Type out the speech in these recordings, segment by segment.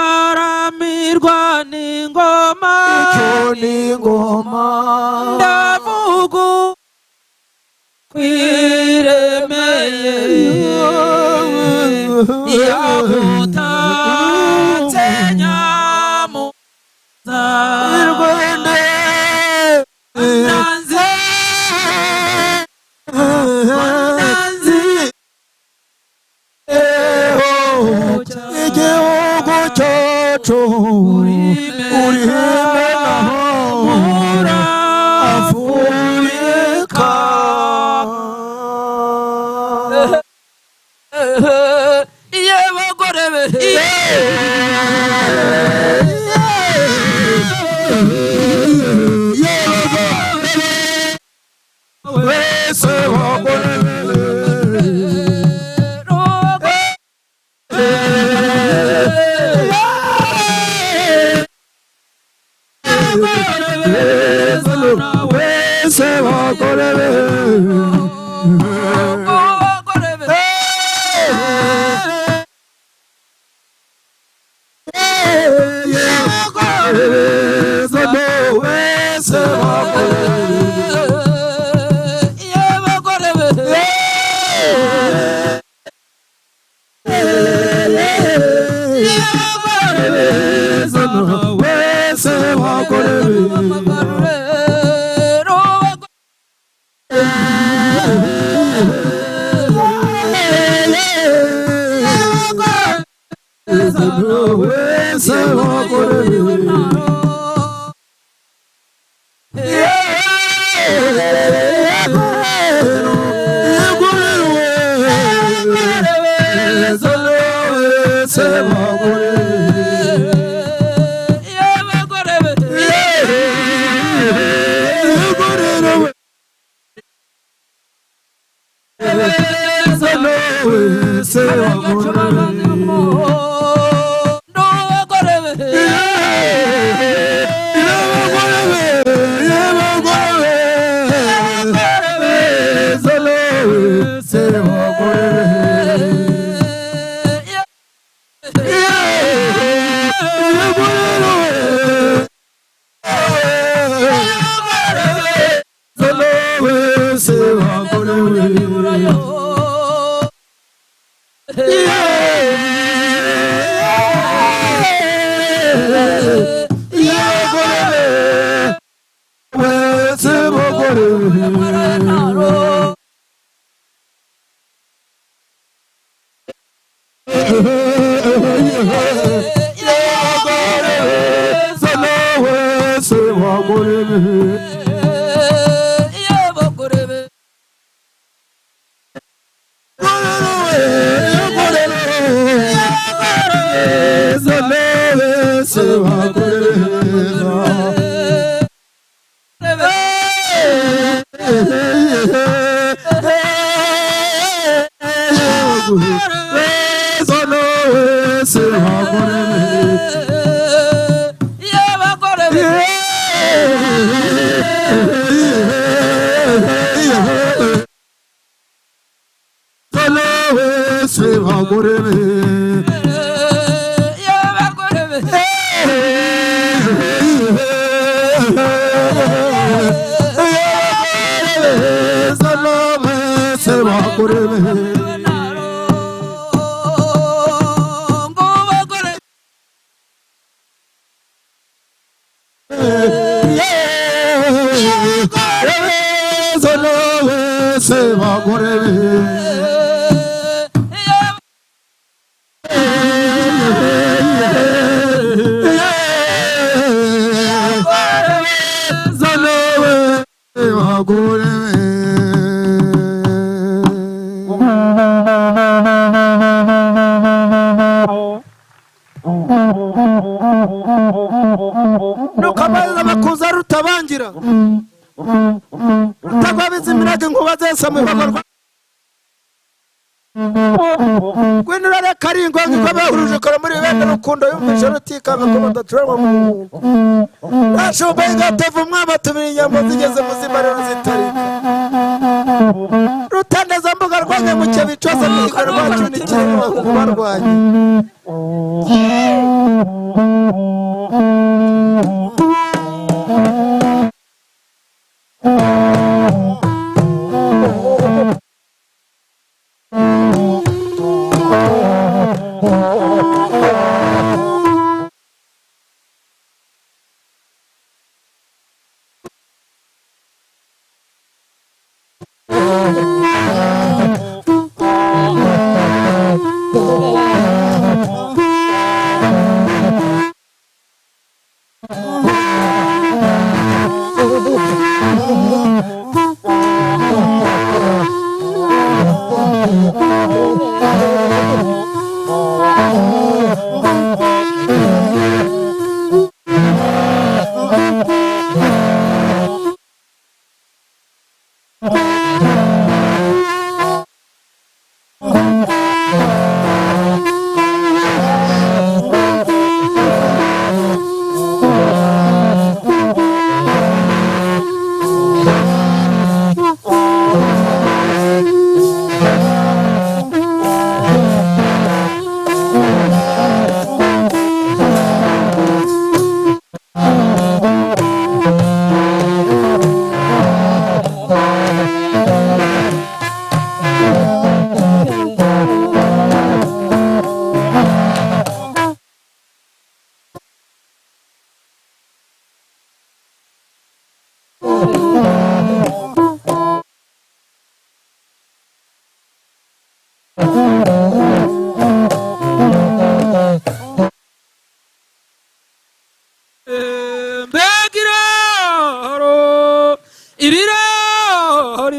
Ngaramirwa n'ingoma ndavuga kwiremeye yabutatse nyamuza nanzi igihugu cyacu Nukabaza bakuza rutabangira Rutagwabiza iminage nkuba zese mu babarwa gwinura rekaringo ngikabahuruje kora muri bene rukundo yumvisha rutikanga ko badaturwa mu ashumba ingateva umwaba tubiri inyambo zigeze muzimarira zitarika rutandeza mbuga rwange mucye bicoze n'igaro rwacu n'ikirimo kubarwanya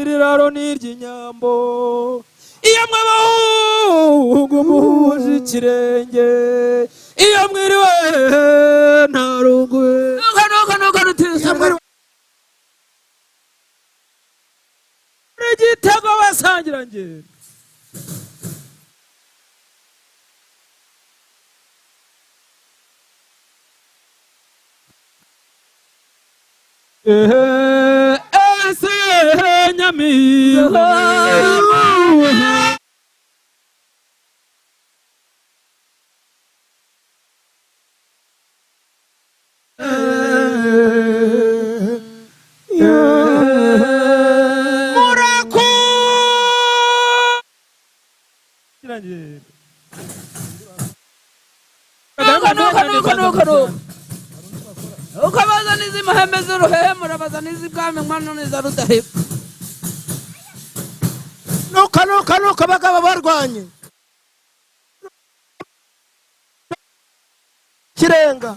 iriraro n'iry'inyambo iyo mwabahugu muhuje ikirenge iyo mwiriwe nta rugwe nuka rutisa igitego basangira ngendo ese nyamiza muraku nuka ukabaza nizi mahembe z'uruhehe murabaza nizi bwami mwana niza rudaheba nuka bagaba barwanye kirenga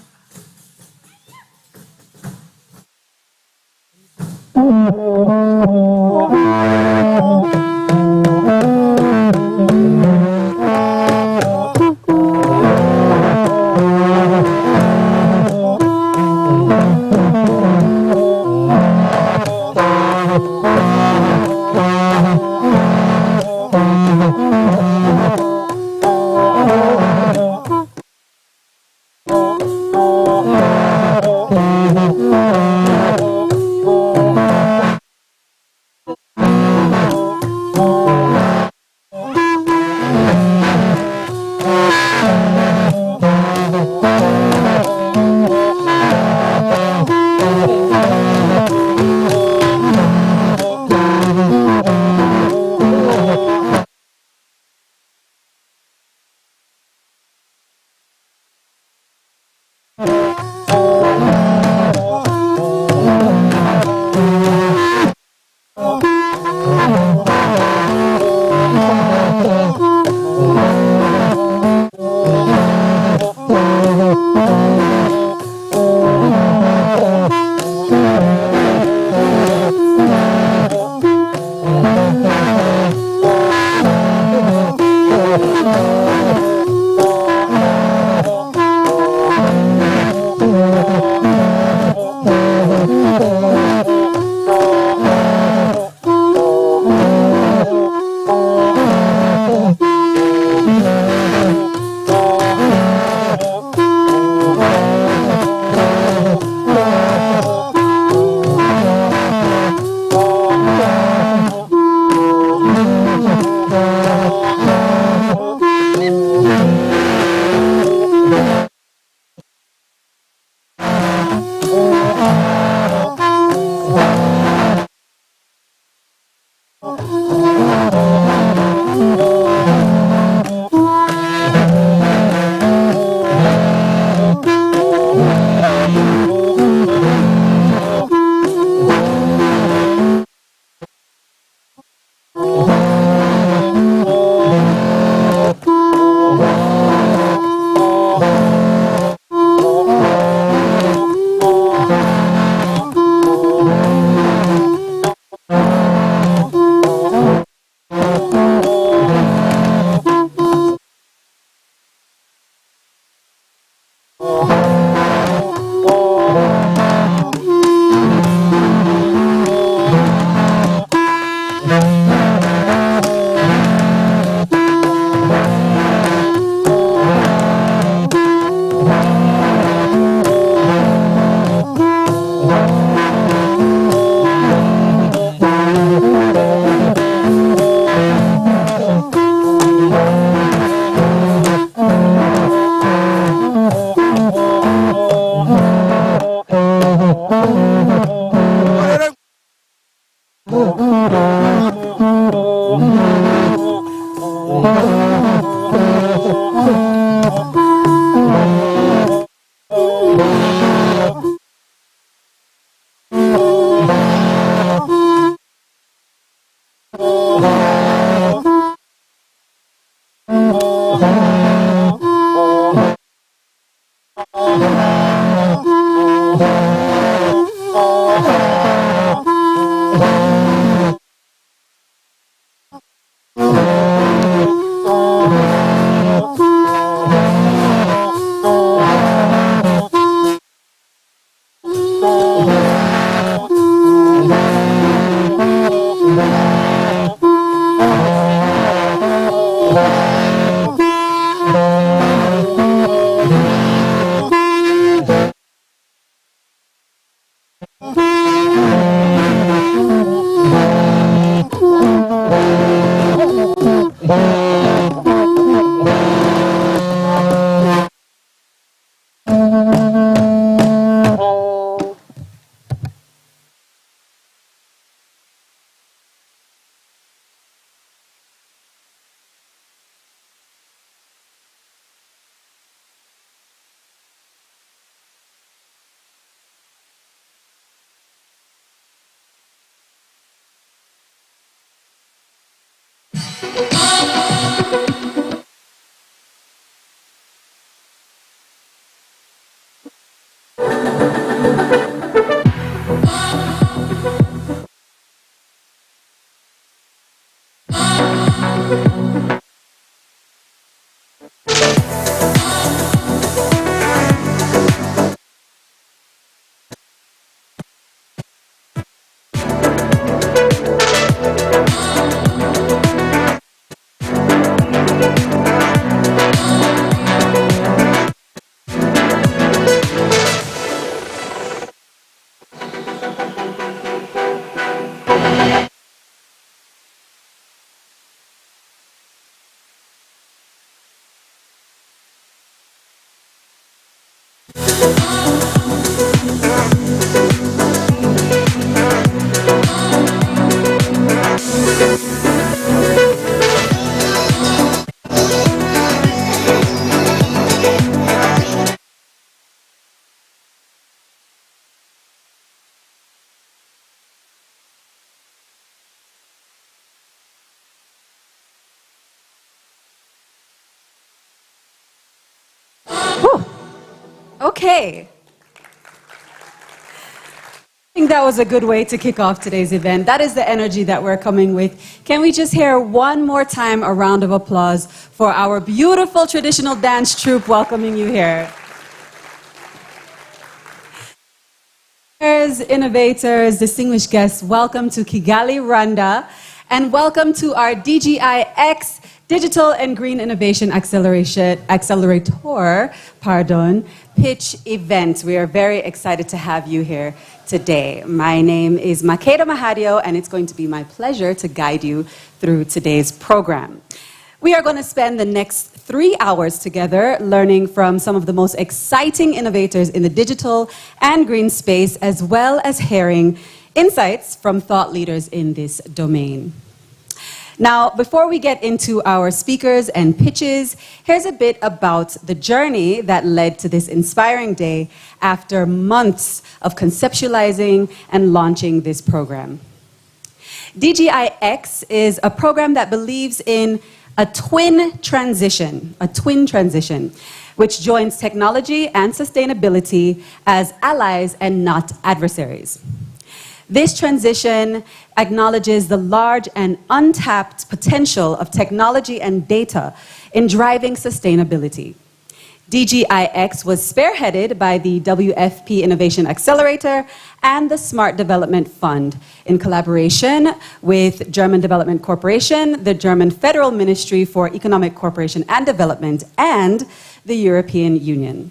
Okay. I think that was a good way to kick off today's event. That is the energy that we're coming with. Can we just hear one more time a round of applause for our beautiful traditional dance troupe welcoming you here? Innovators, distinguished guests, welcome to Kigali, Rwanda, and welcome to our DGIx Digital and Green Innovation Accelerator, Pitch Event. We are very excited to have you here today. My name is Makeda Mahadio, and it's going to be my pleasure to guide you through today's program. We are going to spend the next 3 hours together learning from some of the most exciting innovators in the digital and green space, as well as hearing insights from thought leaders in this domain. Now, before we get into our speakers and pitches, here's a bit about the journey that led to this inspiring day after months of conceptualizing and launching this program. DGIx is a program that believes in a twin transition, which joins technology and sustainability as allies and not adversaries. This transition acknowledges the large and untapped potential of technology and data in driving sustainability. DGIx was spearheaded by the WFP Innovation Accelerator and the Smart Development Fund in collaboration with German Development Corporation, the German Federal Ministry for Economic Cooperation and Development, and the European Union.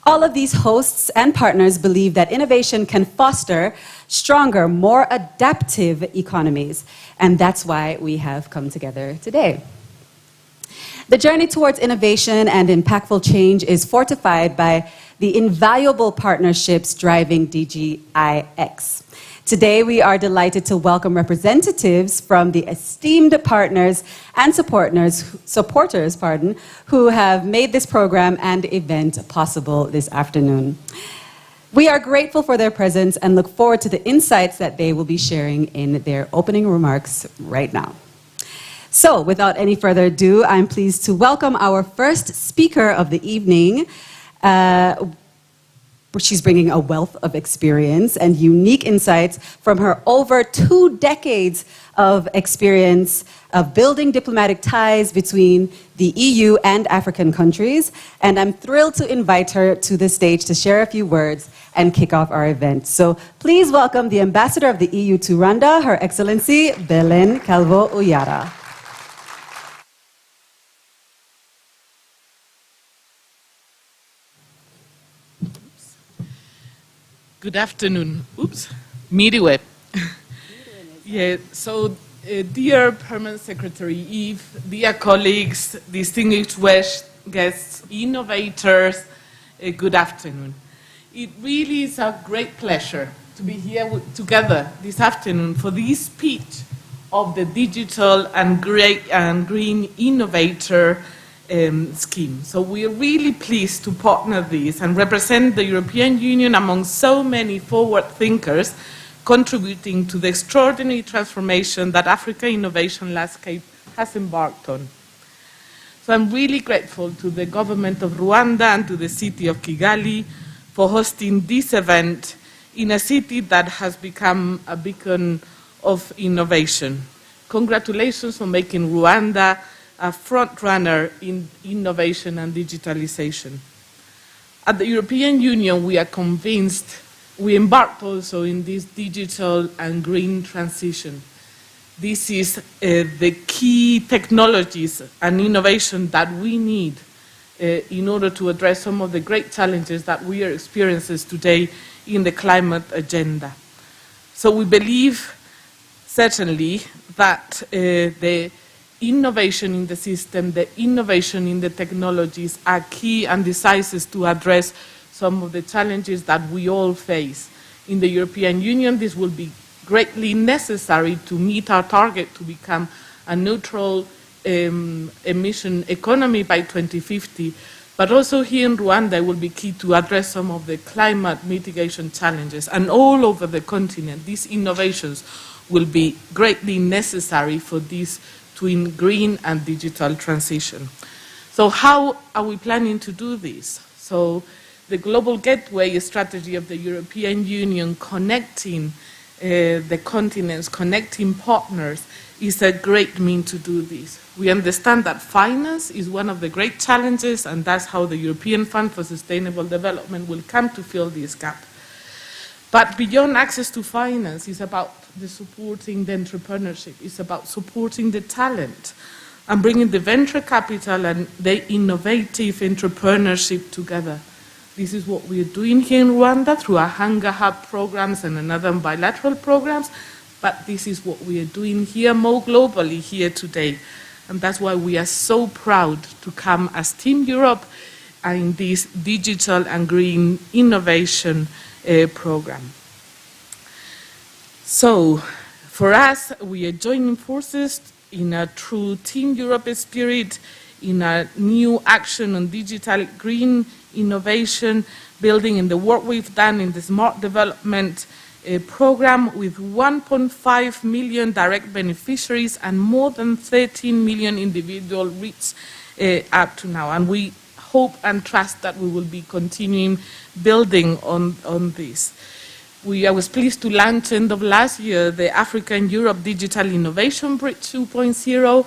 All of these hosts and partners believe that innovation can foster stronger, more adaptive economies, and that's why we have come together today. The journey towards innovation and impactful change is fortified by the invaluable partnerships driving DGIx. Today, we are delighted to welcome representatives from the esteemed partners and supporters, who have made this program and event possible this afternoon. We are grateful for their presence and look forward to the insights that they will be sharing in their opening remarks right now. So, without any further ado, I'm pleased to welcome our first speaker of the evening. She's bringing a wealth of experience and unique insights from her over 2 decades of experience of building diplomatic ties between the EU and African countries. And I'm thrilled to invite her to the stage to share a few words and kick off our event. So please welcome the Ambassador of the EU to Rwanda, Her Excellency Belen Calvo Uyara. Good afternoon. Oops, midway. Yeah, so dear Permanent Secretary Eve, dear colleagues, distinguished guests, innovators, good afternoon. It really is a great pleasure to be here together this afternoon for this speech of the Digital and Green Innovator scheme. So we are really pleased to partner this and represent the European Union among so many forward thinkers contributing to the extraordinary transformation that Africa innovation landscape has embarked on. So I'm really grateful to the government of Rwanda and to the city of Kigali for hosting this event in a city that has become a beacon of innovation. Congratulations on making Rwanda a front runner in innovation and digitalization. At the European Union, we are convinced we embarked also in this digital and green transition. This is the key technologies and innovation that we need in order to address some of the great challenges that we are experiencing today in the climate agenda. So we believe, certainly, that the innovation in the system, the innovation in the technologies are key and decisive to address some of the challenges that we all face. In the European Union, this will be greatly necessary to meet our target to become a neutral emission economy by 2050, but also here in Rwanda it will be key to address some of the climate mitigation challenges. And all over the continent, these innovations will be greatly necessary for this twin green and digital transition. So how are we planning to do this? So the Global Gateway strategy of the European Union, connecting the continents, connecting partners, is a great means to do this. We understand that finance is one of the great challenges, and that's how the European Fund for Sustainable Development will come to fill this gap. But beyond access to finance, it's about supporting the entrepreneurship. It's about supporting the talent and bringing the venture capital and the innovative entrepreneurship together. This is what we are doing here in Rwanda through our Hunger Hub programs and another bilateral programs, but this is what we are doing here more globally here today. And that's why we are so proud to come as Team Europe in this digital and green innovation program. So, For us, we are joining forces in a true Team Europe spirit, in a new action on digital green innovation, building in the work we've done in the smart development program with 1.5 million direct beneficiaries and more than 13 million individual reach up to now. And we hope and trust that we will be continuing building on this. I was pleased to launch end of last year the Africa and Europe Digital Innovation Bridge 2.0.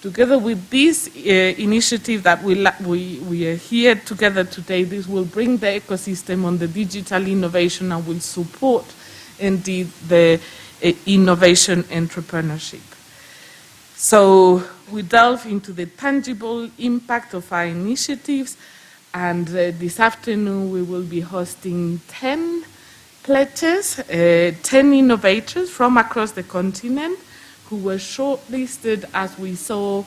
Together with this initiative that we are here together today, this will bring the ecosystem on the digital innovation and will support indeed the innovation entrepreneurship. So we delve into the tangible impact of our initiatives, and this afternoon we will be hosting 10 pledges, 10 innovators from across the continent who were shortlisted, as we saw,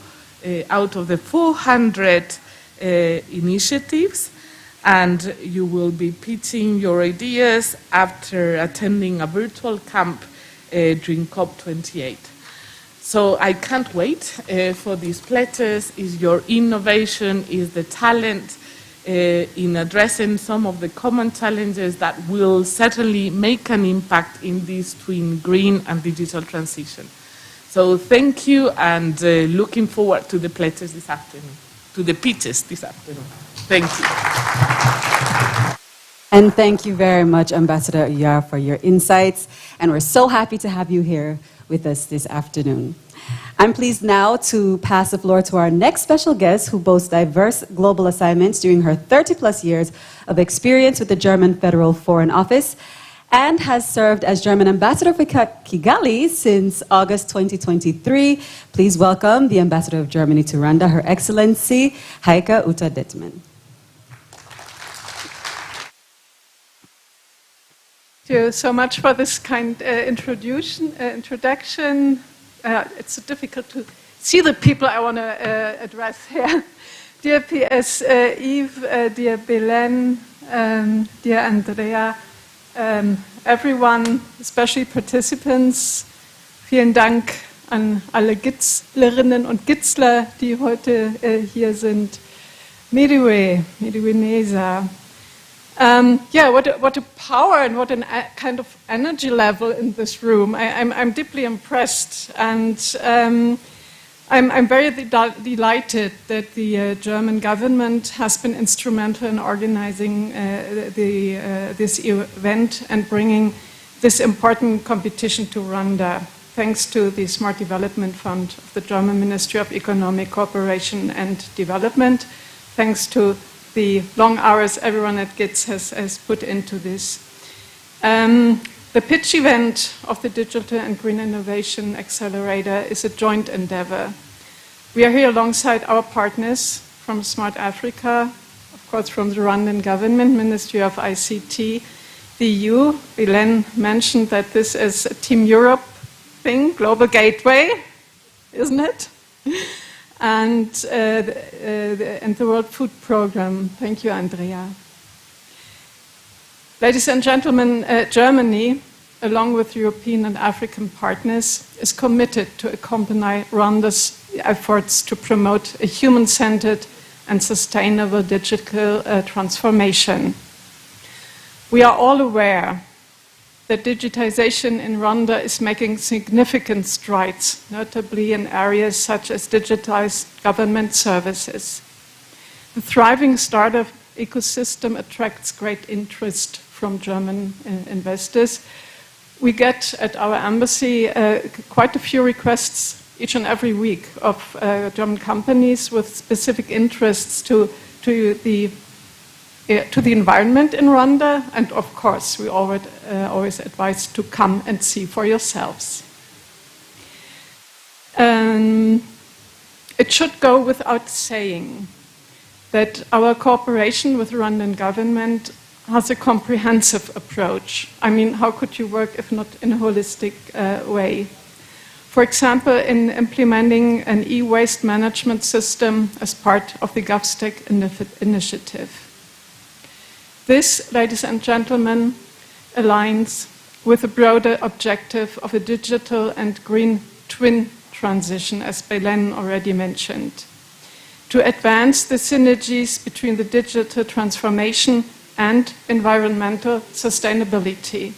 out of the 400 initiatives, and you will be pitching your ideas after attending a virtual camp during COP28. So I can't wait for these pledges. Is your innovation, is the talent in addressing some of the common challenges that will certainly make an impact in this twin green and digital transition. So thank you, and looking forward to the pledges this afternoon, to the pitches this afternoon. Thank you. And thank you very much, Ambassador Uyar, for your insights. And we're so happy to have you here with us this afternoon. I'm pleased now to pass the floor to our next special guest, who boasts diverse global assignments during her 30-plus years of experience with the German Federal Foreign Office, and has served as German Ambassador for Kigali since August 2023. Please welcome the Ambassador of Germany to Rwanda, Her Excellency Heike Uta Dettmann. Thank you so much for this kind introduction. It's difficult to see the people I want to address here. Dear PS Yves, dear Belen, dear Andrea, everyone, especially participants, vielen Dank an alle Gitzlerinnen und Gitzler, die heute hier sind. Midway Neza. What a power and what a kind of energy level in this room. I'm deeply impressed, and I'm very delighted that the German government has been instrumental in organizing this event and bringing this important competition to Rwanda, thanks to the Smart Development Fund of the German Ministry of Economic Cooperation and Development, thanks to the long hours everyone at GITS has put into this. The pitch event of the Digital and Green Innovation Accelerator is a joint endeavor. We are here alongside our partners from Smart Africa, of course from the Rwandan government, Ministry of ICT, the EU. Belen mentioned that this is a Team Europe thing, global gateway, isn't it? And the World Food Programme. Thank you, Andrea. Ladies and gentlemen, Germany, along with European and African partners, is committed to accompany Rwanda's efforts to promote a human-centered and sustainable digital transformation. We are all aware that digitization in Rwanda is making significant strides, notably in areas such as digitized government services. The thriving startup ecosystem attracts great interest from German investors. We get at our embassy quite a few requests each and every week of German companies with specific interests to the environment in Rwanda, and of course we always advise to come and see for yourselves. It should go without saying that our cooperation with the Rwandan government has a comprehensive approach. I mean, how could you work if not in a holistic way? For example, in implementing an e-waste management system as part of the GovStack initiative. This, ladies and gentlemen, aligns with a broader objective of a digital and green twin transition, as Belen already mentioned, to advance the synergies between the digital transformation and environmental sustainability.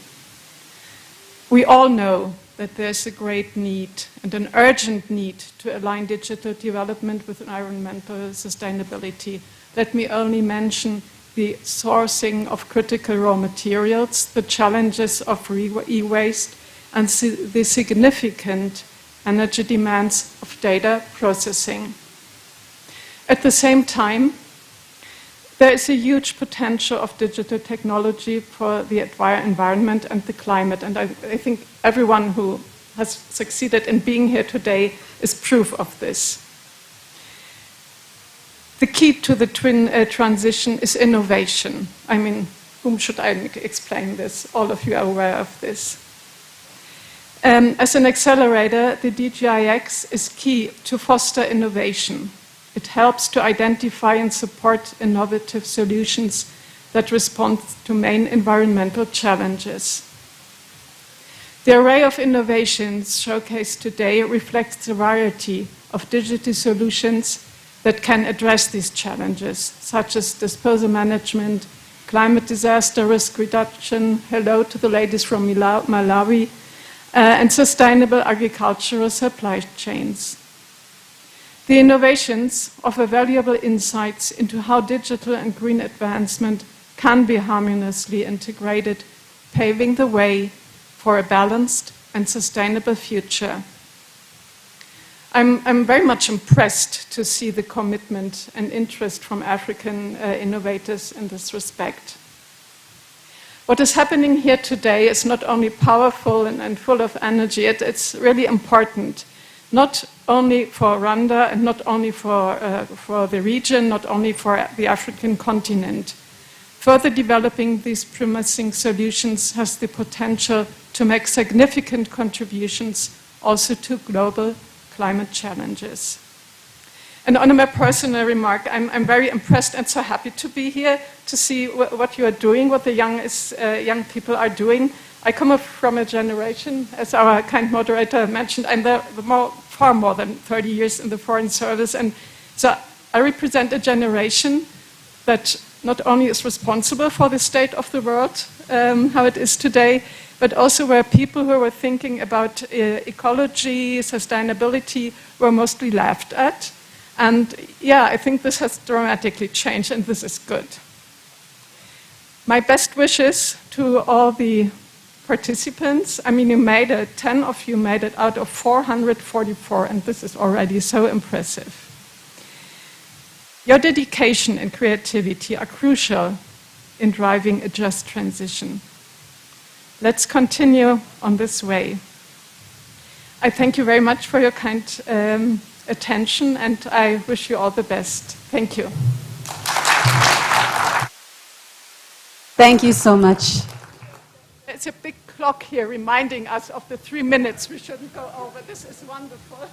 We all know that there's a great need and an urgent need to align digital development with environmental sustainability. Let me only mention the sourcing of critical raw materials, the challenges of e-waste, and the significant energy demands of data processing. At the same time, there is a huge potential of digital technology for the environment and the climate, and I think everyone who has succeeded in being here today is proof of this. The key to the twin transition is innovation. I mean, whom should I explain this? All of you are aware of this. As an accelerator, the DGIx is key to foster innovation. It helps to identify and support innovative solutions that respond to main environmental challenges. The array of innovations showcased today reflects the variety of digital solutions that can address these challenges, such as disposal management, climate disaster risk reduction, hello to the ladies from Malawi, and sustainable agricultural supply chains. The innovations offer valuable insights into how digital and green advancement can be harmoniously integrated, paving the way for a balanced and sustainable future. I'm very much impressed to see the commitment and interest from African innovators in this respect. What is happening here today is not only powerful and full of energy, it's really important, not only for Rwanda and not only for the region, not only for the African continent. Further developing these promising solutions has the potential to make significant contributions also to global climate challenges. And on a more personal remark, I'm very impressed and so happy to be here to see what you are doing, what the young people are doing. I come from a generation, as our kind moderator mentioned, I'm far more than 30 years in the Foreign Service, and so I represent a generation that not only is responsible for the state of the world, how it is today, but also where people who were thinking about ecology, sustainability, were mostly laughed at. And yeah, I think this has dramatically changed, and this is good. My best wishes to all the participants. I mean, 10 of you made it out of 444, and this is already so impressive. Your dedication and creativity are crucial in driving a just transition. Let's continue on this way. I thank you very much for your kind attention, and I wish you all the best. Thank you. Thank you so much. There's a big clock here reminding us of the 3 minutes. We shouldn't go over. This is wonderful.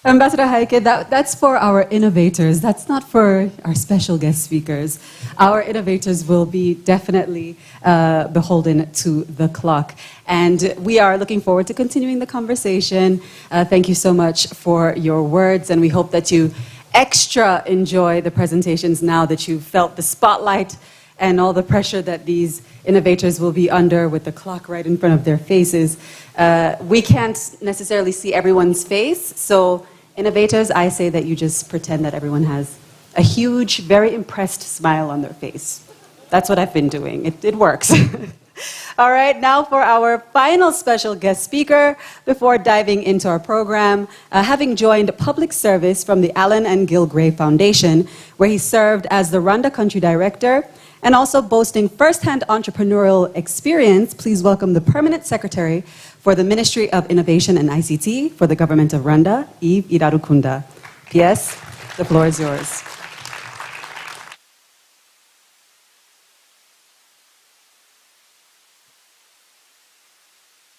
Ambassador Heike, that's for our innovators. That's not for our special guest speakers. Our innovators will be definitely beholden to the clock. And we are looking forward to continuing the conversation. Thank you so much for your words, and we hope that you extra enjoy the presentations now that you've felt the spotlight and all the pressure that these innovators will be under with the clock right in front of their faces. We can't necessarily see everyone's face, so innovators, I say that you just pretend that everyone has a huge, very impressed smile on their face. That's what I've been doing. It works. All right, now for our final special guest speaker before diving into our program, having joined public service from the Allen and Gil Gray Foundation, where he served as the Rwanda Country Director, and also boasting first-hand entrepreneurial experience, please welcome the Permanent Secretary for the Ministry of Innovation and ICT for the Government of Rwanda, Yves Irarukunda. PS, the floor is yours.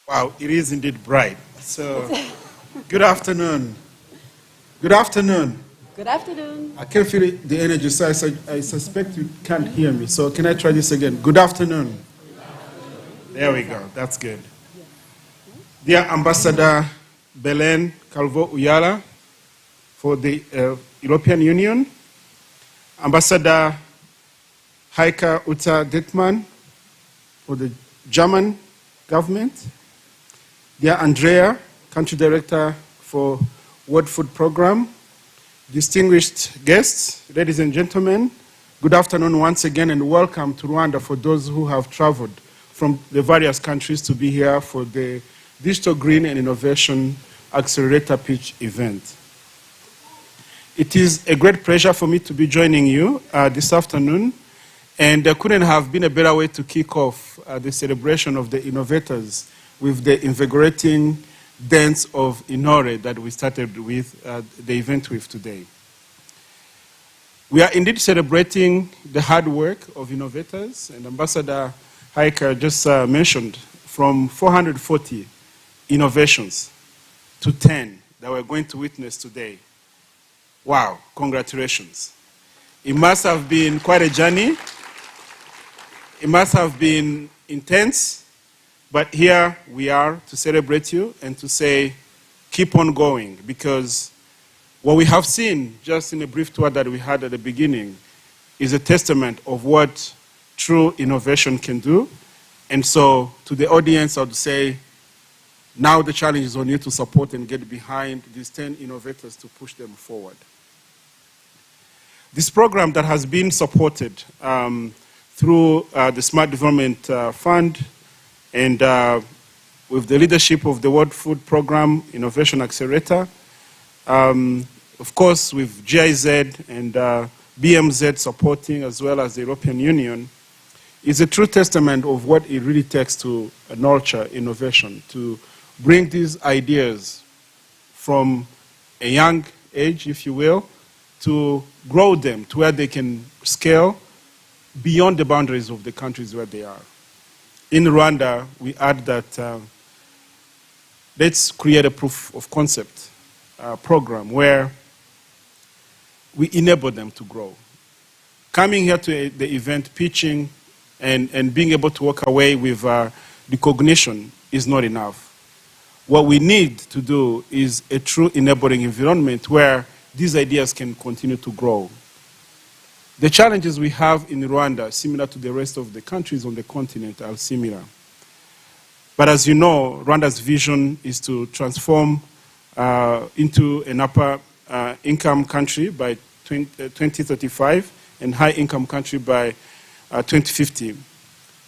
Wow, it is indeed bright. So, good afternoon. Good afternoon. Good afternoon. I can feel the energy, so I suspect you can't hear me. So can I try this again? Good afternoon. There we go. That's good. Dear Ambassador Belen Calvo-Uyala for the European Union, Ambassador Heike Utter-Dittmann for the German government, dear Andrea, Country Director for World Food Program, distinguished guests, ladies and gentlemen, good afternoon once again and welcome to Rwanda for those who have traveled from the various countries to be here for the Digital Green and Innovation Accelerator Pitch Event. It is a great pleasure for me to be joining you this afternoon, and there couldn't have been a better way to kick off the celebration of the innovators with the invigorating dance of Inore that we started with the event with today. We are indeed celebrating the hard work of innovators, and Ambassador Heike just mentioned from 440 innovations to 10 that we're going to witness today. Wow, congratulations. It must have been quite a journey. It must have been intense, but here we are to celebrate you and to say, keep on going, because what we have seen just in a brief tour that we had at the beginning is a testament of what true innovation can do. And so to the audience, I would say, now the challenge is on you to support and get behind these 10 innovators to push them forward. This program that has been supported through the Smart Development Fund and with the leadership of the World Food Program Innovation Accelerator, of course with GIZ and BMZ supporting as well as the European Union, is a true testament of what it really takes to nurture innovation, to bring these ideas from a young age, if you will, to grow them to where they can scale beyond the boundaries of the countries where they are. In Rwanda, we add that let's create a proof of concept program where we enable them to grow. Coming here to the event, pitching, and being able to walk away with recognition is not enough. What we need to do is a true enabling environment where these ideas can continue to grow. The challenges we have in Rwanda, similar to the rest of the countries on the continent, are similar. But as you know, Rwanda's vision is to transform into an upper income country by 2035 and high income country by 2050.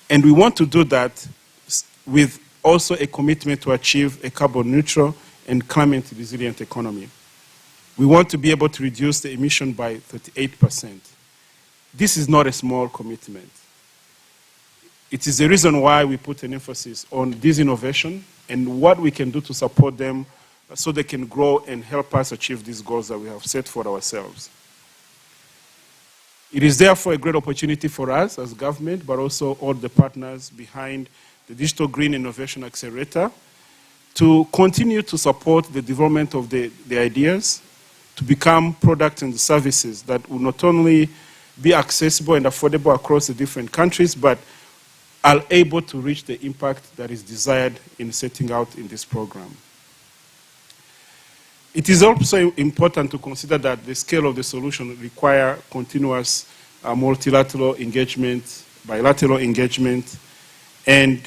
And we want to do that with also a commitment to achieve a carbon neutral and climate resilient economy. We want to be able to reduce the emission by 38%. This is not a small commitment. It is the reason why we put an emphasis on this innovation and what we can do to support them so they can grow and help us achieve these goals that we have set for ourselves. It is therefore a great opportunity for us as government, but also all the partners behind the Digital Green Innovation Accelerator to continue to support the development of the ideas, to become products and services that will not only be accessible and affordable across the different countries, but are able to reach the impact that is desired in setting out in this program. It is also important to consider that the scale of the solution requires continuous multilateral engagement, bilateral engagement, and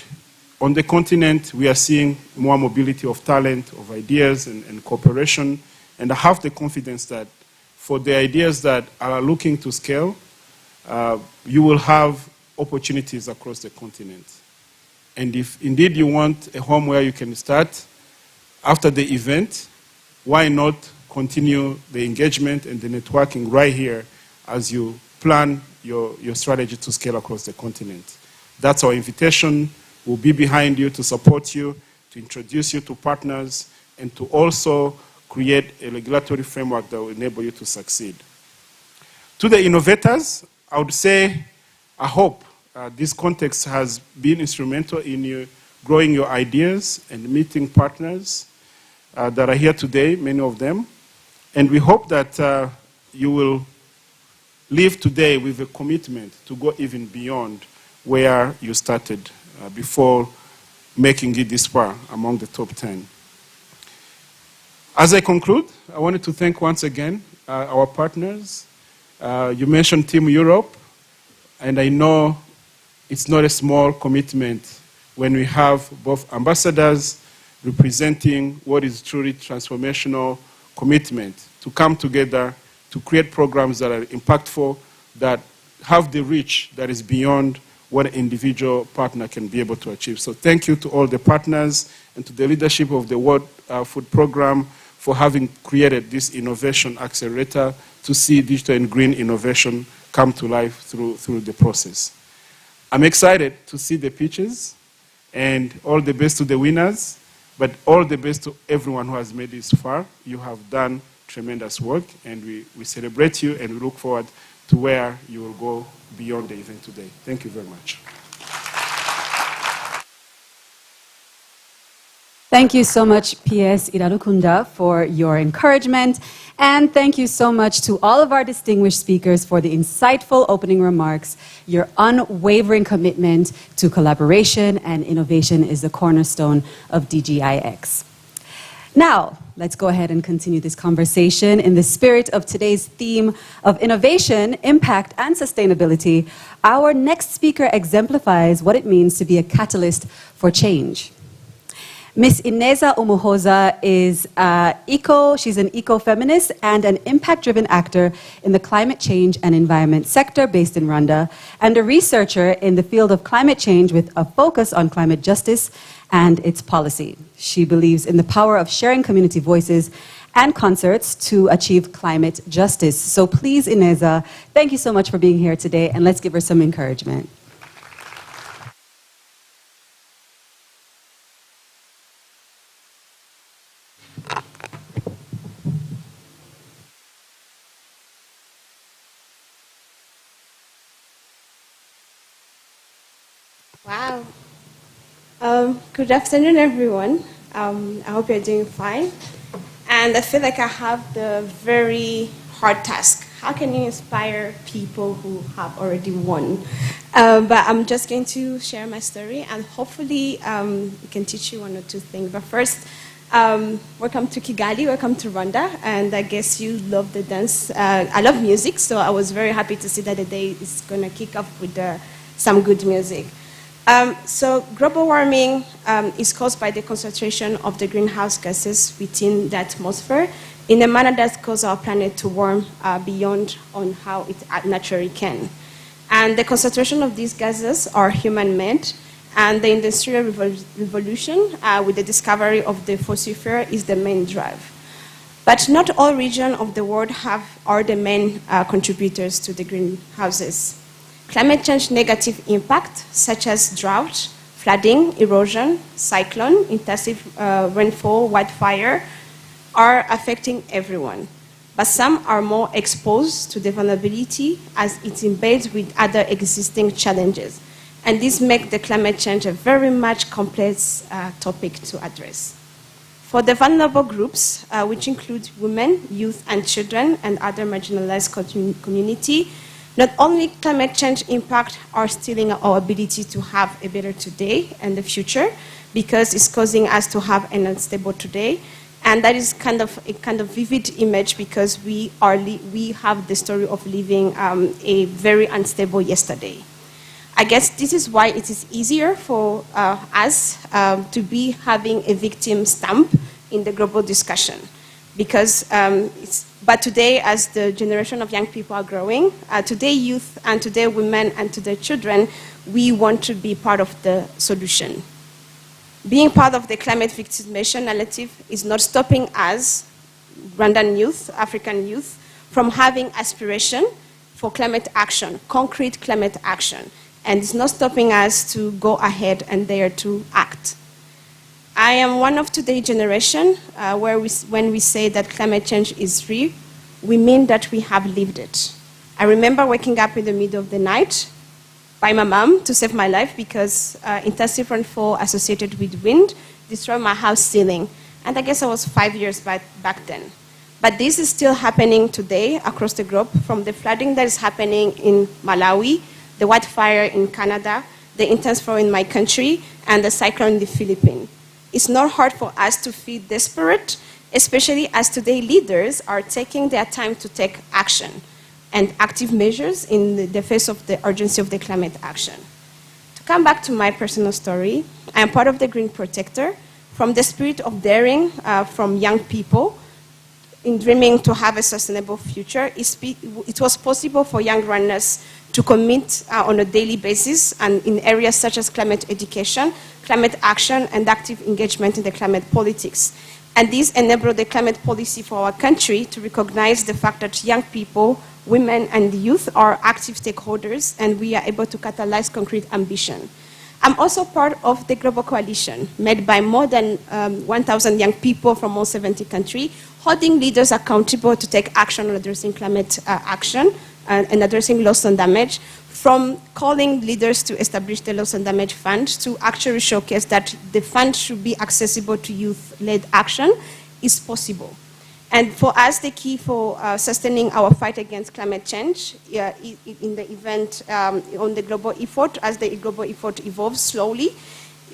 on the continent we are seeing more mobility of talent, of ideas and cooperation, and I have the confidence that for the ideas that are looking to scale, you will have opportunities across the continent. And if indeed you want a home where you can start after the event, why not continue the engagement and the networking right here as you plan your strategy to scale across the continent. That's our invitation. We'll be behind you to support you, to introduce you to partners, and to also create a regulatory framework that will enable you to succeed. To the innovators, I would say, I hope this context has been instrumental in you growing your ideas and meeting partners that are here today, many of them. And we hope that you will leave today with a commitment to go even beyond where you started before making it this far among the top 10. As I conclude, I wanted to thank once again our partners. You mentioned Team Europe, and I know it's not a small commitment when we have both ambassadors representing what is truly transformational commitment to come together to create programs that are impactful, that have the reach that is beyond what an individual partner can be able to achieve. So thank you to all the partners and to the leadership of the World Food Program for having created this innovation accelerator to see digital and green innovation come to life through the process. I'm excited to see the pitches, and all the best to the winners, but all the best to everyone who has made this far. You have done tremendous work, and we celebrate you, and we look forward to where you will go beyond the event today. Thank you very much. Thank you so much, P.S. Irarukunda, for your encouragement. And thank you so much to all of our distinguished speakers for the insightful opening remarks. Your unwavering commitment to collaboration and innovation is the cornerstone of DGIx. Now, let's go ahead and continue this conversation in the spirit of today's theme of innovation, impact, and sustainability. Our next speaker exemplifies what it means to be a catalyst for change. Ms. Ineza Umuhoza is she's an eco-feminist and an impact-driven actor in the climate change and environment sector based in Rwanda, and a researcher in the field of climate change with a focus on climate justice and its policy. She believes in the power of sharing community voices and concerts to achieve climate justice. So please, Ineza, thank you so much for being here today, and let's give her some encouragement. Wow. Good afternoon, everyone. I hope you're doing fine. And I feel like I have the very hard task. How can you inspire people who have already won? But I'm just going to share my story, and hopefully it can teach you one or two things. But first, welcome to Kigali, welcome to Rwanda, and I guess you love the dance. I love music, so I was very happy to see that the day is going to kick off with some good music. So global warming is caused by the concentration of the greenhouse gases within the atmosphere in a manner that causes our planet to warm beyond on how it naturally can. And the concentration of these gases are human-made, and the Industrial Revolution with the discovery of the fossil fuel is the main drive. But not all regions of the world are the main contributors to the greenhouses. Climate change negative impact, such as drought, flooding, erosion, cyclone, intensive rainfall, wildfire, are affecting everyone. But some are more exposed to the vulnerability as it embeds with other existing challenges. And this makes the climate change a very much complex topic to address. For the vulnerable groups, which include women, youth, and children, and other marginalized community, not only climate change impact are stealing our ability to have a better today and the future, because it's causing us to have an unstable today, and that is kind of a vivid image because we have the story of living a very unstable yesterday. I guess this is why it is easier for us to be having a victim stamp in the global discussion, because but today, as the generation of young people are growing, today youth and today women and today children, we want to be part of the solution. Being part of the climate victimization narrative is not stopping us, Rwandan youth, African youth, from having aspiration for climate action, concrete climate action. And it's not stopping us to go ahead and dare to act. I am one of today's generation where when we say that climate change is real, we mean that we have lived it. I remember waking up in the middle of the night by my mom to save my life because intensive rainfall associated with wind destroyed my house ceiling. And I guess I was 5 years back then. But this is still happening today across the globe, from the flooding that is happening in Malawi, the wildfire in Canada, the intense flow in my country, and the cyclone in the Philippines. It's not hard for us to feel desperate, especially as today leaders are taking their time to take action and active measures in the face of the urgency of the climate action. To come back to my personal story, I am part of the Green Protector. From the spirit of daring from young people in dreaming to have a sustainable future, it was possible for young runners to commit on a daily basis and in areas such as climate education, climate action, and active engagement in the climate politics. And this enabled the climate policy for our country to recognize the fact that young people, women, and youth are active stakeholders, and we are able to catalyze concrete ambition. I'm also part of the Global Coalition, made by more than 1,000 young people from all 70 countries, holding leaders accountable to take action on addressing climate action and addressing loss and damage, from calling leaders to establish the loss and damage fund to actually showcase that the fund should be accessible to youth-led action is possible. And for us, the key for sustaining our fight against climate change in the event on the global effort, as the global effort evolves slowly,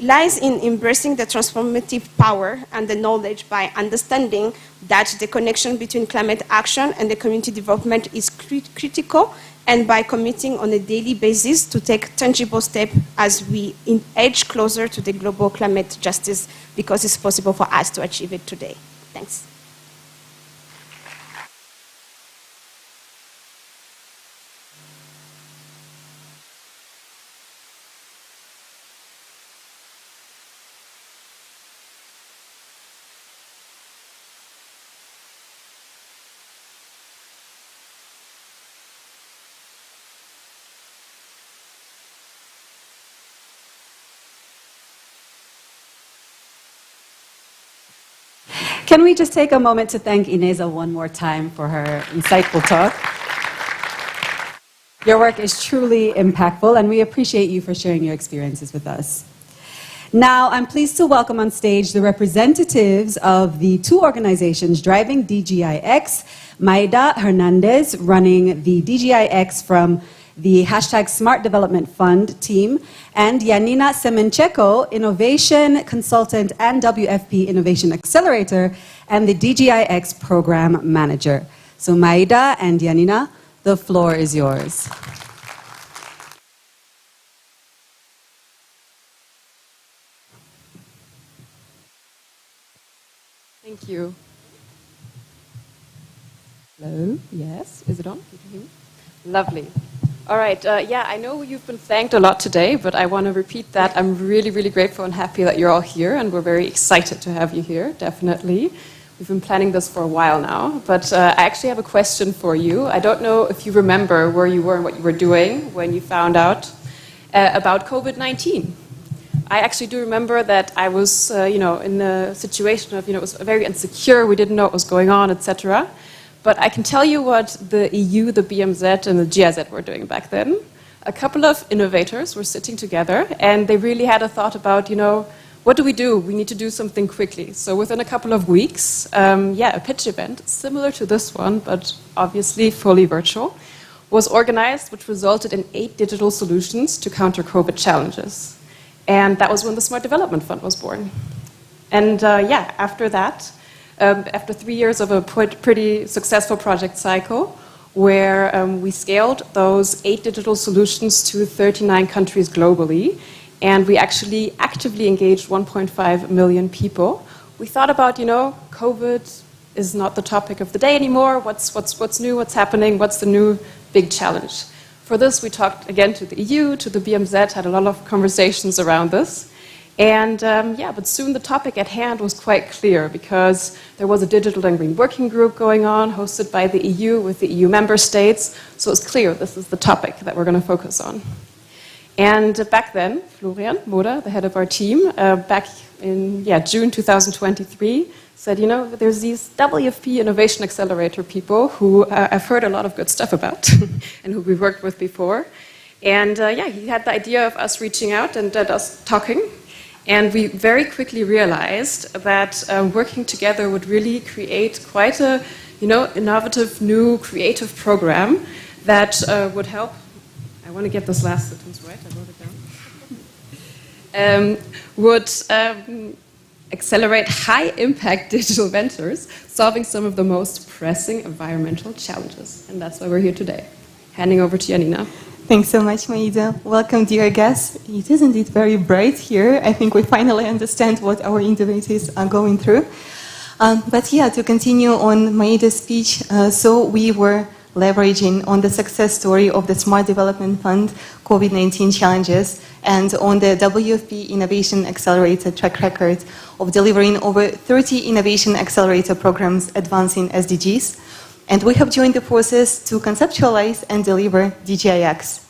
lies in embracing the transformative power and the knowledge by understanding that the connection between climate action and the community development is critical, and by committing on a daily basis to take tangible steps as we edge closer to the global climate justice, because it's possible for us to achieve it today. Thanks. Can we just take a moment to thank Ineza one more time for her insightful talk? Your work is truly impactful, and we appreciate you for sharing your experiences with us. Now, I'm pleased to welcome on stage the representatives of the two organizations driving DGIx, Maida Hernandez, running the DGIx from the #Smart Development Fund team, and Janina Semencheko, Innovation Consultant and WFP Innovation Accelerator, and the DGIx Program Manager. So Maida and Janina, the floor is yours. Thank you. Hello? Yes? Is it on? Can you hear me? Lovely. All right. Yeah, I know you've been thanked a lot today, but I want to repeat that I'm really, really grateful and happy that you're all here, and we're very excited to have you here, definitely. We've been planning this for a while now, but I actually have a question for you. I don't know if you remember where you were and what you were doing when you found out about COVID-19. I actually do remember that I was, in a situation of, it was very insecure. We didn't know what was going on, etc. But I can tell you what the EU, the BMZ, and the GIZ were doing back then. A couple of innovators were sitting together, and they really had a thought about, what do? We need to do something quickly. So within a couple of weeks, a pitch event, similar to this one, but obviously fully virtual, was organized, which resulted in 8 digital solutions to counter COVID challenges. And that was when the Smart Development Fund was born. And after that, after 3 years of a pretty successful project cycle, where we scaled those 8 digital solutions to 39 countries globally, and we actually actively engaged 1.5 million people, we thought about, COVID is not the topic of the day anymore. What's new? What's happening? What's the new big challenge? For this, we talked again to the EU, to the BMZ, had a lot of conversations around this. And but soon the topic at hand was quite clear, because there was a digital and green working group going on, hosted by the EU with the EU member states. So it's clear this is the topic that we're going to focus on. And back then, Florian Moder, the head of our team, back in June 2023, said, there's these WFP Innovation Accelerator people who I've heard a lot of good stuff about and who we've worked with before. And he had the idea of us reaching out and us talking. And we very quickly realized that working together would really create quite a, innovative, new, creative program that would help. I want to get this last sentence right. I wrote it down. would accelerate high-impact digital ventures, solving some of the most pressing environmental challenges. And that's why we're here today. Handing over to Janina. Thanks so much, Maida. Welcome, dear guests. It is indeed very bright here. I think we finally understand what our innovators are going through. But yeah, to continue on Maida's speech, so we were leveraging on the success story of the Smart Development Fund COVID-19 challenges and on the WFP Innovation Accelerator track record of delivering over 30 innovation accelerator programs advancing SDGs. And we have joined the forces to conceptualize and deliver DGIx.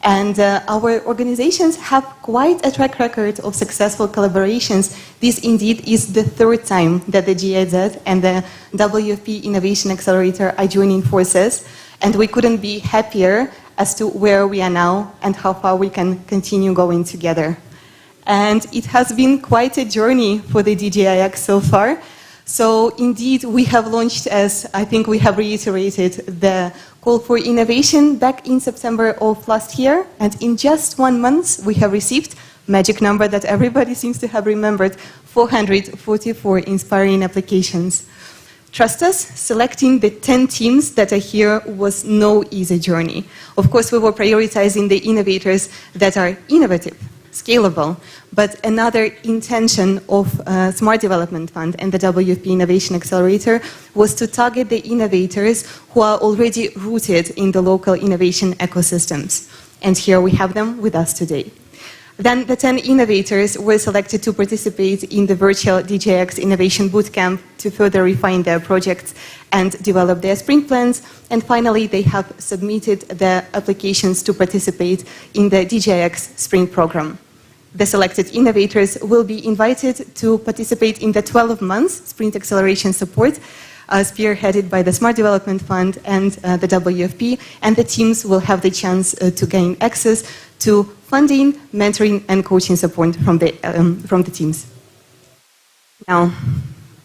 And our organizations have quite a track record of successful collaborations. This indeed is the third time that the GIZ and the WFP Innovation Accelerator are joining forces. And we couldn't be happier as to where we are now and how far we can continue going together. And it has been quite a journey for the DGIx so far. So indeed, we have launched, as I think we have reiterated, the call for innovation back in September of last year. And in just 1 month, we have received, magic number that everybody seems to have remembered, 444 inspiring applications. Trust us, selecting the 10 teams that are here was no easy journey. Of course, we were prioritizing the innovators that are innovative, scalable, but another intention of Smart Development Fund and the WFP Innovation Accelerator was to target the innovators who are already rooted in the local innovation ecosystems. And here we have them with us today. Then the 10 innovators were selected to participate in the virtual DGIx Innovation Bootcamp to further refine their projects and develop their sprint plans. And finally, they have submitted their applications to participate in the DGIx Sprint Program. The selected innovators will be invited to participate in the 12 months Sprint Acceleration Support, spearheaded by the Smart Development Fund and the WFP, and the teams will have the chance to gain access to funding, mentoring, and coaching support from the teams. Now,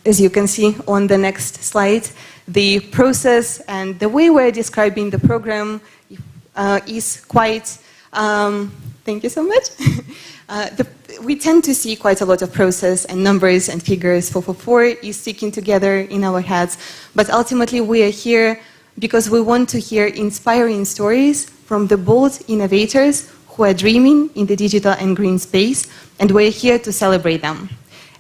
as you can see on the next slide, the process and the way we're describing the program is quite, thank you so much. We tend to see quite a lot of process and numbers and figures. 444 is sticking together in our heads. But ultimately, we are here because we want to hear inspiring stories from the bold innovators who are dreaming in the digital and green space, and we're here to celebrate them.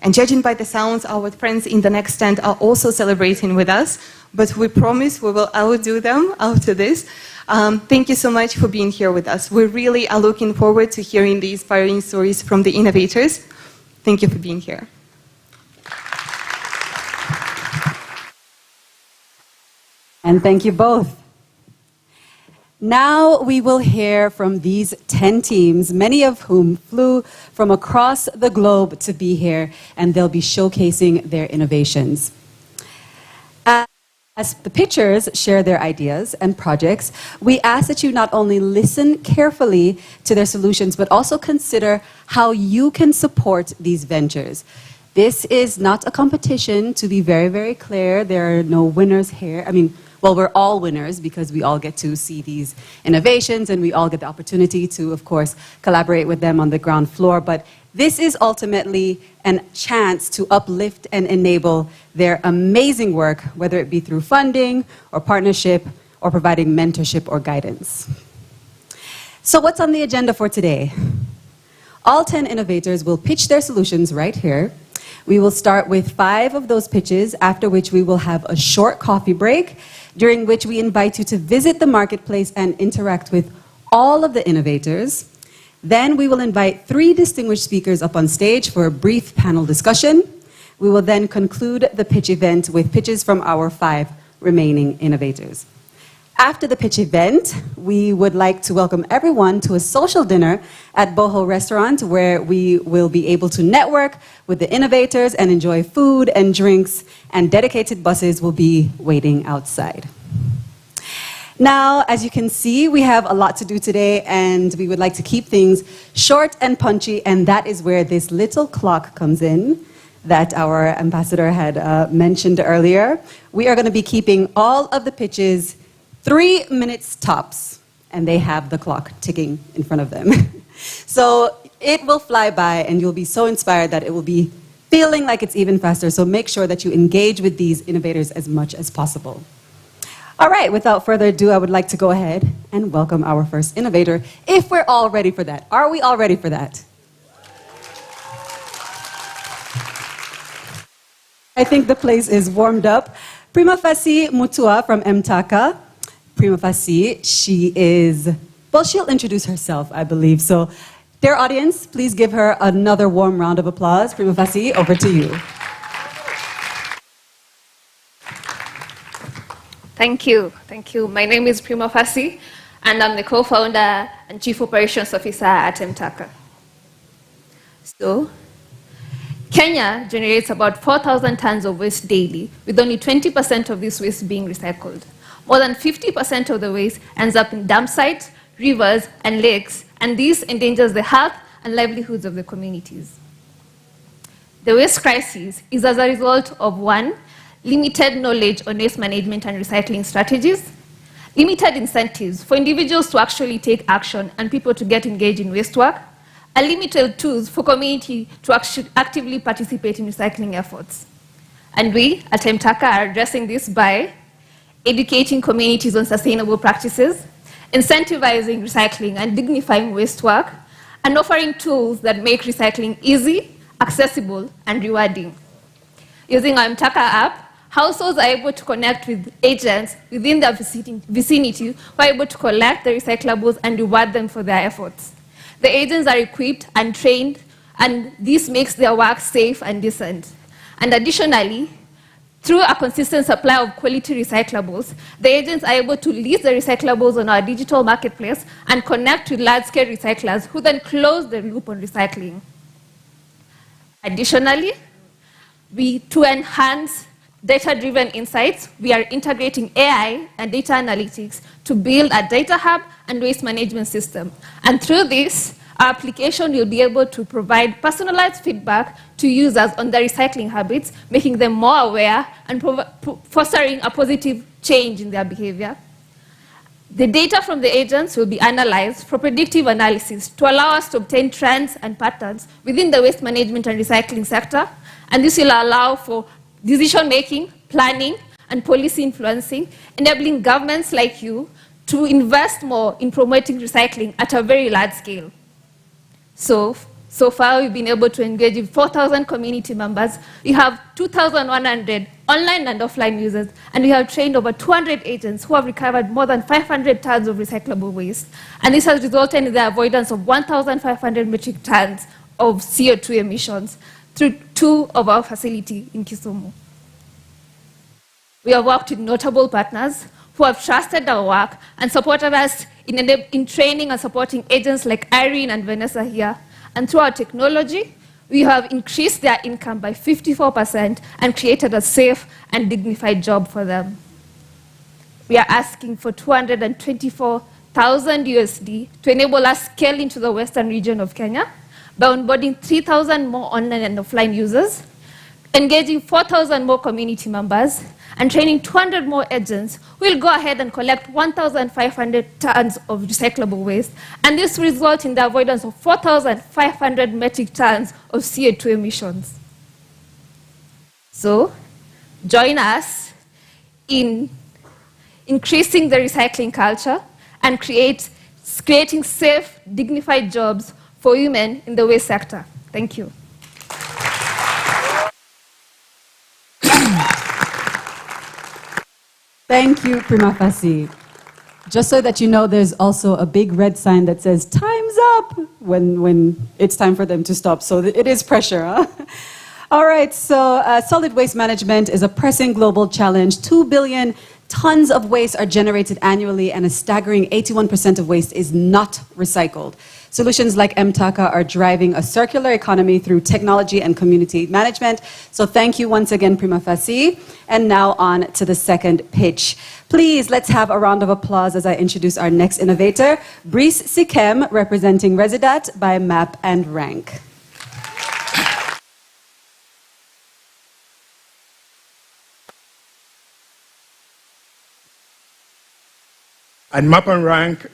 And judging by the sounds, our friends in the next stand are also celebrating with us, but we promise we will outdo them after this. Thank you so much for being here with us. We really are looking forward to hearing the inspiring stories from the innovators. Thank you for being here. And thank you both. Now we will hear from these 10 teams, many of whom flew from across the globe to be here, and they'll be showcasing their innovations. As the pitchers share their ideas and projects, we ask that you not only listen carefully to their solutions, but also consider how you can support these ventures. This is not a competition, to be very, very clear. There are no winners here. I mean, well, we're all winners because we all get to see these innovations and we all get the opportunity to, of course, collaborate with them on the ground floor. But this is ultimately a chance to uplift and enable their amazing work, whether it be through funding or partnership or providing mentorship or guidance. So what's on the agenda for today? All 10 innovators will pitch their solutions right here. We will start with 5 of those pitches, after which we will have a short coffee break, during which we invite you to visit the marketplace and interact with all of the innovators. Then we will invite 3 distinguished speakers up on stage for a brief panel discussion. We will then conclude the pitch event with pitches from our 5 remaining innovators. After the pitch event, we would like to welcome everyone to a social dinner at Boho Restaurant, where we will be able to network with the innovators and enjoy food and drinks, and dedicated buses will be waiting outside. Now, as you can see, we have a lot to do today, and we would like to keep things short and punchy, and that is where this little clock comes in that our ambassador had mentioned earlier. We are going to be keeping all of the pitches 3 minutes tops, and they have the clock ticking in front of them. So it will fly by and you'll be so inspired that it will be feeling like it's even faster. So make sure that you engage with these innovators as much as possible. All right, without further ado, I would like to go ahead and welcome our first innovator, if we're all ready for that. Are we all ready for that? I think the place is warmed up. Prima facie Mutua from MTACA. Prima facie, she'll introduce herself, I believe. So, dear audience, please give her another warm round of applause. Prima facie, over to you. Thank you. My name is Prima facie, and I'm the co-founder and chief operations officer at MTACA. So, Kenya generates about 4,000 tons of waste daily, with only 20% of this waste being recycled. More than 50% of the waste ends up in dump sites, rivers, and lakes, and this endangers the health and livelihoods of the communities. The waste crisis is as a result of, one, limited knowledge on waste management and recycling strategies, limited incentives for individuals to actually take action and people to get engaged in waste work, and limited tools for community to actively participate in recycling efforts. And we at MTACA are addressing this by educating communities on sustainable practices, incentivizing recycling and dignifying waste work, and offering tools that make recycling easy, accessible, and rewarding. Using our MTACA app, households are able to connect with agents within their vicinity who are able to collect the recyclables and reward them for their efforts. The agents are equipped and trained, and this makes their work safe and decent. And additionally, through a consistent supply of quality recyclables, the agents are able to list the recyclables on our digital marketplace and connect with large-scale recyclers who then close the loop on recycling. Additionally, to enhance data-driven insights, we are integrating AI and data analytics to build a data hub and waste management system. And through this, our application will be able to provide personalized feedback to users on their recycling habits, making them more aware and fostering a positive change in their behavior. The data from the agents will be analyzed for predictive analysis to allow us to obtain trends and patterns within the waste management and recycling sector, and this will allow for decision-making, planning, and policy influencing, enabling governments like you to invest more in promoting recycling at a very large scale. So far, we've been able to engage with 4,000 community members. We have 2,100 online and offline users, and we have trained over 200 agents who have recovered more than 500 tons of recyclable waste. And this has resulted in the avoidance of 1,500 metric tons of CO2 emissions through 2 of our facilities in Kisumu. We have worked with notable partners who have trusted our work and supported us in training and supporting agents like Irene and Vanessa here. And through our technology, we have increased their income by 54% and created a safe and dignified job for them. We are asking for 224,000 USD to enable us scale into the western region of Kenya by onboarding 3,000 more online and offline users, engaging 4,000 more community members, and training 200 more agents who will go ahead and collect 1,500 tons of recyclable waste. And this will result in the avoidance of 4,500 metric tons of CO2 emissions. So, join us in increasing the recycling culture and creating safe, dignified jobs for women in the waste sector. Thank you. Thank you, Prima facie. Just so that you know, there's also a big red sign that says, time's up, when it's time for them to stop. So it is pressure, huh? All right, so solid waste management is a pressing global challenge. 2 billion tons of waste are generated annually, and a staggering 81% of waste is not recycled. Solutions like MTACA are driving a circular economy through technology and community management. So thank you once again, Prima facie. And now on to the second pitch. Please, let's have a round of applause as I introduce our next innovator, Brice Sikem, representing Residat by Map and Rank. At Map and Rank,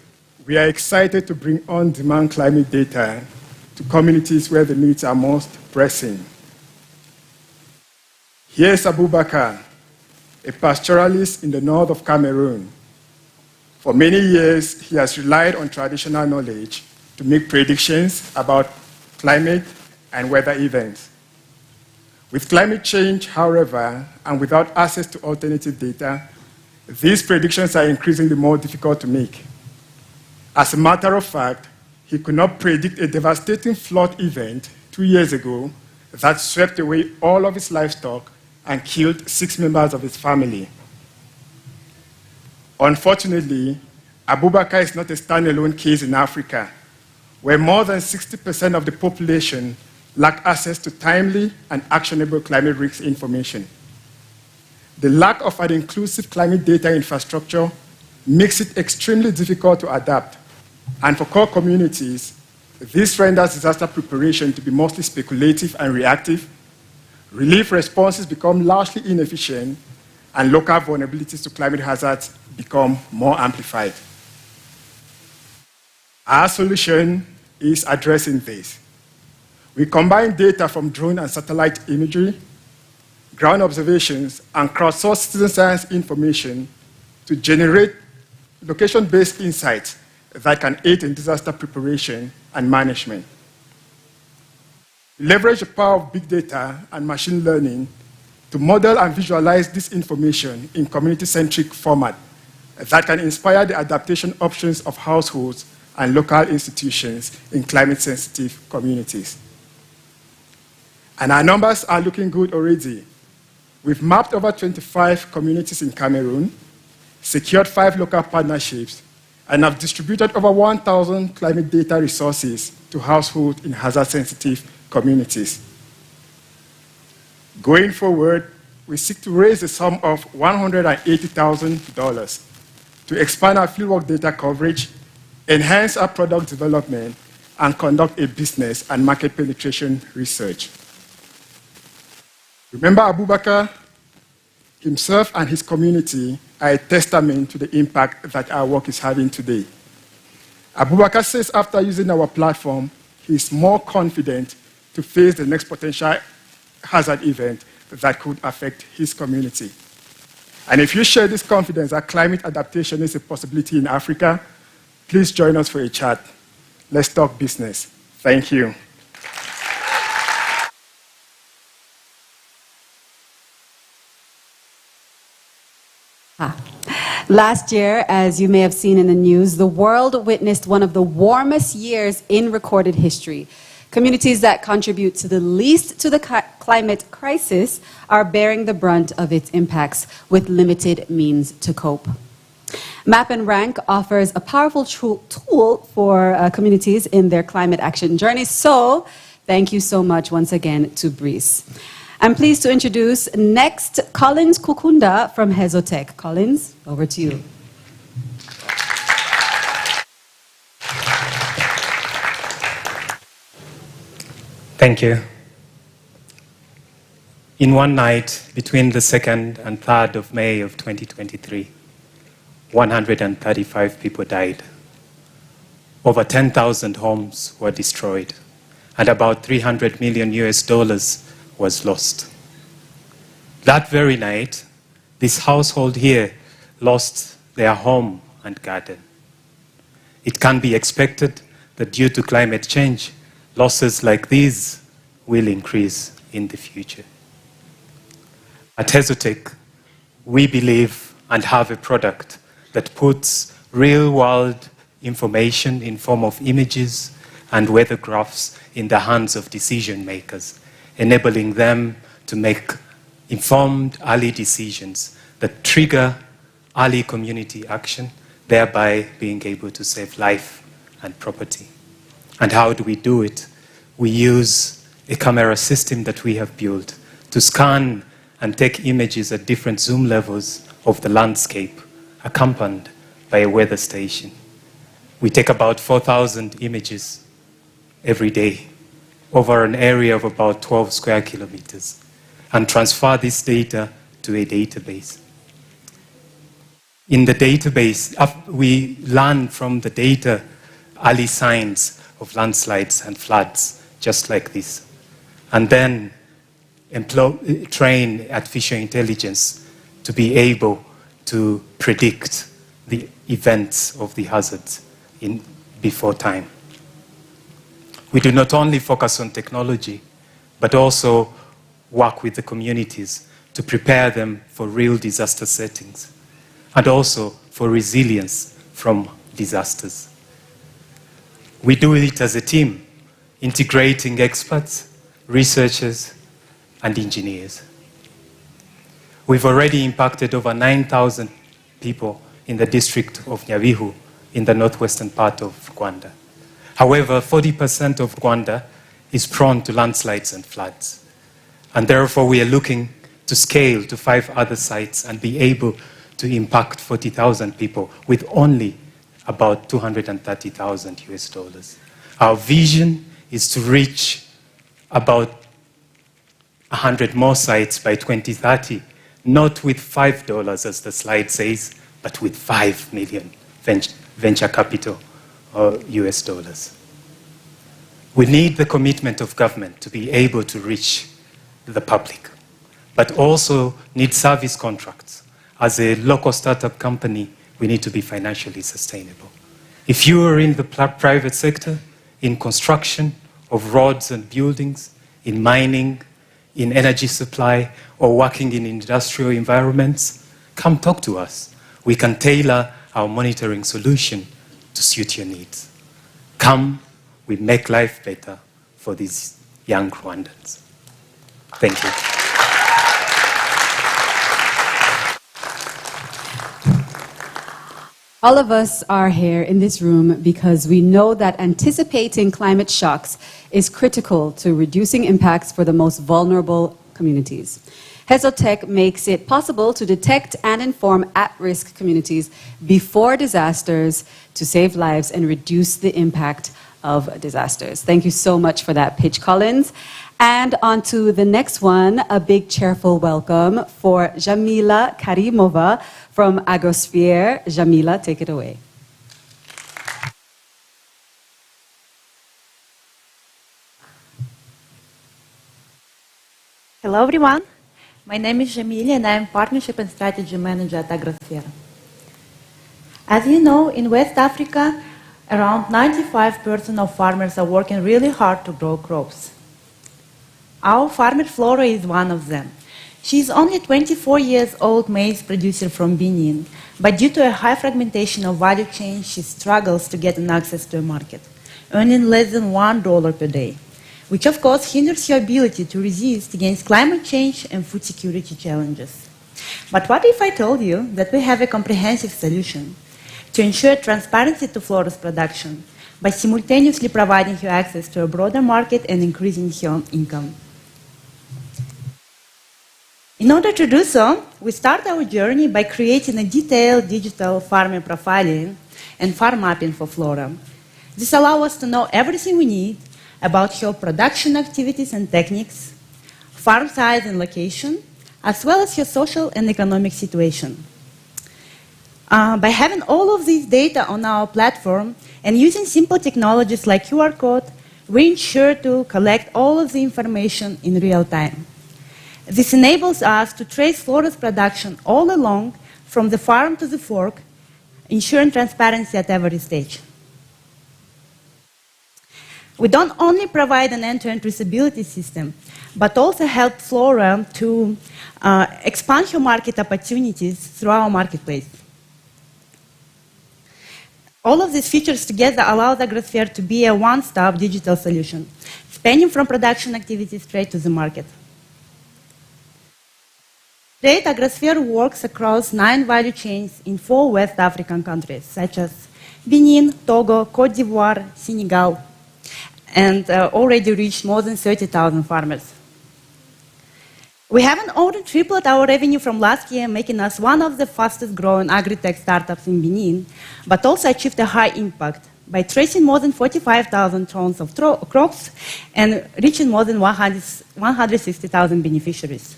we are excited to bring on-demand climate data to communities where the needs are most pressing. Here's Abubakar, a pastoralist in the north of Cameroon. For many years, he has relied on traditional knowledge to make predictions about climate and weather events. With climate change, however, and without access to alternative data, these predictions are increasingly more difficult to make. As a matter of fact, he could not predict a devastating flood event 2 years ago that swept away all of his livestock and killed 6 members of his family. Unfortunately, Abubakar is not a standalone case in Africa, where more than 60% of the population lack access to timely and actionable climate risk information. The lack of an inclusive climate data infrastructure makes it extremely difficult to adapt, and for core communities, this renders disaster preparation to be mostly speculative and reactive. Relief responses become largely inefficient, and local vulnerabilities to climate hazards become more amplified. Our solution is addressing this. We combine data from drone and satellite imagery, ground observations, and crowdsourced citizen science information to generate location-based insights that can aid in disaster preparation and management. We leverage the power of big data and machine learning to model and visualize this information in community-centric format that can inspire the adaptation options of households and local institutions in climate-sensitive communities. And our numbers are looking good already. We've mapped over 25 communities in Cameroon, secured 5 local partnerships, and have distributed over 1,000 climate data resources to households in hazard-sensitive communities. Going forward, we seek to raise the sum of $180,000 to expand our fieldwork data coverage, enhance our product development, and conduct a business and market penetration research. Remember, Abubakar himself and his community are a testament to the impact that our work is having today. Abubakar says after using our platform, he is more confident to face the next potential hazard event that could affect his community. And if you share this confidence that climate adaptation is a possibility in Africa, please join us for a chat. Let's talk business. Thank you. Last year, as you may have seen in the news, the world witnessed one of the warmest years in recorded history. Communities that contribute to the least to the climate crisis are bearing the brunt of its impacts with limited means to cope. Map and Rank offers a powerful tool for communities in their climate action journey. So, thank you so much once again to Brice. I'm pleased to introduce next Collins Kukunda from Hezotech. Collins, over to you. Thank you. In one night, between the 2nd and 3rd of May of 2023, 135 people died. Over 10,000 homes were destroyed, and about $300 million was lost. That very night, this household here lost their home and garden. It can be expected that due to climate change, losses like these will increase in the future. At Hezotech, we believe and have a product that puts real-world information in form of images and weather graphs in the hands of decision makers, enabling them to make informed early decisions that trigger early community action, thereby being able to save life and property. And how do we do it? We use a camera system that we have built to scan and take images at different zoom levels of the landscape, accompanied by a weather station. We take about 4,000 images every day over an area of about 12 square kilometers and transfer this data to a database. In the database, we learn from the data early signs of landslides and floods, just like this. And then train artificial intelligence to be able to predict the events of the hazards before time. We do not only focus on technology, but also work with the communities to prepare them for real disaster settings, and also for resilience from disasters. We do it as a team, integrating experts, researchers, and engineers. We've already impacted over 9,000 people in the district of Nyabihu in the northwestern part of Rwanda. However, 40% of Rwanda is prone to landslides and floods. And therefore, we are looking to scale to 5 other sites and be able to impact 40,000 people with only about $230,000. Our vision is to reach about 100 more sites by 2030, not with $5 as the slide says, but with 5 million venture capital or US dollars. We need the commitment of government to be able to reach the public, but also need service contracts. As a local startup company, we need to be financially sustainable. If you are in the private sector, in construction of roads and buildings, in mining, in energy supply, or working in industrial environments, come talk to us. We can tailor our monitoring solution to suit your needs. Come, we make life better for these young Rwandans. Thank you. All of us are here in this room because we know that anticipating climate shocks is critical to reducing impacts for the most vulnerable communities. Hezotech makes it possible to detect and inform at-risk communities before disasters to save lives and reduce the impact of disasters. Thank you so much for that pitch, Collins. And on to the next one, a big cheerful welcome for Jamila Karimova from Agrosphere. Jamila, take it away. Hello everyone, my name is Jamila and I am Partnership and Strategy Manager at Agrosphere. As you know, in West Africa, around 95% of farmers are working really hard to grow crops. Our farmer Flora is one of them. She is only a 24 years old maize producer from Benin, but due to a high fragmentation of value chain, she struggles to get an access to a market, earning less than $1 per day, which of course hinders her ability to resist against climate change and food security challenges. But what if I told you that we have a comprehensive solution to ensure transparency to Flora's production by simultaneously providing her access to a broader market and increasing her income? In order to do so, we start our journey by creating a detailed digital farmer profiling and farm mapping for Flora. This allows us to know everything we need about her production activities and techniques, farm size and location, as well as her social and economic situation. By having all of these data on our platform and using simple technologies like QR code, we ensure to collect all of the information in real time. This enables us to trace Flora's production all along, from the farm to the fork, ensuring transparency at every stage. We don't only provide an end-to-end traceability system, but also help Flora to expand her market opportunities through our marketplace. All of these features together allow Agrosphere to be a one-stop digital solution, spanning from production activities straight to the market. Today, Agrosphere works across 9 value chains in 4 West African countries, such as Benin, Togo, Cote d'Ivoire, Senegal, and already reached more than 30,000 farmers. We haven't already tripled our revenue from last year, making us one of the fastest growing agri-tech startups in Benin, but also achieved a high impact by tracing more than 45,000 tons of crops and reaching more than 160,000 beneficiaries.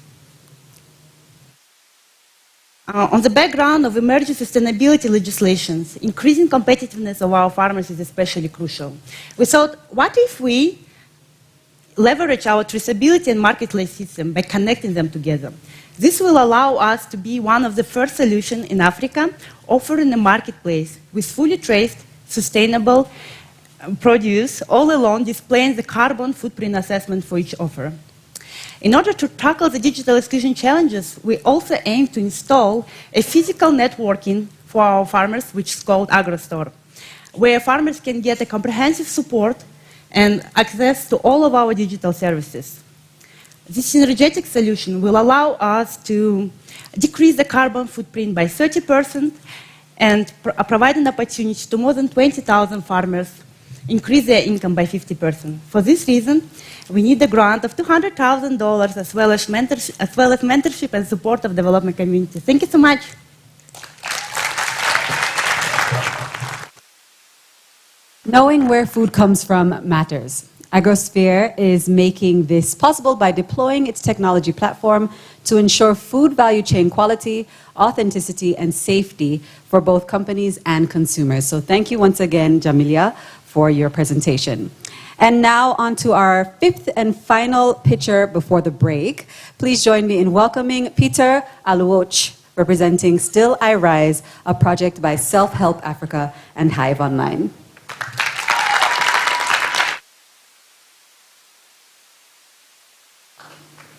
On the background of emerging sustainability legislations, increasing competitiveness of our farmers is especially crucial. We thought, what if we leverage our traceability and marketplace system by connecting them together? This will allow us to be one of the first solutions in Africa offering a marketplace with fully traced, sustainable produce, all along displaying the carbon footprint assessment for each offer. In order to tackle the digital exclusion challenges, we also aim to install a physical networking for our farmers, which is called AgroStore, where farmers can get a comprehensive support and access to all of our digital services. This synergetic solution will allow us to decrease the carbon footprint by 30% and provide an opportunity to more than 20,000 farmers increase their income by 50%. For this reason, we need a grant of $200,000 as well as mentorship and support of development community. Thank you so much. Knowing where food comes from matters. Agrosphere is making this possible by deploying its technology platform to ensure food value chain quality, authenticity, and safety for both companies and consumers. So thank you once again, Jamilia, for your presentation. And now on to our fifth and final pitcher before the break. Please join me in welcoming Peter Aluoch, representing Still I Rise, a project by Self-Help Africa and Hive Online.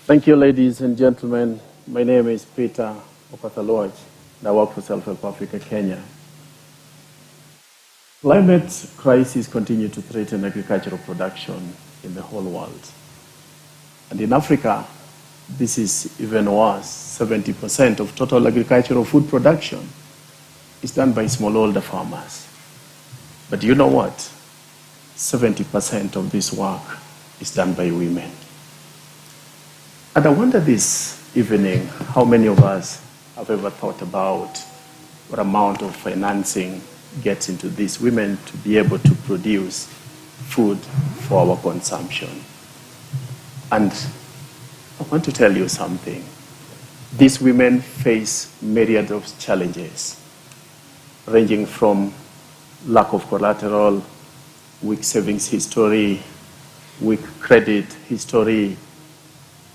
Thank you, ladies and gentlemen. My name is Peter Aluoch, and I work for Self-Help Africa, Kenya. Climate crises continue to threaten agricultural production in the whole world. And in Africa, this is even worse. 70% of total agricultural food production is done by smallholder farmers. But you know what? 70% of this work is done by women. And I wonder this evening, how many of us have ever thought about what amount of financing gets into these women to be able to produce food for our consumption. And I want to tell you something. These women face myriad of challenges, ranging from lack of collateral, weak savings history, weak credit history,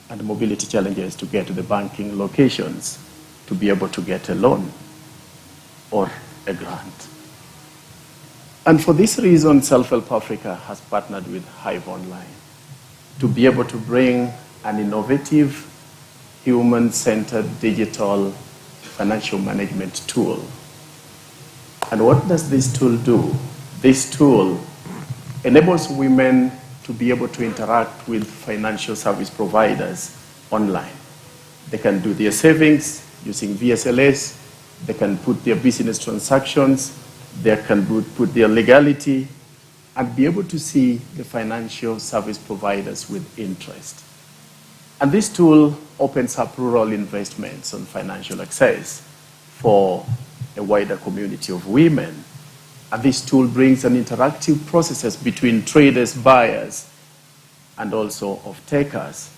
and mobility challenges to get to the banking locations to be able to get a loan or a grant. And for this reason, Self-Help Africa has partnered with Hive Online to be able to bring an innovative, human-centered digital financial management tool. And what does this tool do? This tool enables women to be able to interact with financial service providers online. They can do their savings using VSLS, they can put their business transactions, they can put their legality, and be able to see the financial service providers with interest. And this tool opens up rural investments on financial access for a wider community of women. And this tool brings an interactive processes between traders, buyers, and also of takers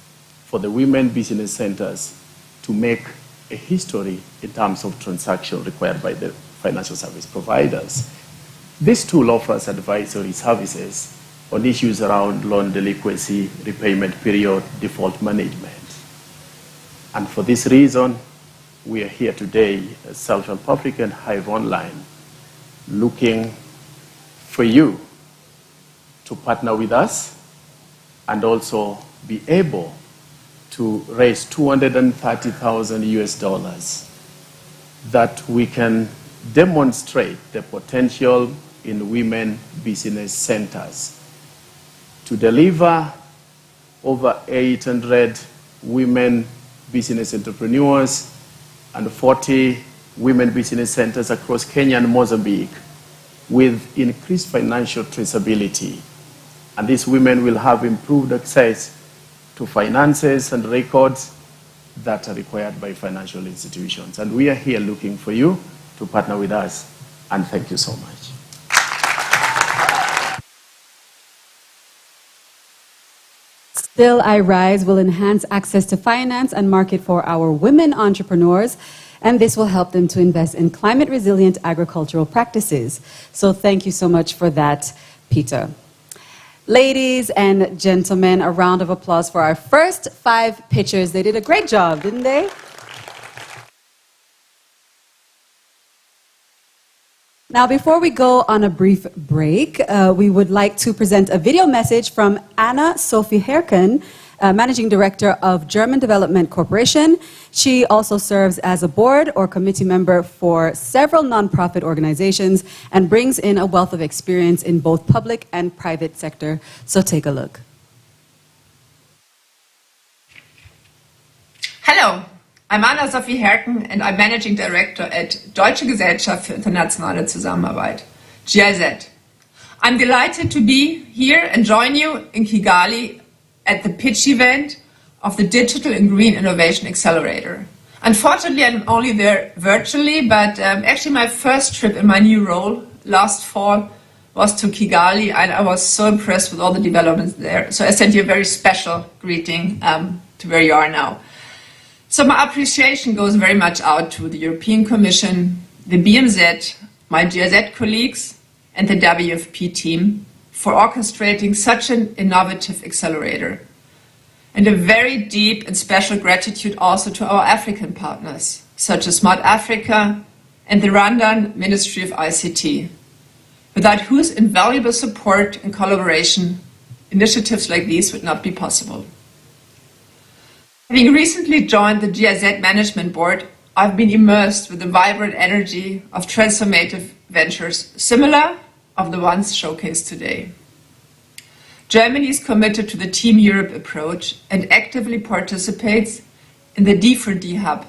for the women business centers to make a history in terms of transaction required by the financial service providers. This tool offers advisory services on issues around loan delinquency, repayment period, default management. And for this reason, we are here today as Self-Help Africa and Hive Online, looking for you to partner with us and also be able to raise 230,000 US dollars that we can demonstrate the potential in women business centers to deliver over 800 women business entrepreneurs and 40 women business centers across Kenya and Mozambique with increased financial traceability. And these women will have improved access to finances and records that are required by financial institutions. And we are here looking for you to partner with us. And thank you so much. Still I Rise will enhance access to finance and market for our women entrepreneurs. and this will help them to invest in climate-resilient agricultural practices. So thank you so much for that, Peter. Ladies and gentlemen, a round of applause for our first 5 pitchers. They did a great job, didn't they? Now, before we go on a brief break, we would like to present a video message from Anna Sophie Herken, Managing Director of German Development Corporation. She also serves as a board or committee member for several nonprofit organizations and brings in a wealth of experience in both public and private sector. So take a look. Hello, I'm Anna Sophie Herken and I'm Managing Director at Deutsche Gesellschaft für Internationale Zusammenarbeit, GIZ. I'm delighted to be here and join you in Kigali at the pitch event of the Digital and Green Innovation Accelerator. Unfortunately, I'm only there virtually, but actually my first trip in my new role last fall was to Kigali, and I was so impressed with all the developments there. So I send you a very special greeting to where you are now. So my appreciation goes very much out to the European Commission, the BMZ, my GIZ colleagues, and the WFP team for orchestrating such an innovative accelerator. And a very deep and special gratitude also to our African partners, such as Smart Africa and the Rwandan Ministry of ICT, without whose invaluable support and collaboration, initiatives like these would not be possible. Having recently joined the GIZ Management Board, I've been immersed with the vibrant energy of transformative ventures, similar of the ones showcased today. Germany is committed to the Team Europe approach and actively participates in the D4D hub.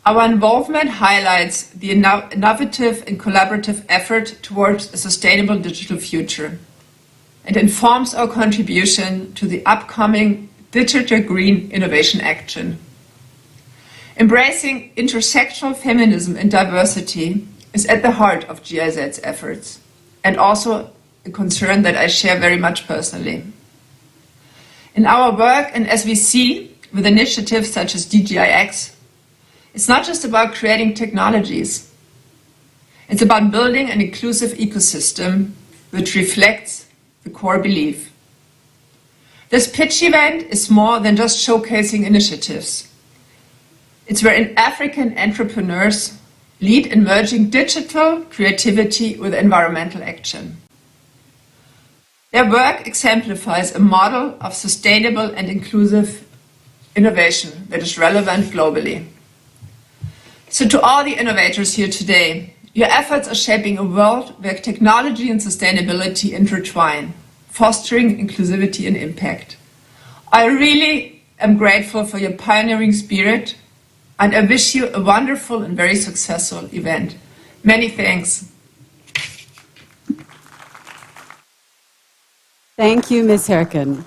Our involvement highlights the innovative and collaborative effort towards a sustainable digital future and informs our contribution to the upcoming Digital Green Innovation Action. Embracing intersectional feminism and diversity is at the heart of GIZ's efforts, and also a concern that I share very much personally. In our work, and as we see with initiatives such as DGIx, it's not just about creating technologies. It's about building an inclusive ecosystem which reflects the core belief. This pitch event is more than just showcasing initiatives. It's where African entrepreneurs lead in merging digital creativity with environmental action. Their work exemplifies a model of sustainable and inclusive innovation that is relevant globally. So to all the innovators here today, your efforts are shaping a world where technology and sustainability intertwine, fostering inclusivity and impact. I really am grateful for your pioneering spirit, and I wish you a wonderful and very successful event. Many thanks. Thank you, Ms. Herken.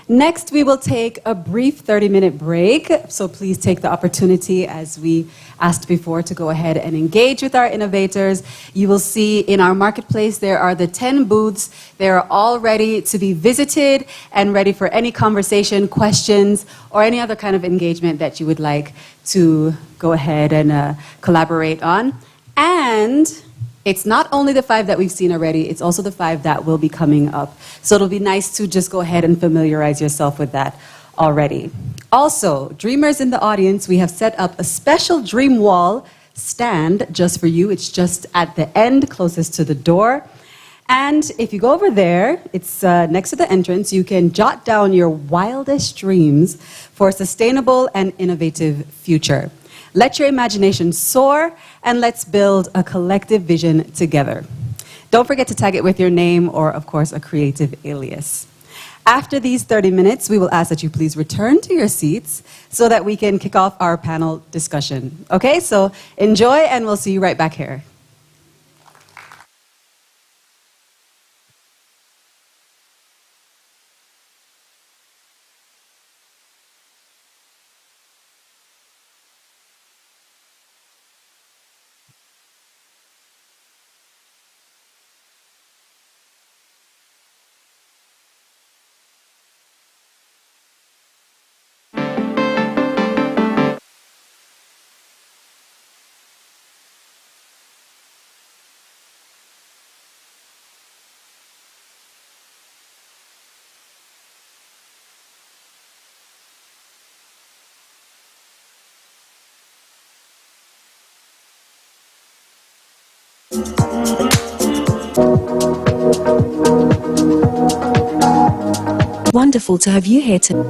Next, we will take a brief 30-minute break, so please take the opportunity, as we asked before, to go ahead and engage with our innovators. You will see in our marketplace there are the 10 booths. They are all ready to be visited and ready for any conversation, questions, or any other kind of engagement that you would like to go ahead and collaborate on. And it's not only the 5 that we've seen already, it's also the 5 that will be coming up. So it'll be nice to just go ahead and familiarize yourself with that already. Also, dreamers in the audience, we have set up a special dream wall stand just for you. It's just at the end, closest to the door. And if you go over there, it's next to the entrance, you can jot down your wildest dreams for a sustainable and innovative future. Let your imagination soar, and let's build a collective vision together. Don't forget to tag it with your name or, of course, a creative alias. After these 30 minutes, we will ask that you please return to your seats so that we can kick off our panel discussion. Okay, so enjoy, and we'll see you right back here. Wonderful to have you here today.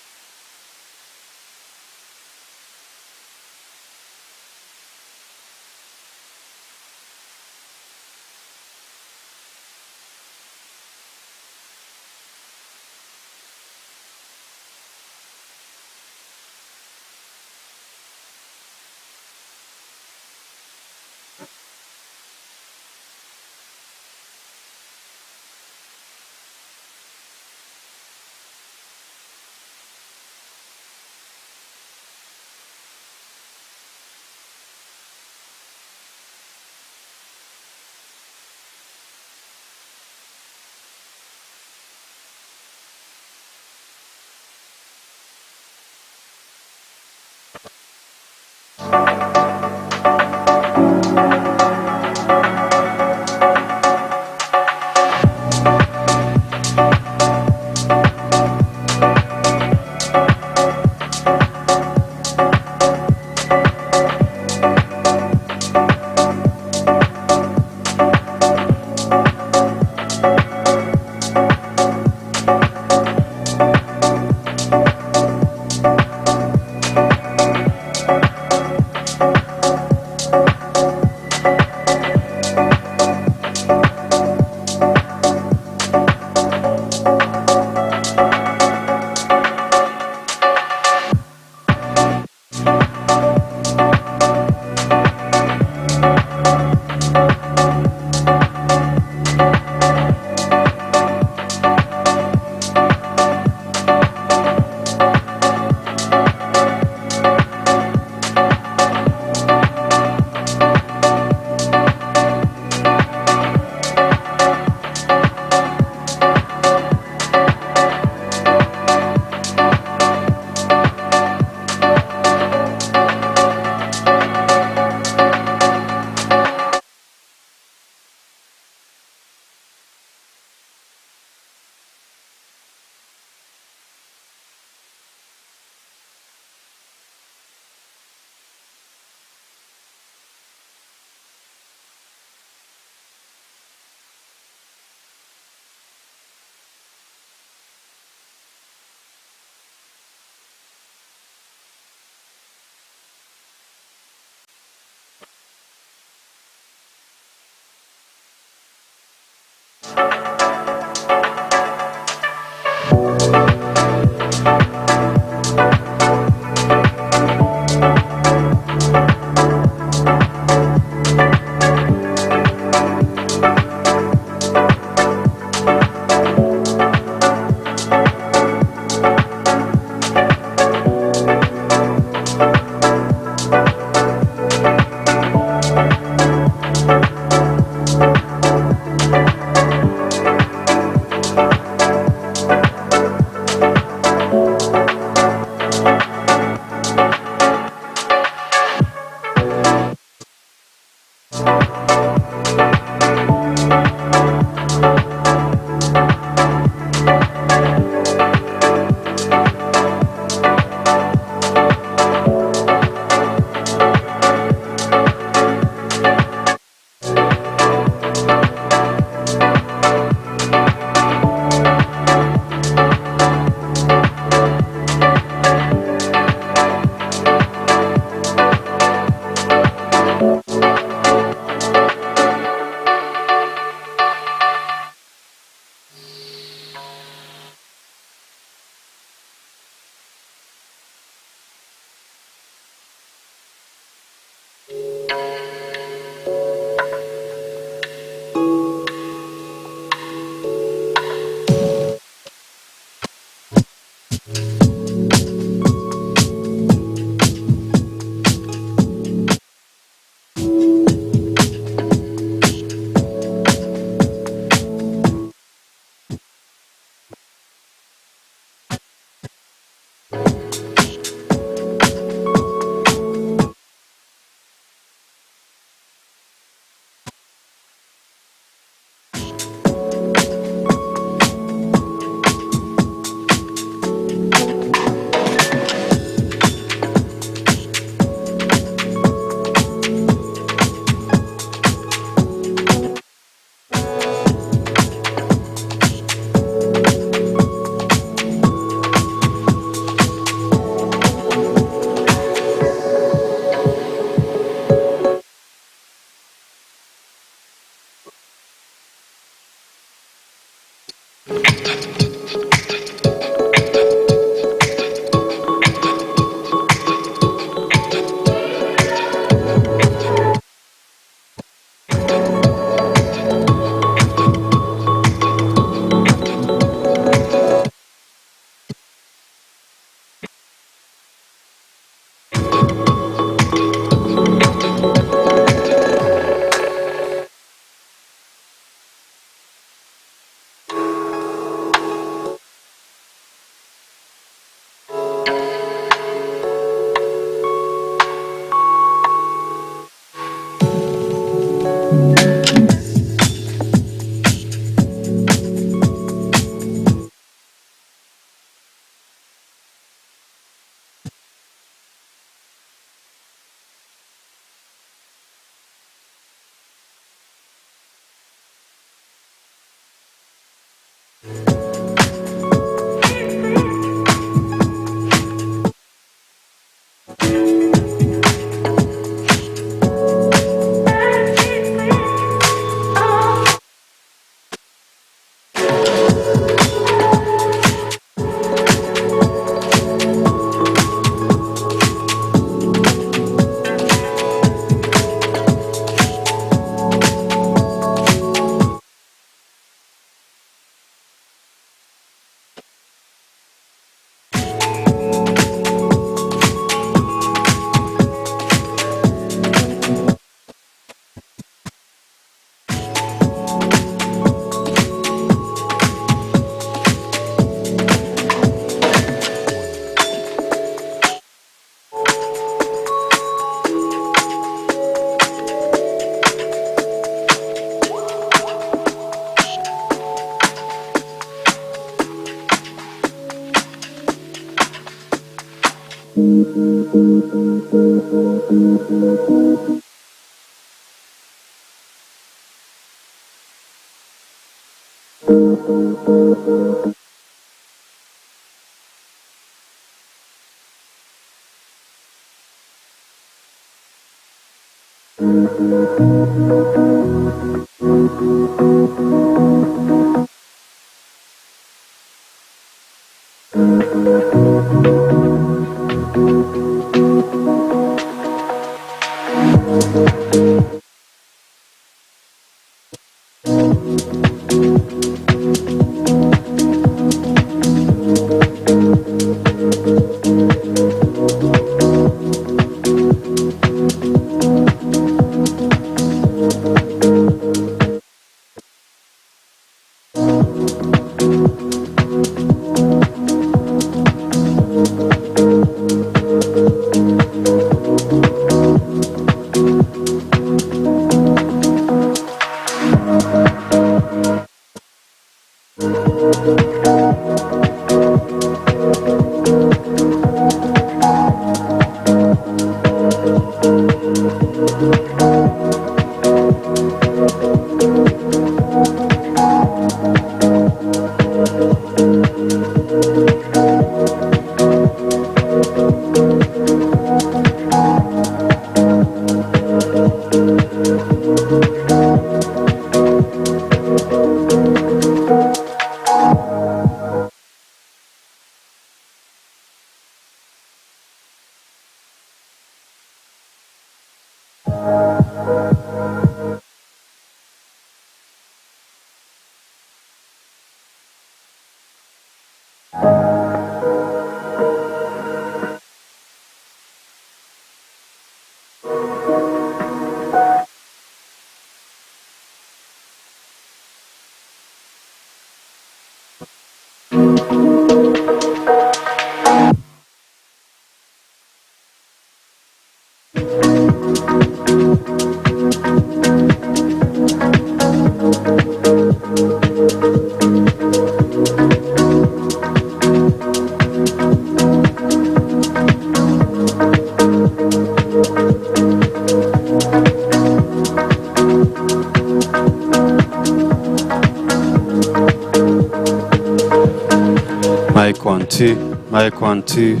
Mic 1 2, mic 1 2,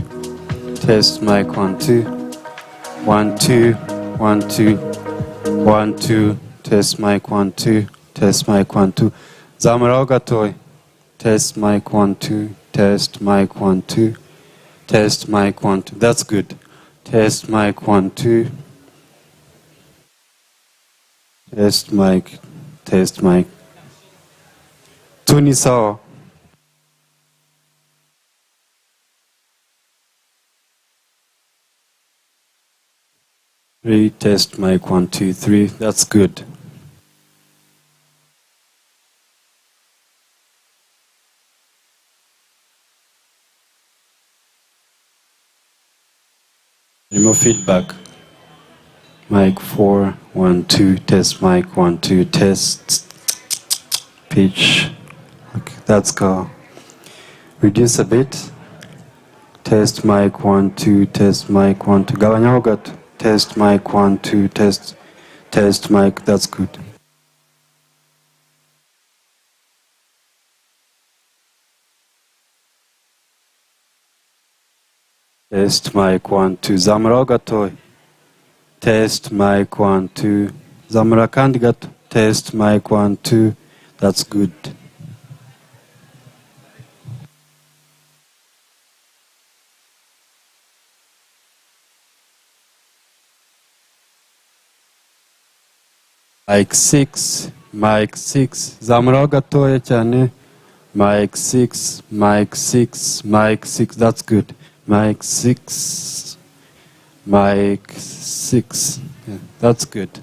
test mic 1 2, 1 2, 1 2, 1 2, test mic 1 2, test mic 1 2. Zamaraw gatoy, test mic 1 2, test mic 1 2, test mic 1 2. That's good. Test mic 1 2, test mic, test mic. Tuni sawa. Retest mic 1 2 3. That's good. Remove feedback. Mic 4 1 2. Test mic 1 2. Test pitch. Okay, that's go. Reduce a bit. Test mic 1 2. Test mic 1 2. Gabanya gato. Test mic 1 2. Test mic. That's good. Test mic 1 2. Zamura gatoya. Test mic 1 2. Zamura kandi gato. Test mic 1 2. That's good. Mic 6. Mic 6. Zamura gatoya cyane. Mic 6. Mic 6. Mic 6. That's good. Mic 6. Mic 6. Yeah, that's good.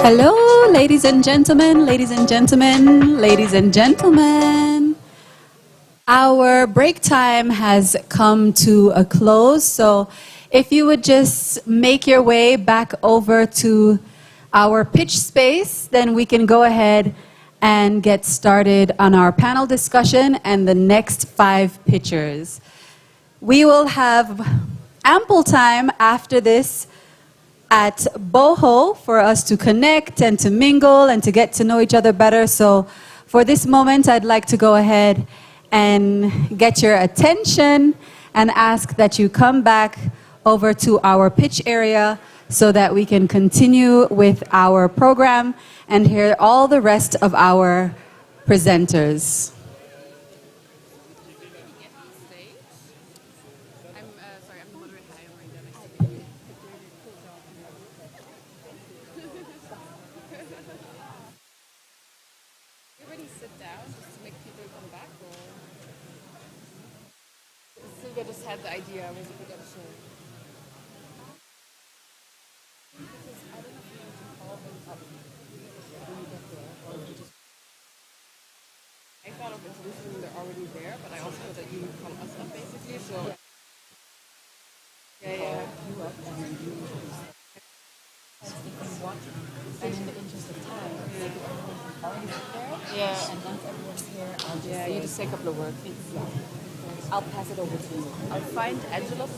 Hello, ladies and gentlemen, ladies and gentlemen, ladies and gentlemen. Our break time has come to a close, so if you would just make your way back over to our pitch space, then we can go ahead and get started on our panel discussion and the next 5 pitchers. We will have ample time after this at Boho for us to connect and to mingle and to get to know each other better. So for this moment, I'd like to go ahead and get your attention and ask that you come back over to our pitch area so that we can continue with our program and hear all the rest of our presenters. Silvia just had the idea. Was it good to share? I thought of introducing them, they're already there, but I also thought that you would call us up basically, so. Yeah. You up and then you if you want to, and in the interest of time, maybe everyone already there. Yeah. And once everyone's here, I'll just you just say a couple of words. I'll pass it over to you. I'll find Angela.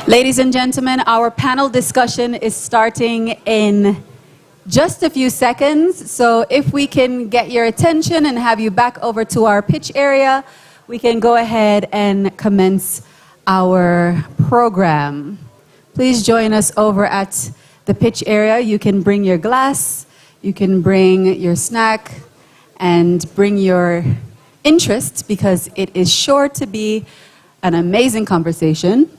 Ladies and gentlemen, our panel discussion is starting in just a few seconds. So if we can get your attention and have you back over to our pitch area, we can go ahead and commence our program. Please join us over at the pitch area. You can bring your glass, you can bring your snack, and bring your interest because it is sure to be an amazing conversation.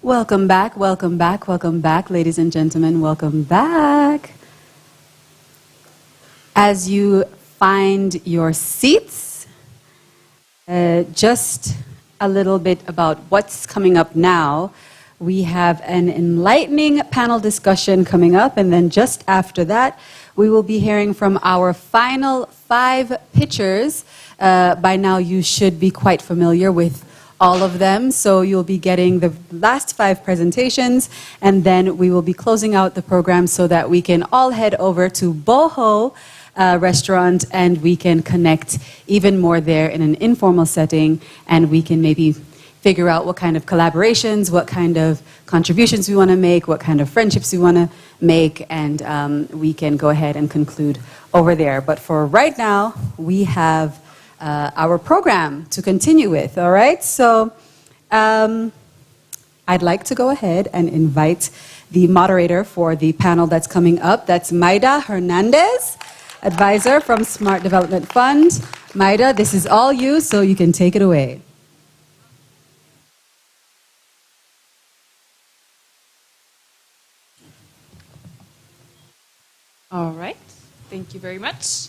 Welcome back, welcome back, welcome back, ladies and gentlemen, welcome back. As you find your seats, just a little bit about what's coming up now. We have an enlightening panel discussion coming up, and then just after that, we will be hearing from our final 5 pitchers. By now, you should be quite familiar with all of them, so you'll be getting the last 5 presentations, and then we will be closing out the program so that we can all head over to Boho restaurant and we can connect even more there in an informal setting, and we can maybe figure out what kind of collaborations, what kind of contributions we want to make, what kind of friendships we want to make, and we can go ahead and conclude over there. But for right now, we have our program to continue with, all right? So I'd like to go ahead and invite the moderator for the panel that's coming up. That's Maida Hernandez. advisor from Smart Development Fund. Maida, this is all you, so you can take it away. All right, thank you very much.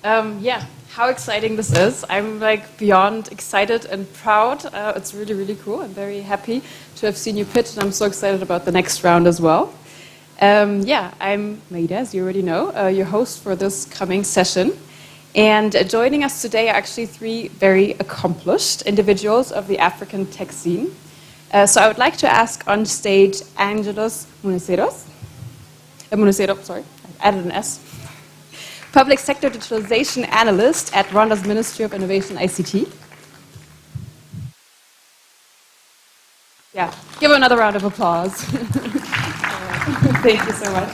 Yeah, how exciting this is. I'm like beyond excited and proud. It's really, really cool. I'm very happy to have seen you pitch, and I'm so excited about the next round as well. Yeah, I'm Maida, as you already know, your host for this coming session. And joining us today are actually three very accomplished individuals of the African tech scene. So I would like to ask on stage Angelos Munecero, sorry, I added an S. Public Sector Digitalization Analyst at Rwanda's Ministry of Innovation ICT. Yeah, give her another round of applause. Thank you so much.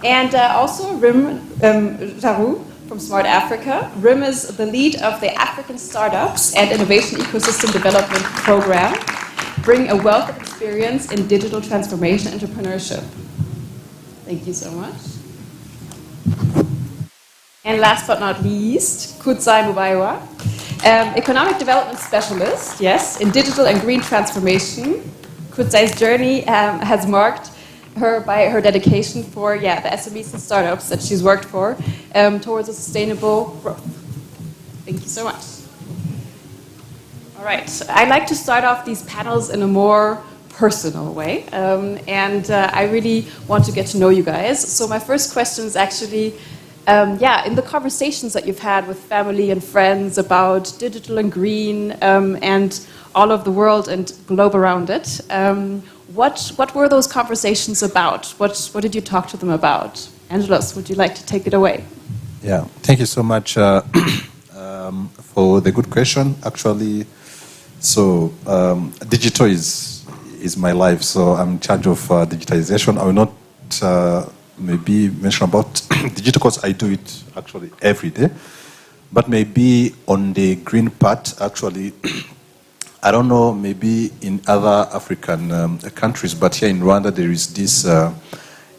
And also Rim Jarou from Smart Africa. Rim is the lead of the African Startups and Innovation Ecosystem Development Program, bringing a wealth of experience in digital transformation entrepreneurship. Thank you so much. And last but not least, Kutsai Mubaiwa, Economic Development Specialist, yes, in digital and green transformation. Kutsai's journey has marked her by her dedication for the SMEs and startups that she's worked for towards a sustainable growth. Thank you so much. All right, I'd like to start off these panels in a more personal way, and I really want to get to know you guys. So my first question is actually, in the conversations that you've had with family and friends about digital and green and all of the world and globe around it, what were those conversations about? What did you talk to them about? Angelos, would you like to take it away? Yeah, thank you so much for the good question. Actually, so digital is my life, so I'm in charge of digitalization. I will not maybe mention about digital because I do it actually every day, but maybe on the green part, actually, I don't know, maybe in other African countries, but here in Rwanda there is this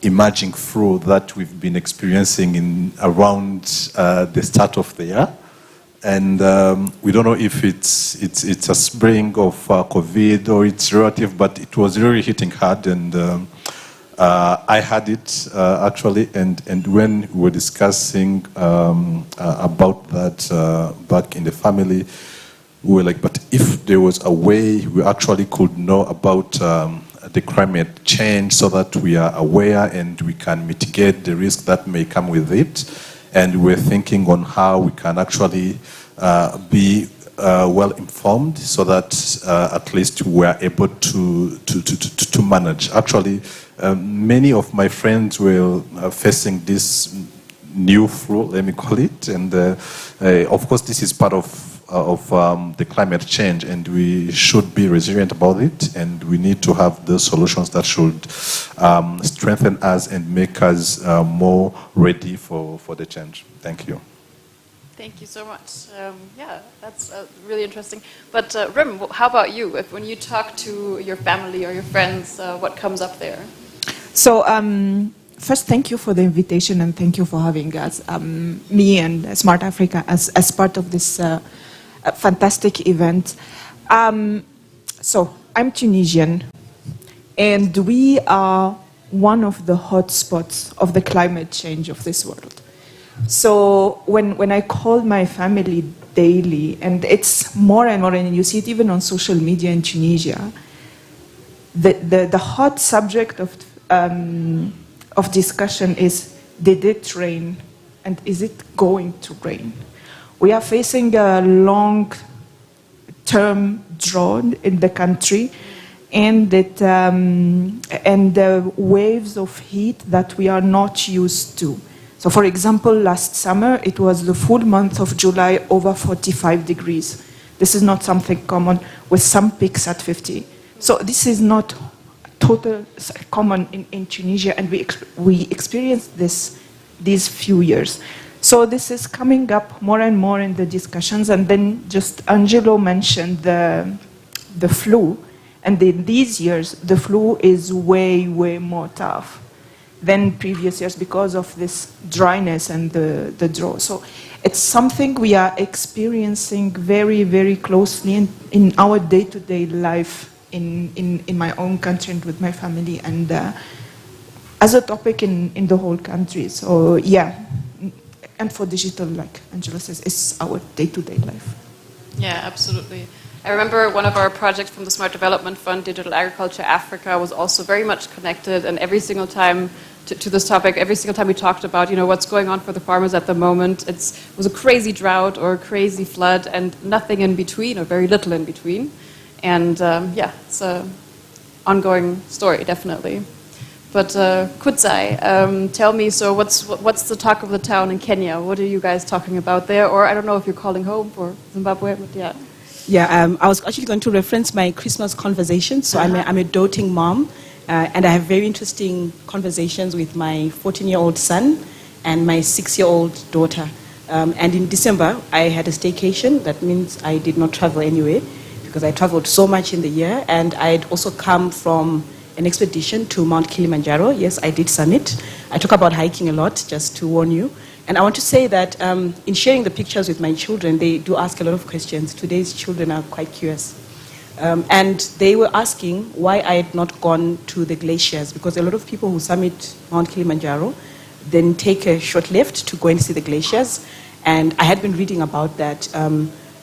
emerging flow that we've been experiencing in around the start of the year. And we don't know if it's a spring of COVID or it's relative, but it was really hitting hard. And I had it actually. And when we were discussing about that back in the family, we were like, but if there was a way we actually could know about the climate change so that we are aware and we can mitigate the risk that may come with it. And we're thinking on how we can actually be well informed so that at least we're able to manage. Actually, many of my friends were facing this new flu, let me call it, and of course this is part of the climate change, and we should be resilient about it, and we need to have the solutions that should strengthen us and make us more ready for the change. Thank you. Thank you so much. Yeah, that's really interesting. But Rim, how about you? When you talk to your family or your friends, what comes up there? So, first, thank you for the invitation and thank you for having us, me and Smart Africa, as part of this fantastic event. So, I'm Tunisian, and we are one of the hotspots of the climate change of this world. So when I call my family daily, and it's more and more, and you see it even on social media in Tunisia, the hot subject of discussion is, did it rain, and is it going to rain? We are facing a long-term drought in the country, and the waves of heat that we are not used to. So, for example, last summer, it was the full month of July over 45 degrees. This is not something common, with some peaks at 50. So this is not common in Tunisia, and we experienced this these few years. So this is coming up more and more in the discussions. And then just Angelo mentioned the flu. And in these years, the flu is way, way more tough. than previous years because of this dryness and the drought. So it's something we are experiencing very, very closely in our day-to-day life in my own country and with my family, and as a topic in the whole country. So yeah, and for digital, like Angela says, it's our day-to-day life. Yeah, absolutely. I remember one of our projects from the Smart Development Fund, Digital Agriculture Africa, was also very much connected, and every single time to this topic, every single time we talked about, what's going on for the farmers at the moment, it was a crazy drought or a crazy flood and nothing in between, or very little in between. And yeah, it's an ongoing story, definitely. But Kudzai, tell me, so what's the talk of the town in Kenya? What are you guys talking about there? Or I don't know if you're calling home for Zimbabwe, but yeah. Yeah, I was actually going to reference my Christmas conversation. So I'm a doting mom, and I have very interesting conversations with my 14-year-old son and my 6-year-old daughter. And in December, I had a staycation. That means I did not travel anywhere because I traveled so much in the year. And I'd also come from an expedition to Mount Kilimanjaro. Yes, I did summit. I talk about hiking a lot, just to warn you. And I want to say that in sharing the pictures with my children, they do ask a lot of questions. Today's children are quite curious. And they were asking why I had not gone to the glaciers, because a lot of people who summit Mount Kilimanjaro then take a short left to go and see the glaciers. And I had been reading about that.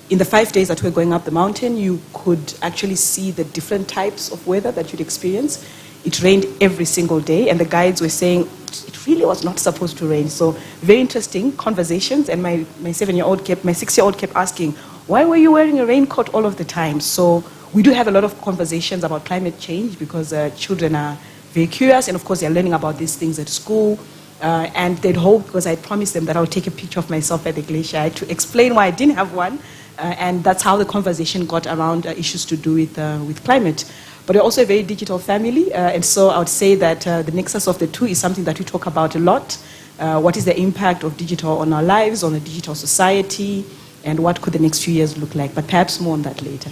In the 5 days that we're going up the mountain, you could actually see the different types of weather that you'd experience. It rained every single day, and the guides were saying it really was not supposed to rain. So very interesting conversations, and my 6-year-old kept asking, why were you wearing a raincoat all of the time? So we do have a lot of conversations about climate change because children are very curious, and of course they're learning about these things at school. And they'd hope, because I promised them that I would take a picture of myself at the glacier to explain why I didn't have one. And that's how the conversation got around issues to do with climate. But we're also a very digital family, and so I would say that the nexus of the two is something that we talk about a lot. What is the impact of digital on our lives, on a digital society, and what could the next few years look like? But perhaps more on that later.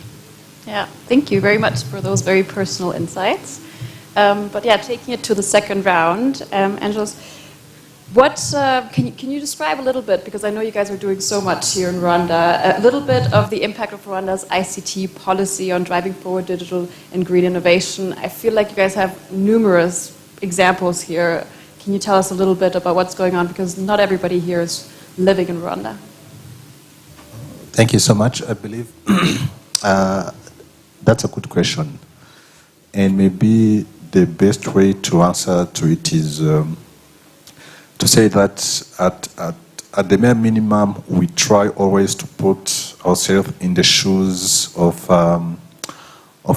Yeah, thank you very much for those very personal insights. But yeah, taking it to the second round, Angelos, can you describe a little bit, because I know you guys are doing so much here in Rwanda, a little bit of the impact of Rwanda's ICT policy on driving forward digital and green innovation? I feel like you guys have numerous examples here. Can you tell us a little bit about what's going on, because not everybody here is living in Rwanda? Thank you so much. I believe that's a good question. And maybe the best way to answer to it is to say that at the mere minimum, we try always to put ourselves in the shoes of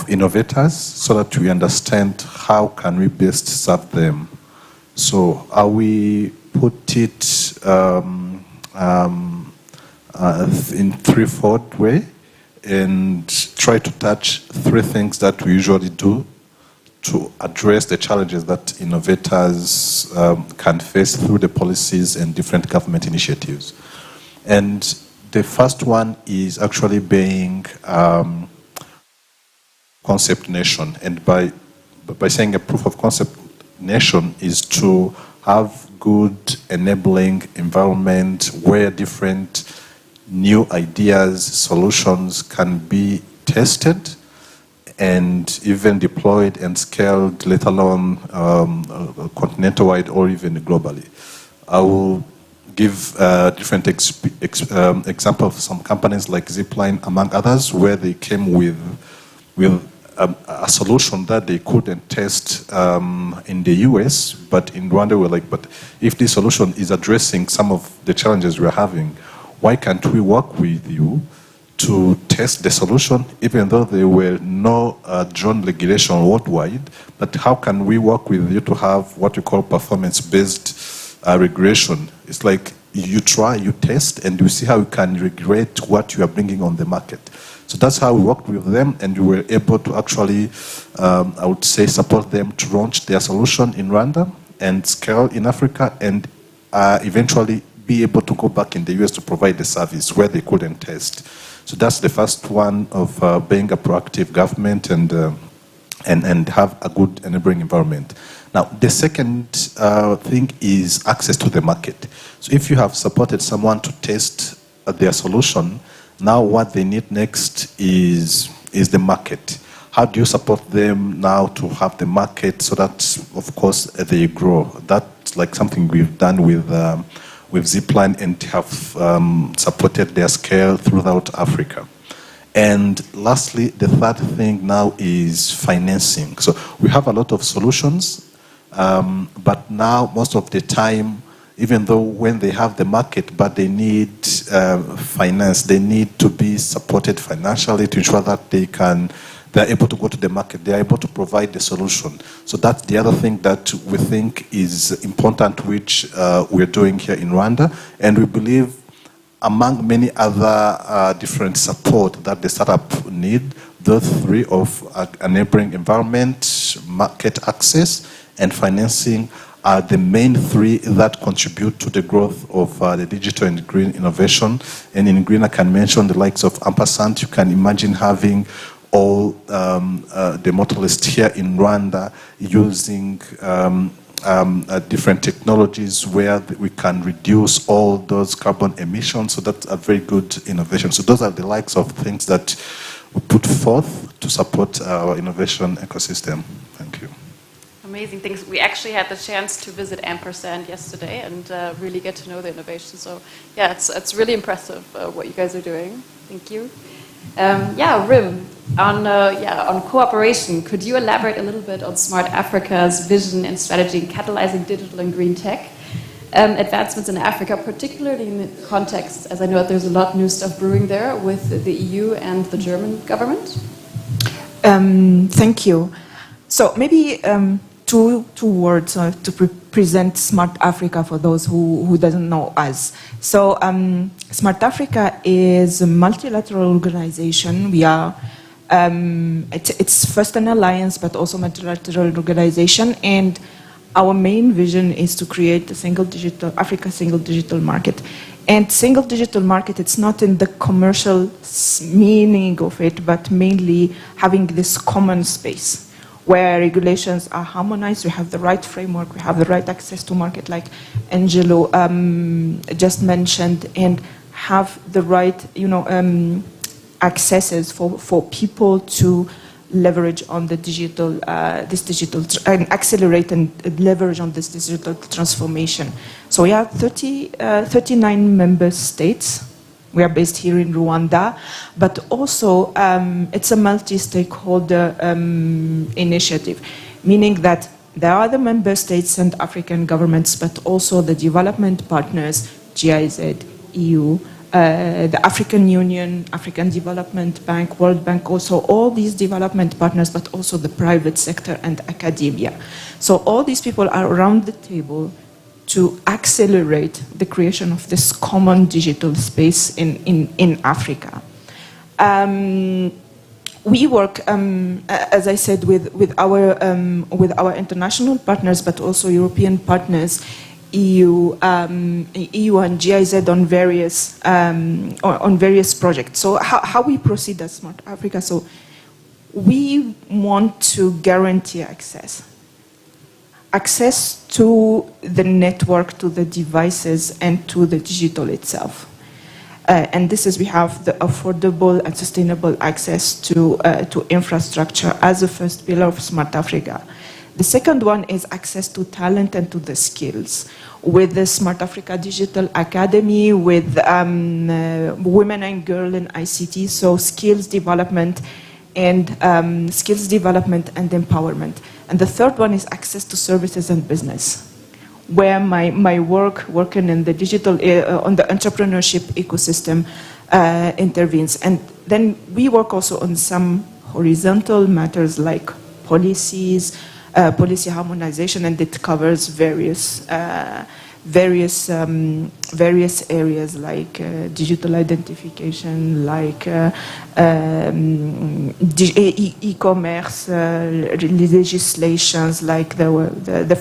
innovators so that we understand how can we best serve them. So how we put it in threefold way and try to touch three things that we usually do to address the challenges that innovators can face through the policies and different government initiatives. And the first one is actually being concept nation. And by saying a proof of concept nation is to have good enabling environment where different new ideas, solutions can be tested and even deployed and scaled, let alone continental-wide or even globally. I will give different examples of some companies like Zipline, among others, where they came with a solution that they couldn't test in the US, but in Rwanda we're like, but if this solution is addressing some of the challenges we're having, why can't we work with you to test the solution, even though there were no drone regulation worldwide, but how can we work with you to have what we call performance-based regulation? It's like you try, you test, and you see how you can regulate what you are bringing on the market. So that's how we worked with them, and we were able to actually, I would say, support them to launch their solution in Rwanda and scale in Africa, and eventually be able to go back in the US to provide the service where they couldn't test. So that's the first one of being a proactive government and have a good enabling environment. Now, the second thing is access to the market. So if you have supported someone to test their solution, now what they need next is the market. How do you support them now to have the market so that, of course, they grow? That's like something we've done with Zipline and have supported their scale throughout Africa. And lastly, the third thing now is financing. So we have a lot of solutions, but now most of the time, even though when they have the market, but they need finance, they need to be supported financially to ensure that they're able to go to the market, they're able to provide the solution. So that's the other thing that we think is important, which we're doing here in Rwanda. And we believe among many other different support that the startup need, those three of enabling environment, market access, and financing are the main three that contribute to the growth of the digital and green innovation. And in green, I can mention the likes of Ampersand. You can imagine having all the motorists here in Rwanda using different technologies where we can reduce all those carbon emissions. So that's a very good innovation. So those are the likes of things that we put forth to support our innovation ecosystem. Thank you. Amazing things. We actually had the chance to visit Ampersand yesterday and really get to know the innovation. So yeah, it's really impressive what you guys are doing. Thank you. Yeah, Rim, on cooperation, could you elaborate a little bit on Smart Africa's vision and strategy in catalyzing digital and green tech advancements in Africa, particularly in the context, as I know that there's a lot of new stuff brewing there with the EU and the German government? Thank you. So maybe two words to present Smart Africa for those who doesn't know us. So Smart Africa is a multilateral organization. We are it's first an alliance, but also multilateral organization, and our main vision is to create a Africa single digital market. And single digital market, it's not in the commercial meaning of it, but mainly having this common space where regulations are harmonized, we have the right framework, we have the right access to market, like Angelo just mentioned, and have the right, accesses for people to leverage on the digital, and accelerate and leverage on this digital transformation. So we have 39 member states. We are based here in Rwanda, but also it's a multi-stakeholder initiative, meaning that there are the member states and African governments, but also the development partners, GIZ, EU, the African Union, African Development Bank, World Bank, also all these development partners, but also the private sector and academia. So all these people are around the table to accelerate the creation of this common digital space in Africa. We work, as I said, with our international partners, but also European partners, EU and GIZ on various projects. So how we proceed as Smart Africa? So we want to guarantee access to the network, to the devices, and to the digital itself. And this is, we have the affordable and sustainable access to infrastructure as a first pillar of Smart Africa. The second one is access to talent and to the skills. With the Smart Africa Digital Academy, with women and girls in ICT, so skills development and empowerment. And the third one is access to services and business, where my working in the digital, on the entrepreneurship ecosystem intervenes. And then we work also on some horizontal matters like policies, policy harmonization, and it covers various areas like digital identification, like e-commerce legislations, like the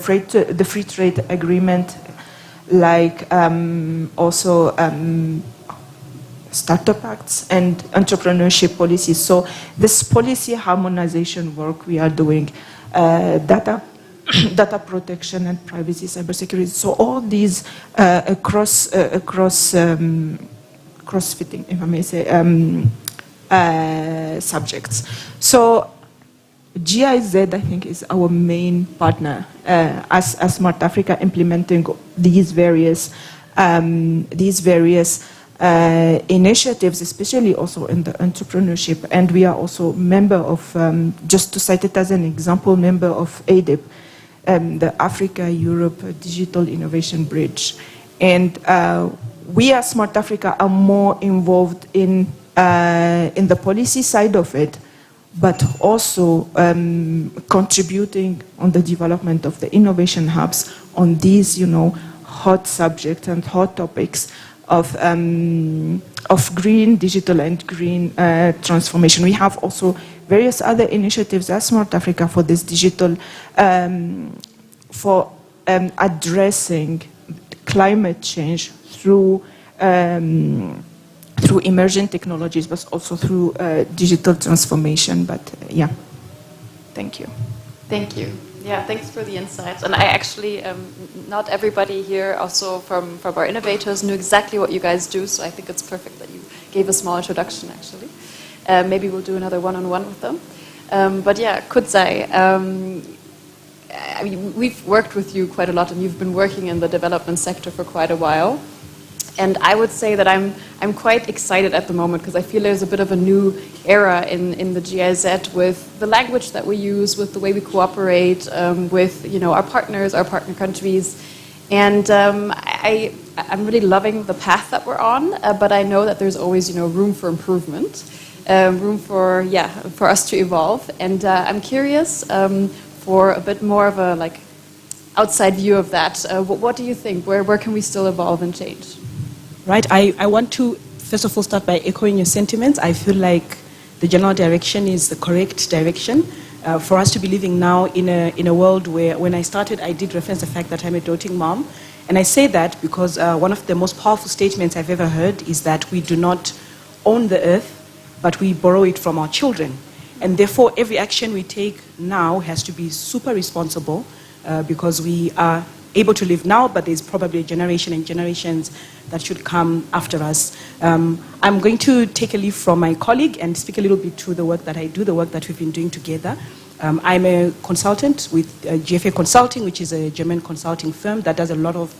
free trade agreement, like also startup acts and entrepreneurship policies. So this policy harmonization work we are doing, data data protection and privacy, cybersecurity. So all these cross-fitting, if I may say, subjects. So GIZ, I think, is our main partner as Smart Africa, implementing these various initiatives, especially also in the entrepreneurship. And we are also member of, just to cite it as an example, member of ADIP, the Africa-Europe Digital Innovation Bridge. And we as Smart Africa are more involved in the policy side of it, but also contributing on the development of the innovation hubs on these, hot subjects and hot topics of green, digital and green transformation. We have also various other initiatives at Smart Africa for this digital, for addressing climate change through emerging technologies, but also through digital transformation. But yeah, thank you. Thank you. Yeah, thanks for the insights. And I actually, not everybody here, also from our innovators, knew exactly what you guys do, so I think it's perfect that you gave a small introduction, actually. Maybe we'll do another one-on-one with them. But yeah, Kudzai, I mean, we've worked with you quite a lot, and you've been working in the development sector for quite a while. And I would say that I'm quite excited at the moment because I feel there's a bit of a new era in the GIZ with the language that we use, with the way we cooperate, with our partners, our partner countries. And I'm really loving the path that we're on, but I know that there's always room for improvement, room for us to evolve. And I'm curious for a bit more of a outside view of that. What do you think? Where can we still evolve and change? Right, I want to first of all start by echoing your sentiments. I feel like the general direction is the correct direction for us to be living now in a world where, when I started, I did reference the fact that I'm a doting mom. And I say that because one of the most powerful statements I've ever heard is that we do not own the earth, but we borrow it from our children. And therefore, every action we take now has to be super responsible because we are able to live now, but there's probably a generation and generations that should come after us. I'm going to take a leaf from my colleague and speak a little bit to the work that I do, the work that we've been doing together. I'm a consultant with GFA Consulting, which is a German consulting firm that does a lot of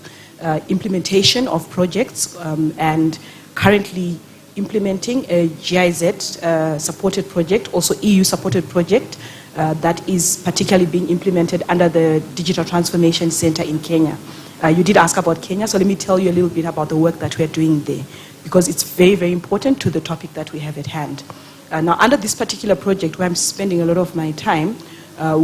implementation of projects and currently implementing a GIZ-supported project, also EU-supported project, that is particularly being implemented under the Digital Transformation Center in Kenya. You did ask about Kenya, so let me tell you a little bit about the work that we're doing there, because it's very, very important to the topic that we have at hand. Now, under this particular project, where I'm spending a lot of my time,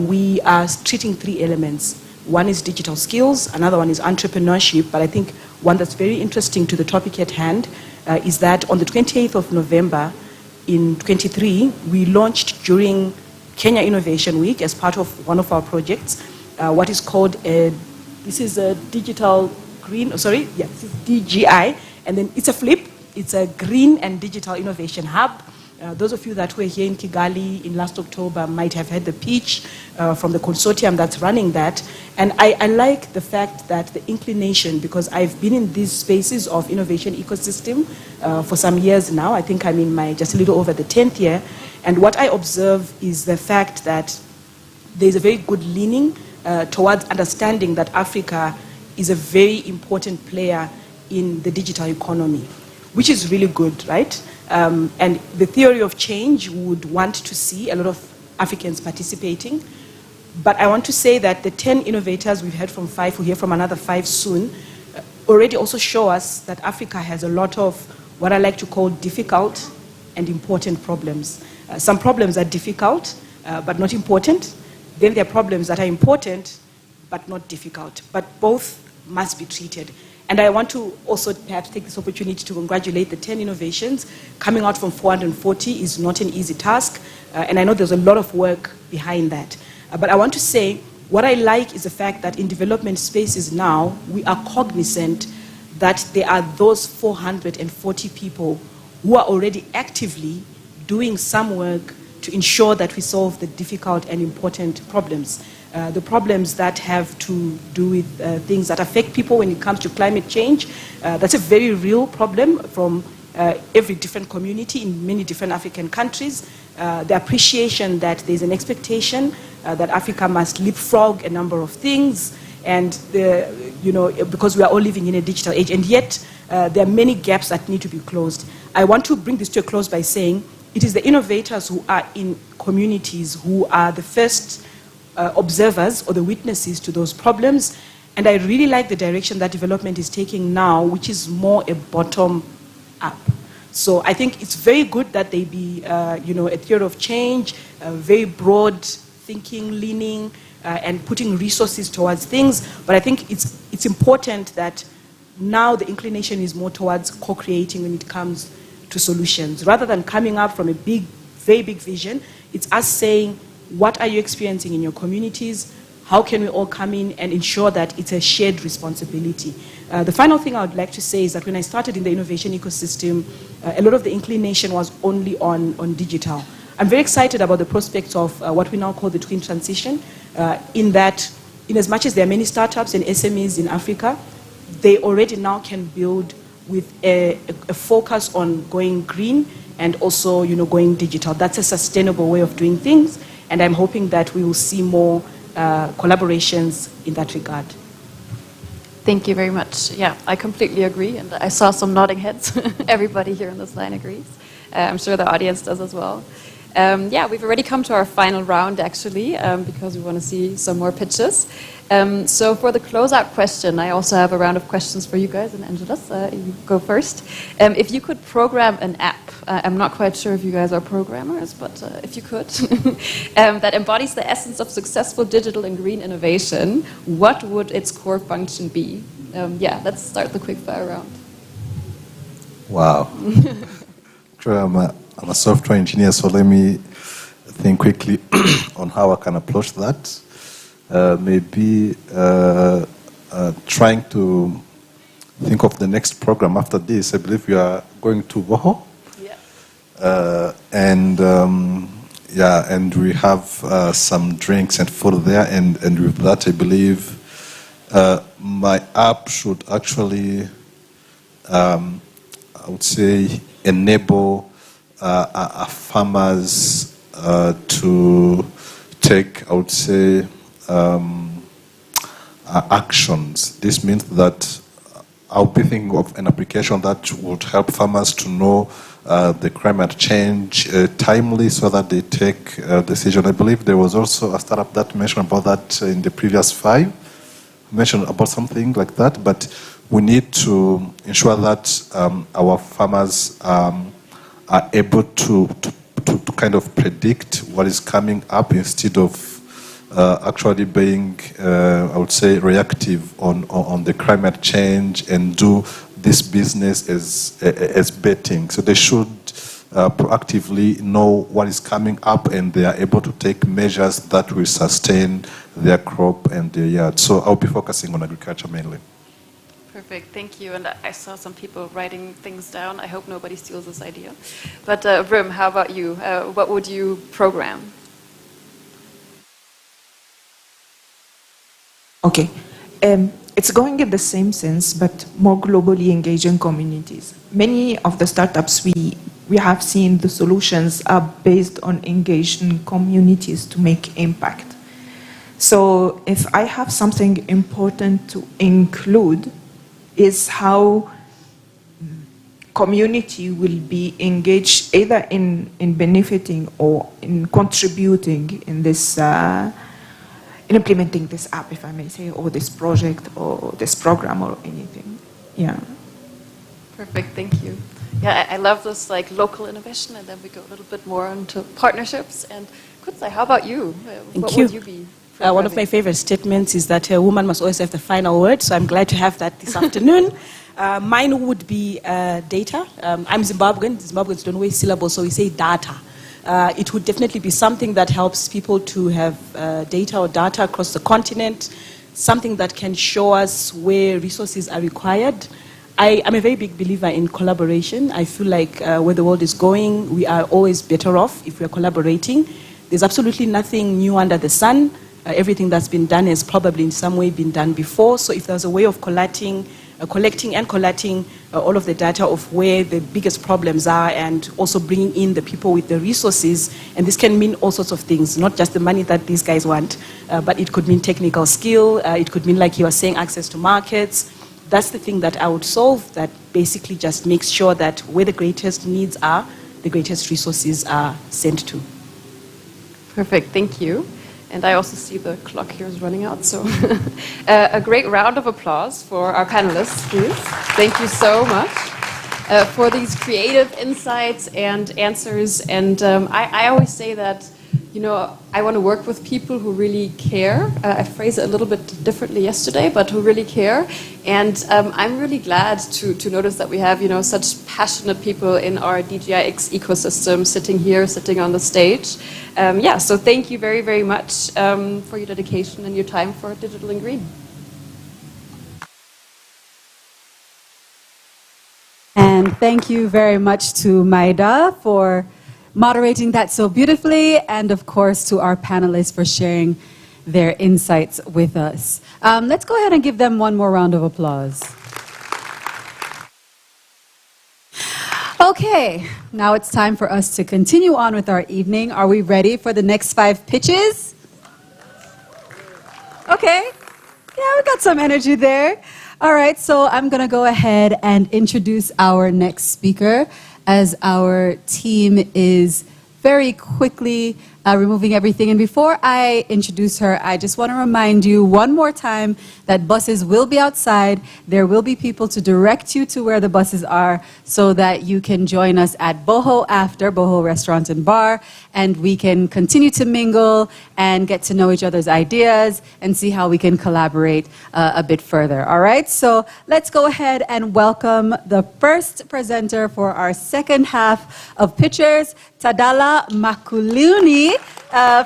we are treating three elements. One is digital skills, another one is entrepreneurship, but I think one that's very interesting to the topic at hand is that on the 28th of November in 23, we launched during Kenya Innovation Week as part of one of our projects, what is called this is a Digital Green, this is DGI, and then it's a flip, it's a Green and Digital Innovation Hub. Those of you that were here in Kigali in last October might have had the pitch from the consortium that's running that. And I like the fact that the inclination, because I've been in these spaces of innovation ecosystem for some years now. I think I'm in just a little over the 10th year. And what I observe is the fact that there's a very good leaning towards understanding that Africa is a very important player in the digital economy, which is really good, right? And the theory of change would want to see a lot of Africans participating. But I want to say that the 10 innovators we've heard from 5, we'll hear from another 5 soon, already also show us that Africa has a lot of what I like to call difficult and important problems. Some problems are difficult, but not important. Then there are problems that are important, but not difficult. But both must be treated. And I want to also perhaps take this opportunity to congratulate the 10 innovations. Coming out from 440 is not an easy task, and I know there's a lot of work behind that. But I want to say, what I like is the fact that in development spaces now, we are cognizant that there are those 440 people who are already actively doing some work to ensure that we solve the difficult and important problems. the problems that have to do with things that affect people when it comes to climate change. That's a very real problem from every different community in many different African countries. The appreciation that there's an expectation that Africa must leapfrog a number of things, and because we are all living in a digital age, and yet there are many gaps that need to be closed. I want to bring this to a close by saying it is the innovators who are in communities who are the first observers or the witnesses to those problems, and I really like the direction that development is taking now, which is more a bottom-up. So I think it's very good that they be, a theory of change, very broad thinking, leaning, and putting resources towards things. But I think it's important that now the inclination is more towards co-creating when it comes to solutions. Rather than coming up from a very big vision, it's us saying, what are you experiencing in your communities? How can we all come in and ensure that it's a shared responsibility? The final thing I would like to say is that when I started in the innovation ecosystem, a lot of the inclination was only on digital. I'm very excited about the prospects of what we now call the twin transition, in as much as there are many startups and SMEs in Africa, they already now can build with a focus on going green and also going digital. That's a sustainable way of doing things, and I'm hoping that we will see more collaborations in that regard. Thank you very much. Yeah, I completely agree, and I saw some nodding heads. Everybody here on this line agrees. I'm sure the audience does as well. Yeah, we've already come to our final round, actually, because we want to see some more pitches. So for the closeout question, I also have a round of questions for you guys, and Angelos, you go first. If you could program an app, I'm not quite sure if you guys are programmers, but if you could, that embodies the essence of successful digital and green innovation, what would its core function be? Yeah, let's start the quickfire round. Wow. I'm a software engineer, so let me think quickly on how I can approach that. Maybe trying to think of the next program after this. I believe we are going to Boho. Yeah. And we have some drinks and food there, and with that I believe my app should actually, I would say, enable farmers to take, I would say, actions. This means that I'll be thinking of an application that would help farmers to know the climate change timely so that they take a decision. I believe there was also a startup that mentioned about that in the previous 5, mentioned about something like that, but we need to ensure that our farmers are able to kind of predict what is coming up instead of actually being, I would say, reactive on the climate change and do this business as betting. So they should proactively know what is coming up, and they are able to take measures that will sustain their crop and their yard. So I'll be focusing on agriculture mainly. Perfect, thank you. And I saw some people writing things down. I hope nobody steals this idea. But Rim, how about you? What would you program? Okay. It's going in the same sense, but more globally engaging communities. Many of the startups we have seen, the solutions are based on engaging communities to make impact. So if I have something important to include, is how community will be engaged either in benefiting or in contributing in this in implementing this app, if I may say, or this project or this program or anything. Yeah. Perfect, thank you. Yeah, I love this local innovation, and then we go a little bit more into partnerships. And Kutsai, how about you? What would you be? One of my favorite statements is that a woman must always have the final word, so I'm glad to have that this afternoon. Mine would be data. I'm Zimbabwean. Zimbabweans don't waste syllables, so we say data. It would definitely be something that helps people to have data across the continent, something that can show us where resources are required. I'm a very big believer in collaboration. I feel like where the world is going, we are always better off if we're collaborating. There's absolutely nothing new under the sun. everything that's been done has probably in some way been done before. So if there's a way of collecting all of the data of where the biggest problems are, and also bringing in the people with the resources, and this can mean all sorts of things, not just the money that these guys want, but it could mean technical skill, it could mean, like you were saying, access to markets. That's the thing that I would solve, that basically just makes sure that where the greatest needs are, the greatest resources are sent to. Perfect, thank you. And I also see the clock here is running out, so a great round of applause for our panelists, please. Thank you so much for these creative insights and answers. And I always say that, you know, I want to work with people who really care. I phrased it a little bit differently yesterday, but who really care. And I'm really glad to notice that we have, you know, such passionate people in our DGIx ecosystem sitting here, sitting on the stage. Yeah, so thank you very, very much for your dedication and your time for Digital and Green. And thank you very much to Maida for moderating that so beautifully, and of course to our panelists for sharing their insights with us. Let's go ahead and give them one more round of applause. Okay, now it's time for us to continue on with our evening. Are we ready for the next 5 pitches? Okay, yeah, we got some energy there. All right, so I'm gonna go ahead and introduce our next speaker, as our team is very quickly removing everything. And before I introduce her, I just want to remind you one more time that buses will be outside. There will be people to direct you to where the buses are, so that you can join us at Boho after, Boho Restaurant and Bar, and we can continue to mingle and get to know each other's ideas and see how we can collaborate a bit further. All right, so let's go ahead and welcome the first presenter for our second half of Pitchers, Tadala Makuluni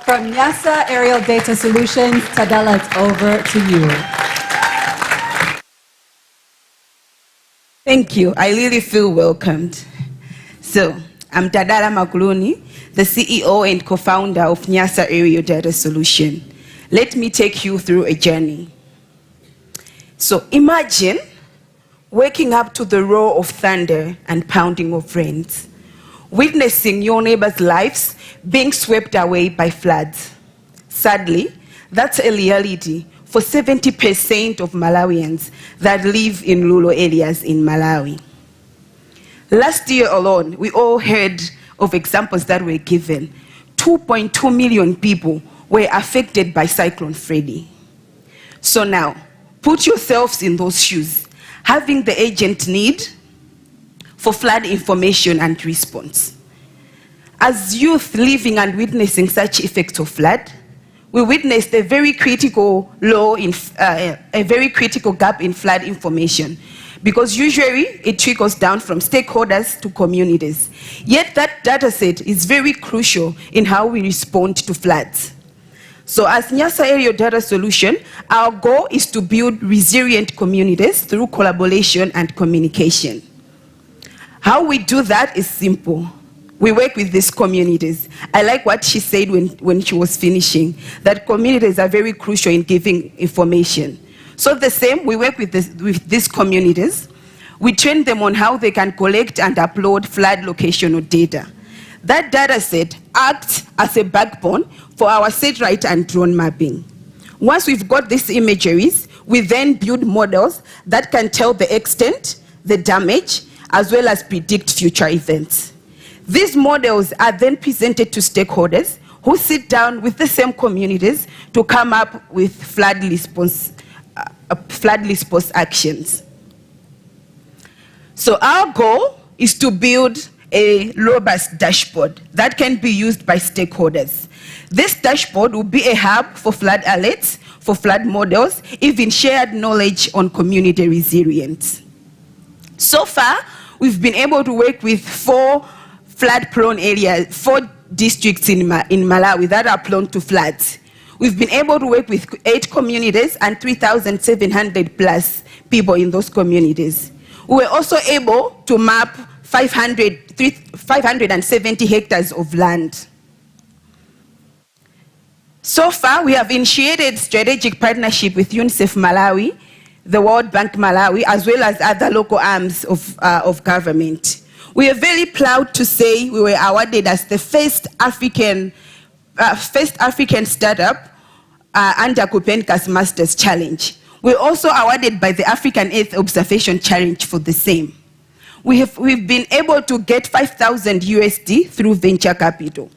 from NASA Aerial Data Solutions. Tadala, it's over to you. Thank you. I really feel welcomed. So, I'm Tadala Makuluni, the CEO and co-founder of NASA Aerial Data Solution. Let me take you through a journey. So, imagine waking up to the roar of thunder and pounding of rains, witnessing your neighbors' lives being swept away by floods. Sadly, that's a reality for 70% of Malawians that live in rural areas in Malawi. Last year alone, we all heard of examples that were given. 2.2 million people were affected by Cyclone Freddy. So now, put yourselves in those shoes, having the urgent need for flood information and response. As youth living and witnessing such effects of flood, we witnessed a very critical gap in flood information, because usually it trickles down from stakeholders to communities. Yet that data set is very crucial in how we respond to floods. So as NASA Aerial Data Solution, our goal is to build resilient communities through collaboration and communication. How we do that is simple. We work with these communities. I like what she said when she was finishing, that communities are very crucial in giving information. So the same, we work with these communities. We train them on how they can collect and upload flood locational data. That data set acts as a backbone for our satellite and drone mapping. Once we've got these imageries, we then build models that can tell the extent, the damage, as well as predict future events. These models are then presented to stakeholders who sit down with the same communities to come up with flood response actions. So our goal is to build a robust dashboard that can be used by stakeholders. This dashboard will be a hub for flood alerts, for flood models, even shared knowledge on community resilience. So far, we've been able to work with 4 flood-prone areas, 4 districts in Malawi that are prone to floods. We've been able to work with 8 communities and 3,700 plus people in those communities. We were also able to map 570 hectares of land. So far, we have initiated strategic partnership with UNICEF Malawi, the World Bank Malawi, as well as other local arms of government. We are very proud to say we were awarded as the first African startup under Copernicus Masters Challenge. We're also awarded by the African Earth Observation Challenge for the same. We've been able to get 5,000 USD through venture capital.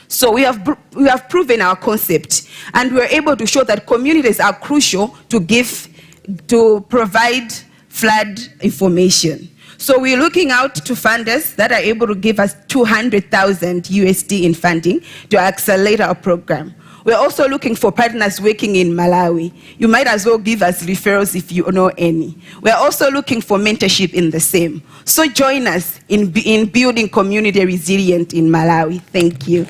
So we have proven our concept, and we're able to show that communities are crucial to provide flood information. So we're looking out to funders that are able to give us 200,000 USD in funding to accelerate our program. We're also looking for partners working in Malawi. You might as well give us referrals if you know any. We're also looking for mentorship in the same. So join us in building community resilience in Malawi. Thank you.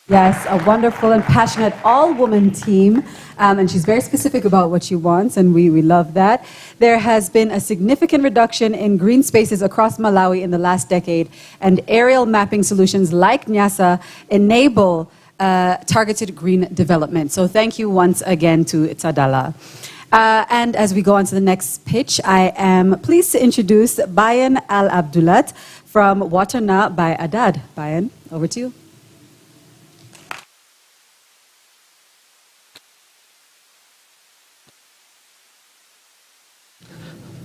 Yes, a wonderful and passionate all-woman team, and she's very specific about what she wants, and we love that. There has been a significant reduction in green spaces across Malawi in the last decade, and aerial mapping solutions like NYASA enable targeted green development. So thank you once again to Tadala. And as we go on to the next pitch, I am pleased to introduce Bayan Al-Abdulat from Waterna by Adad. Bayan, over to you.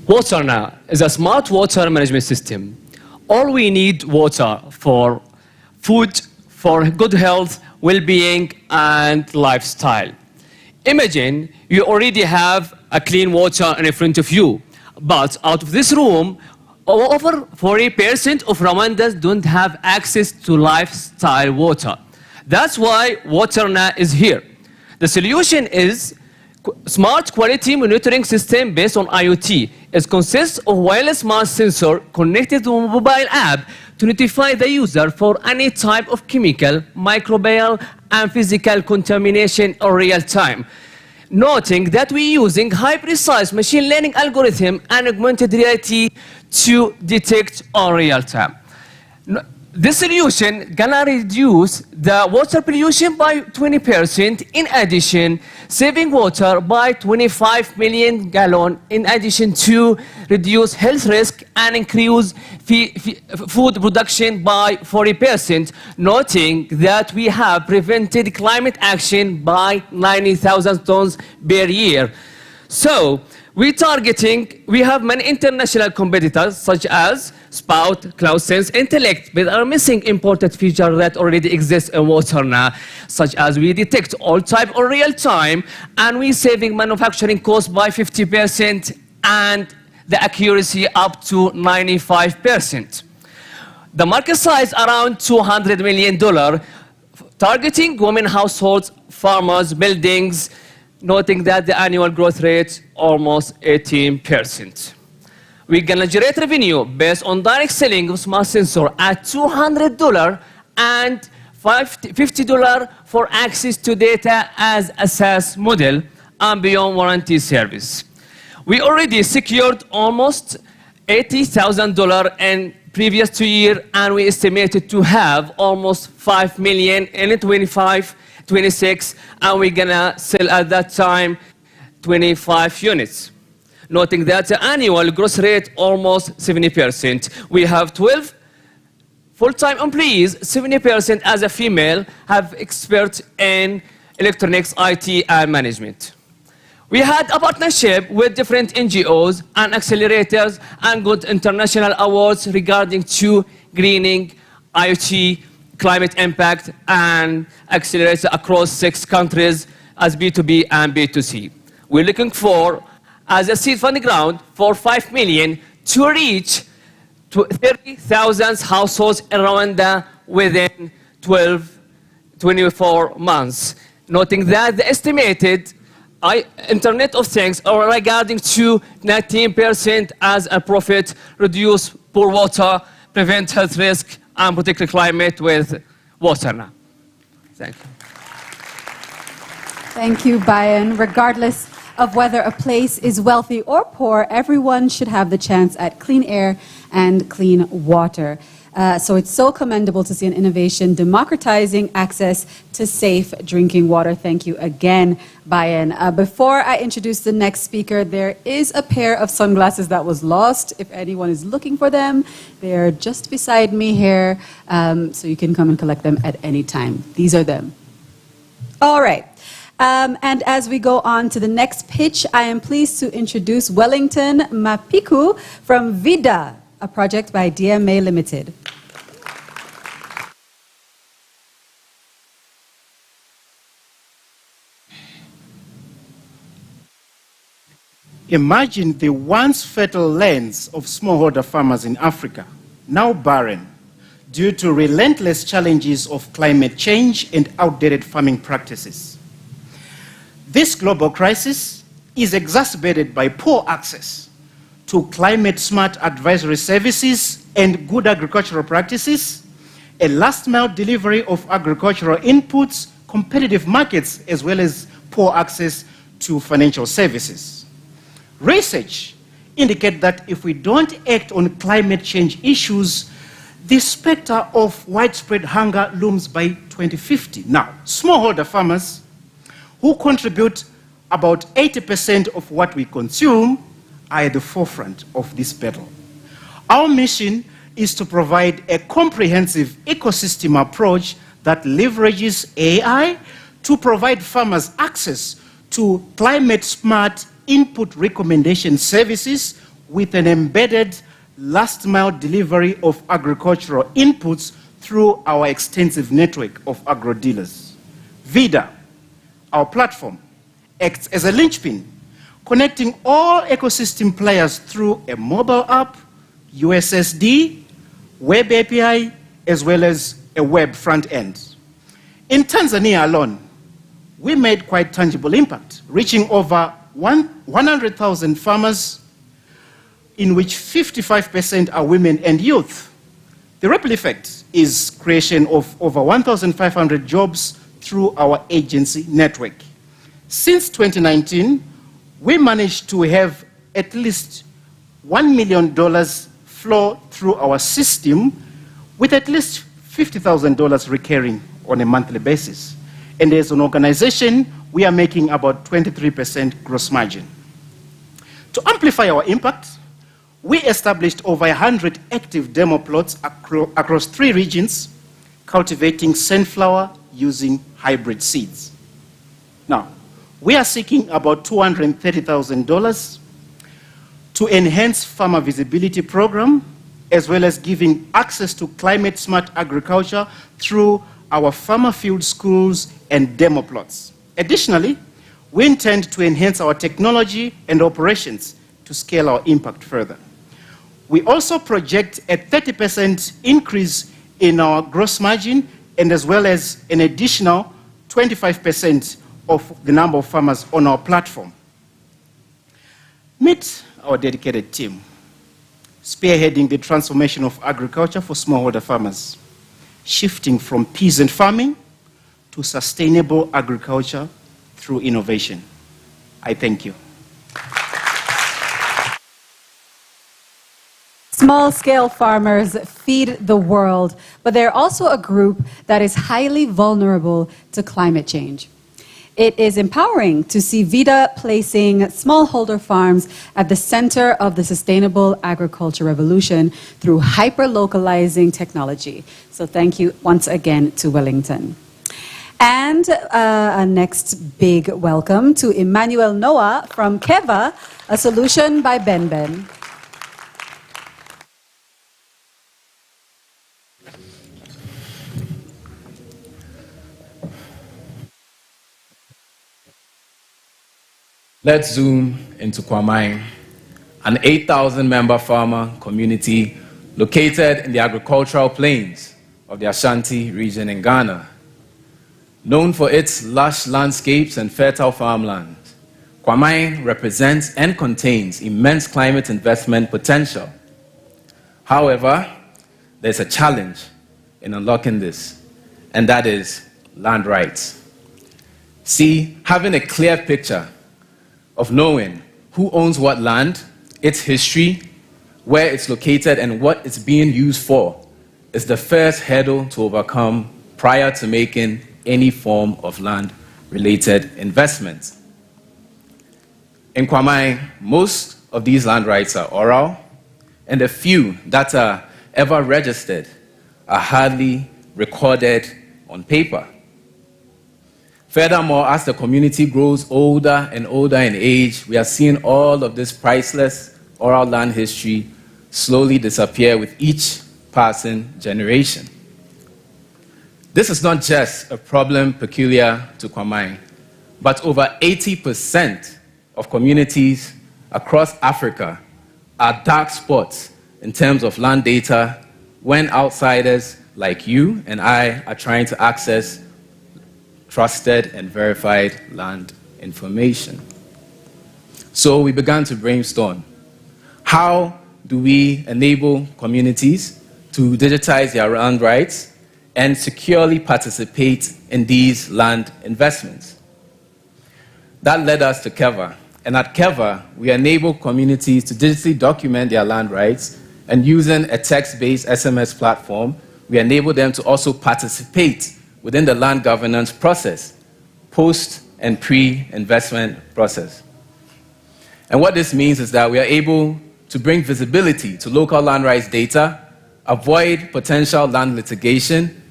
Waterna is a smart water management system. All we need water for food, for good health, well-being, and lifestyle. Imagine you already have a clean water in front of you, but out of this room, over 40% of Rwandans don't have access to lifestyle water. That's why Waterna is here. The solution is smart quality monitoring system based on IoT. It consists of wireless mass sensor connected to a mobile app to notify the user for any type of chemical, microbial, and physical contamination in real time. Noting that we're using high precise machine learning algorithm and augmented reality to detect in real time. This solution gonna reduce the water pollution by 20%, in addition, saving water by 25 million gallons, in addition to reduce health risk and increase food production by 40%, noting that we have prevented climate action by 90,000 tons per year. So, we have many international competitors such as Spout, CloudSense, Intellect, but are missing important features that already exist in Waterna, such as we detect all type in real time, and we saving manufacturing costs by 50% and the accuracy up to 95%. The market size around $200 million, targeting women households, farmers, buildings, noting that the annual growth rate almost 18%. We're gonna generate revenue based on direct selling of smart sensor at $200 and $50 for access to data as a SaaS model and beyond warranty service. We already secured almost $80,000 in previous 2 years, and we estimated to have almost 5 million in 26, and we're gonna sell at that time 25 units. Noting that the annual growth rate almost 70%. We have 12 full-time employees, 70% as a female, have experts in electronics, IT, and management. We had a partnership with different NGOs and accelerators and got international awards regarding to greening, IoT, climate impact, and accelerator across 6 countries as B2B and B2C. We're looking for, as a seed funding round, for 5 million to reach 30,000 households in Rwanda within 24 months. Noting that the estimated Internet of Things are regarding to 19% as a profit, reduce poor water, prevent health risk, and protect the climate with Waterna. Thank you. Thank you, Bayan. Regardless of whether a place is wealthy or poor, everyone should have the chance at clean air and clean water. So it's so commendable to see an innovation democratizing access to safe drinking water. Thank you again, Bayan. Before I introduce the next speaker, there is a pair of sunglasses that was lost. If anyone is looking for them, they are just beside me here, so you can come and collect them at any time. These are them. All right. And as we go on to the next pitch, I am pleased to introduce Wellington Mapiku from VIDA, a project by DMA Limited. Imagine the once fertile lands of smallholder farmers in Africa, now barren due to relentless challenges of climate change and outdated farming practices. This global crisis is exacerbated by poor access to climate-smart advisory services and good agricultural practices, a last-mile delivery of agricultural inputs, competitive markets, as well as poor access to financial services. Research indicates that if we don't act on climate change issues, the specter of widespread hunger looms by 2050. Now, smallholder farmers, who contribute about 80% of what we consume, are at the forefront of this battle. Our mission is to provide a comprehensive ecosystem approach that leverages AI to provide farmers access to climate-smart input recommendation services with an embedded last-mile delivery of agricultural inputs through our extensive network of agro-dealers. VIDA, our platform, acts as a linchpin, connecting all ecosystem players through a mobile app, USSD, web API, as well as a web front end. In Tanzania alone, we made quite tangible impact, reaching over 100,000 farmers, in which 55% are women and youth. The ripple effect is creation of over 1,500 jobs through our agency network. Since 2019, we managed to have at least $1 million flow through our system, with at least $50,000 recurring on a monthly basis. And as an organization, we are making about 23% gross margin. To amplify our impact, we established over 100 active demo plots across 3 regions, cultivating sunflower using hybrid seeds. Now, we are seeking about $230,000 to enhance farmer visibility program, as well as giving access to climate-smart agriculture through our farmer field schools and demo plots. Additionally, we intend to enhance our technology and operations to scale our impact further. We also project a 30% increase in our gross margin, and as well as an additional 25% of the number of farmers on our platform. Meet our dedicated team, spearheading the transformation of agriculture for smallholder farmers, shifting from peasant farming to sustainable agriculture through innovation. I thank you. Small-scale farmers feed the world, but they're also a group that is highly vulnerable to climate change. It is empowering to see VIDA placing smallholder farms at the center of the sustainable agriculture revolution through hyper-localizing technology. So thank you once again to Wellington. And a next big welcome to Emmanuel Noah from Keva, a solution by Ben. Let's zoom into Kwamai, an 8,000-member farmer community located in the agricultural plains of the Ashanti region in Ghana. Known for its lush landscapes and fertile farmland, Kwamai represents and contains immense climate investment potential. However, there's a challenge in unlocking this, and that is land rights. See, having a clear picture of knowing who owns what land, its history, where it's located, and what it's being used for is the first hurdle to overcome prior to making any form of land-related investment. In Kwamai, most of these land rights are oral, and the few that are ever registered are hardly recorded on paper. Furthermore, as the community grows older and older in age, we are seeing all of this priceless oral land history slowly disappear with each passing generation. This is not just a problem peculiar to Kwamai, but over 80% of communities across Africa are dark spots in terms of land data when outsiders like you and I are trying to access trusted and verified land information. So we began to brainstorm. How do we enable communities to digitize their land rights and securely participate in these land investments? That led us to Keva. And at Keva, we enable communities to digitally document their land rights, and using a text-based SMS platform, we enable them to also participate within the land governance process, post and pre-investment process. And what this means is that we are able to bring visibility to local land rights data, avoid potential land litigation,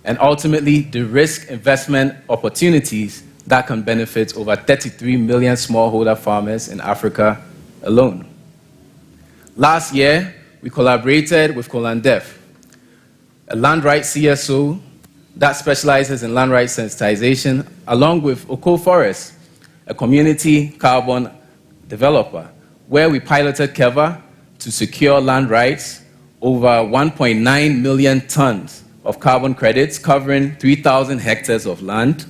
and ultimately de-risk investment opportunities that can benefit over 33 million smallholder farmers in Africa alone. Last year, we collaborated with Colandef, a land rights CSO that specializes in land rights sensitization, along with Oko Forest, a community carbon developer, where we piloted Keva to secure land rights over 1.9 million tons of carbon credits covering 3,000 hectares of land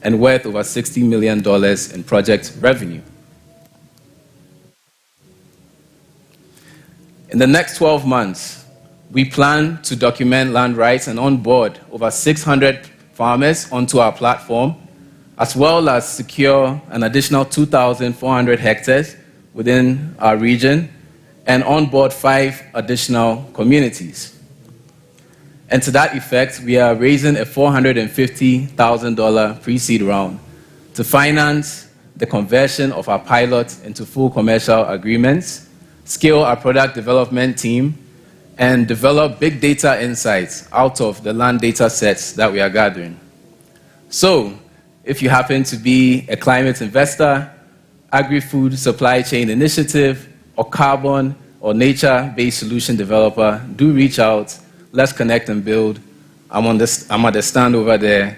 and worth over $60 million in project revenue. In the next 12 months, we plan to document land rights and onboard over 600 farmers onto our platform, as well as secure an additional 2,400 hectares within our region and onboard 5 additional communities. And to that effect, we are raising a $450,000 pre-seed round to finance the conversion of our pilot into full commercial agreements, scale our product development team, and develop big data insights out of the land data sets that we are gathering. So, if you happen to be a climate investor, agri-food supply chain initiative, or carbon or nature-based solution developer, do reach out. Let's connect and build. I'm at the stand over there,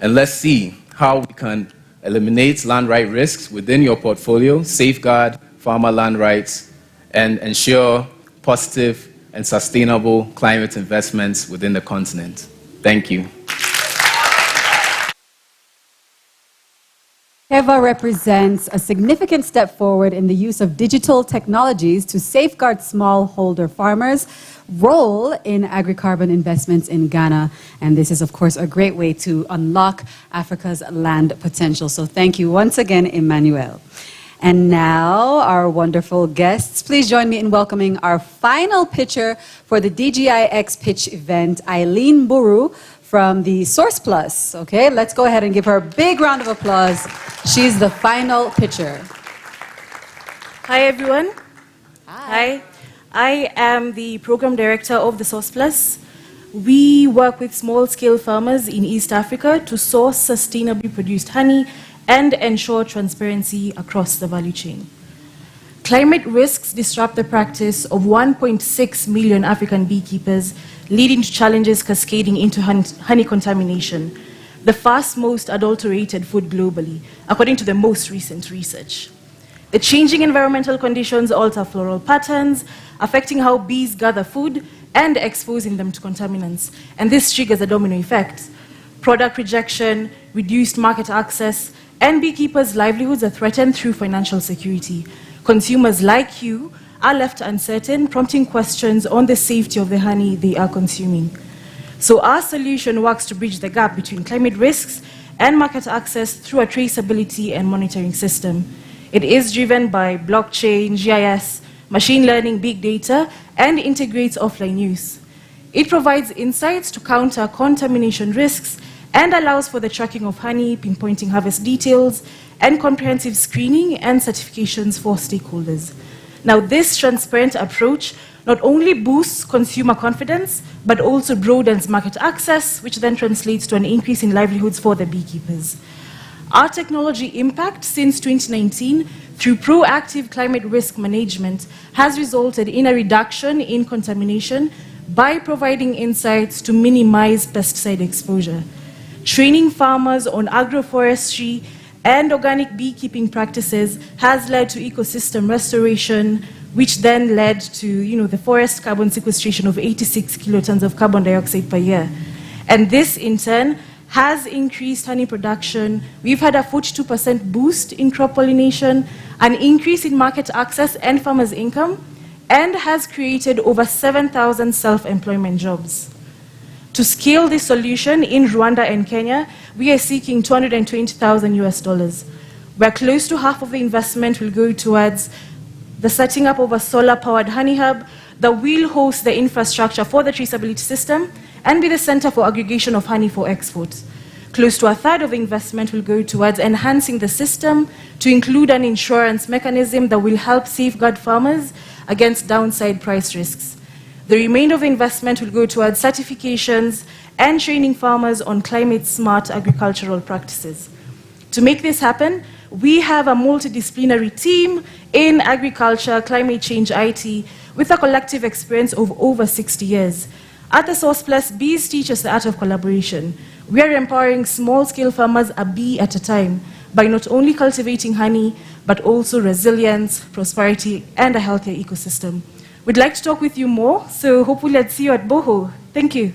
and let's see how we can eliminate land right risks within your portfolio, safeguard farmer land rights, and ensure positive and sustainable climate investments within the continent. Thank you. Keva represents a significant step forward in the use of digital technologies to safeguard smallholder farmers' role in agricarbon investments in Ghana. And this is, of course, a great way to unlock Africa's land potential. So thank you once again, Emmanuel. And now, our wonderful guests, please join me in welcoming our final pitcher for the DGIx Pitch Event, Eileen Buru from the Source Plus. Okay, let's go ahead and give her a big round of applause. She's the final pitcher. Hi, everyone. Hi. I am the program director of the Source Plus. We work with small-scale farmers in East Africa to source sustainably produced honey and ensure transparency across the value chain. Climate risks disrupt the practice of 1.6 million African beekeepers, leading to challenges cascading into honey contamination, the most adulterated food globally, according to the most recent research. The changing environmental conditions alter floral patterns, affecting how bees gather food and exposing them to contaminants. And this triggers a domino effect. Product rejection, reduced market access, and beekeepers' livelihoods are threatened through financial security. Consumers like you are left uncertain, prompting questions on the safety of the honey they are consuming. So our solution works to bridge the gap between climate risks and market access through a traceability and monitoring system. It is driven by blockchain, GIS, machine learning, big data, and integrates offline use. It provides insights to counter contamination risks and allows for the tracking of honey, pinpointing harvest details, and comprehensive screening and certifications for stakeholders. Now, this transparent approach not only boosts consumer confidence, but also broadens market access, which then translates to an increase in livelihoods for the beekeepers. Our technology impact since 2019 through proactive climate risk management has resulted in a reduction in contamination by providing insights to minimize pesticide exposure. Training farmers on agroforestry and organic beekeeping practices has led to ecosystem restoration, which then led to the forest carbon sequestration of 86 kilotons of carbon dioxide per year. And this, in turn, has increased honey production. We've had a 42% boost in crop pollination, an increase in market access and farmers' income, and has created over 7,000 self-employment jobs. To scale this solution in Rwanda and Kenya, we are seeking $220,000. Where close to half of the investment will go towards the setting up of a solar-powered honey hub that will host the infrastructure for the traceability system and be the center for aggregation of honey for export. Close to a third of the investment will go towards enhancing the system to include an insurance mechanism that will help safeguard farmers against downside price risks. The remainder of the investment will go towards certifications and training farmers on climate-smart agricultural practices. To make this happen, we have a multidisciplinary team in agriculture, climate change, IT, with a collective experience of over 60 years. At the Source Plus, bees teach us the art of collaboration. We are empowering small-scale farmers a bee at a time by not only cultivating honey, but also resilience, prosperity, and a healthier ecosystem. We'd like to talk with you more, so hopefully I'd see you at Boho. Thank you.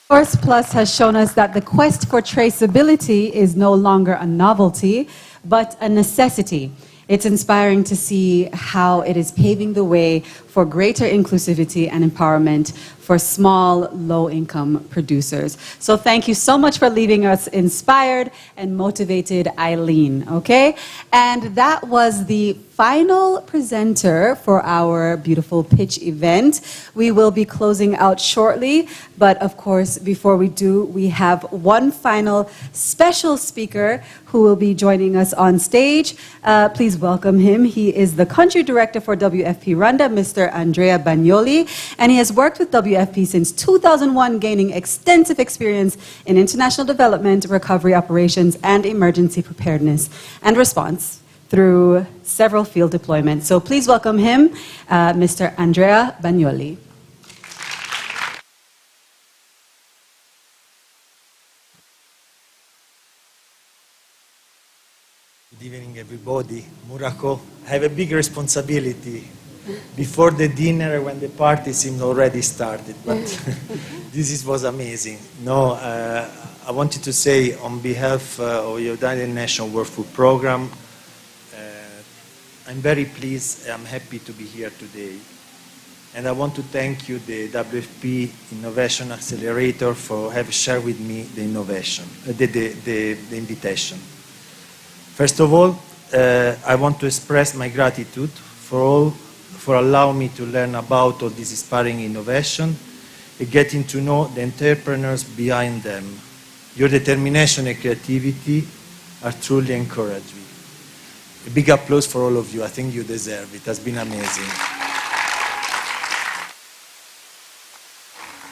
Source Plus has shown us that the quest for traceability is no longer a novelty, but a necessity. It's inspiring to see how it is paving the way for greater inclusivity and empowerment for small, low-income producers. So thank you so much for leaving us inspired and motivated, Eileen, okay? And that was the final presenter for our beautiful pitch event. We will be closing out shortly, but of course, before we do, we have one final special speaker who will be joining us on stage. Please welcome him. He is the country director for WFP Rwanda, Mr. Andrea Bagnoli, and he has worked with WFP since 2001, gaining extensive experience in international development, recovery operations, and emergency preparedness and response through several field deployments. So please welcome him, Mr. Andrea Bagnoli. Good evening, everybody. Murako, I have a big responsibility. Before the dinner, when the party seemed already started, but this was amazing. No, I wanted to say on behalf of the United Nations World Food Programme, I'm very pleased, I'm happy to be here today. And I want to thank you, the WFP Innovation Accelerator, for having shared with me the innovation, the invitation. First of all, I want to express my gratitude for allowing me to learn about all this inspiring innovation and getting to know the entrepreneurs behind them. Your determination and creativity are truly encouraging. A big applause for all of you. I think you deserve it. It has been amazing.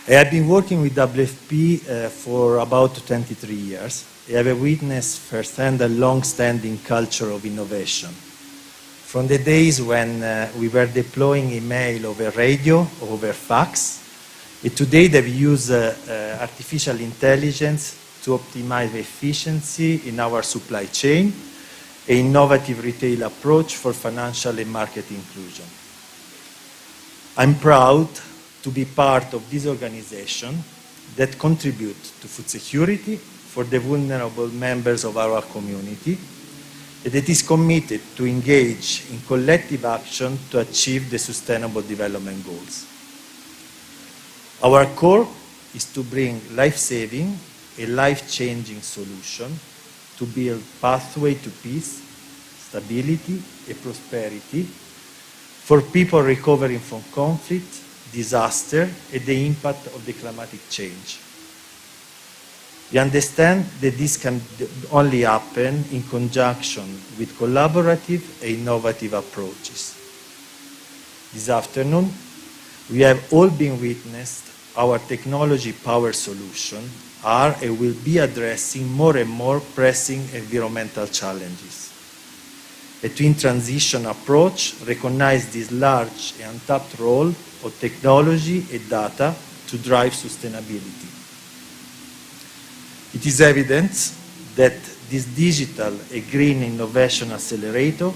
I have been working with WFP for about 23 years. I have witnessed firsthand a long-standing culture of innovation. From the days when we were deploying email over radio or over fax, and today they use artificial intelligence to optimize efficiency in our supply chain, an innovative retail approach for financial and market inclusion. I'm proud to be part of this organization that contributes to food security for the vulnerable members of our community, and that is committed to engage in collective action to achieve the Sustainable Development Goals. Our core is to bring life-saving and life-changing solution to build pathway to peace, stability, and prosperity for people recovering from conflict, disaster, and the impact of the climatic change. We understand that this can only happen in conjunction with collaborative and innovative approaches. This afternoon, we have all been witnessed our technology-powered solutions are and will be addressing more and more pressing environmental challenges. A twin transition approach recognizes this large and untapped role of technology and data to drive sustainability. It is evident that this Digital Green Innovation Accelerator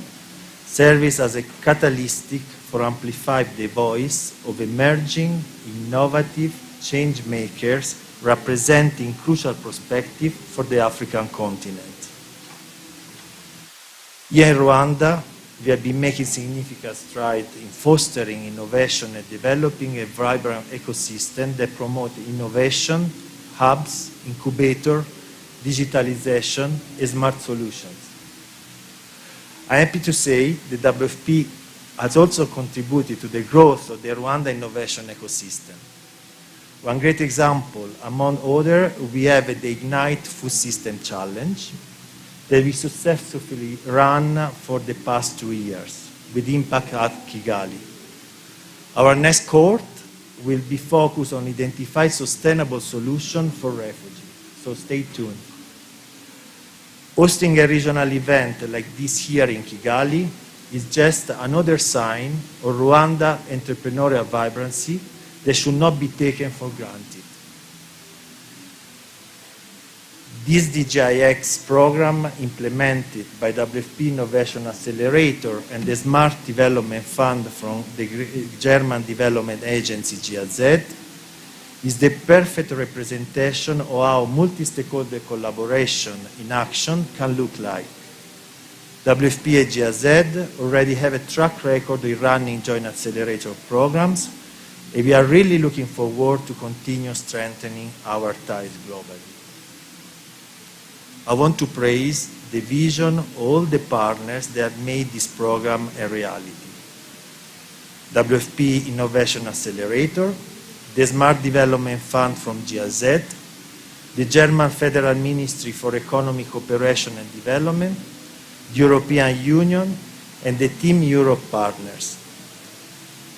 serves as a catalyst for amplifying the voice of emerging, innovative change makers representing crucial perspective for the African continent. Here in Rwanda, we have been making significant strides in fostering innovation and developing a vibrant ecosystem that promotes innovation, hubs, incubator, digitalization, and smart solutions. I'm happy to say that WFP has also contributed to the growth of the Rwanda innovation ecosystem. One great example, among others, we have the Ignite Food System Challenge that we successfully ran for the past 2 years with impact at Kigali. Our next cohort will be focused on identifying sustainable solutions for refugees, so stay tuned. Hosting a regional event like this here in Kigali is just another sign of Rwanda entrepreneurial vibrancy that should not be taken for granted. This DGIx program, implemented by WFP Innovation Accelerator and the Smart Development Fund from the German development agency GIZ, is the perfect representation of how multi-stakeholder collaboration in action can look like. WFP and GIZ already have a track record in running joint accelerator programs, and we are really looking forward to continue strengthening our ties globally. I want to praise the vision of all the partners that have made this program a reality. WFP Innovation Accelerator, the Smart Development Fund from GIZ, the German Federal Ministry for Economic Cooperation and Development, the European Union, and the Team Europe partners.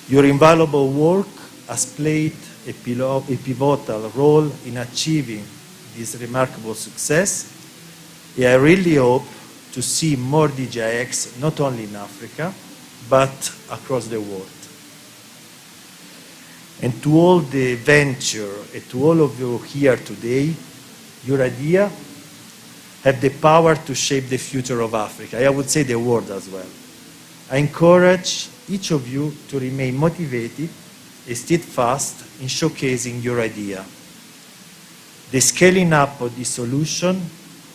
Your invaluable work has played a pivotal role in achieving this remarkable success. And I really hope to see more DGIx not only in Africa, but across the world. And to all the venture, and to all of you here today, your idea have the power to shape the future of Africa. I would say the world as well. I encourage each of you to remain motivated and steadfast in showcasing your idea. The scaling up of this solution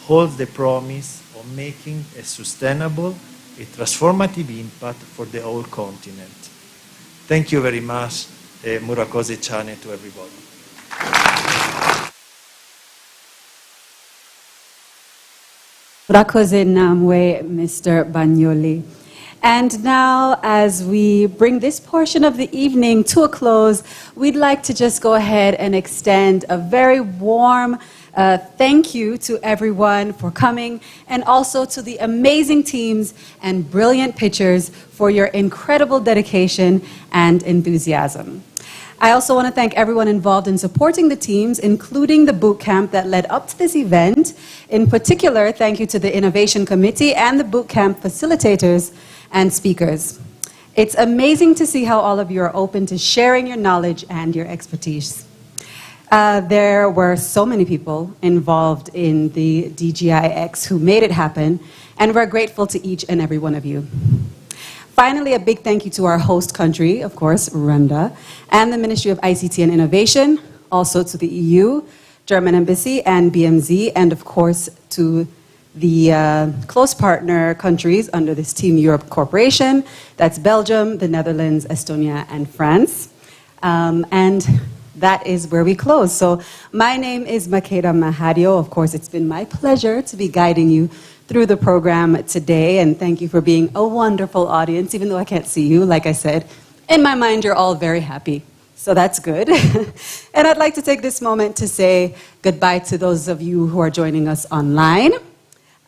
holds the promise of making a sustainable, a transformative impact for the whole continent. Thank you very much. Murakoze Chane to everybody. Murakoze Namwe, Mr. Banyoli. And now, as we bring this portion of the evening to a close, we'd like to just go ahead and extend a very warm thank you to everyone for coming, and also to the amazing teams and brilliant pitchers for your incredible dedication and enthusiasm. I also want to thank everyone involved in supporting the teams, including the boot camp that led up to this event. In particular, thank you to the Innovation Committee and the boot camp facilitators and speakers. It's amazing to see how all of you are open to sharing your knowledge and your expertise. There were so many people involved in the DGIx who made it happen, and we're grateful to each and every one of you. Finally, a big thank you to our host country, of course, Rwanda, and the Ministry of ICT and Innovation, also to the EU, German Embassy, and BMZ, and of course to the close partner countries under this Team Europe Corporation. That's Belgium, the Netherlands, Estonia, and France. And that is where we close. So my name is Makeda Mahadio. Of course, it's been my pleasure to be guiding you through the program today, and thank you for being a wonderful audience, even though I can't see you, like I said. In my mind, you're all very happy, so that's good. And I'd like to take this moment to say goodbye to those of you who are joining us online.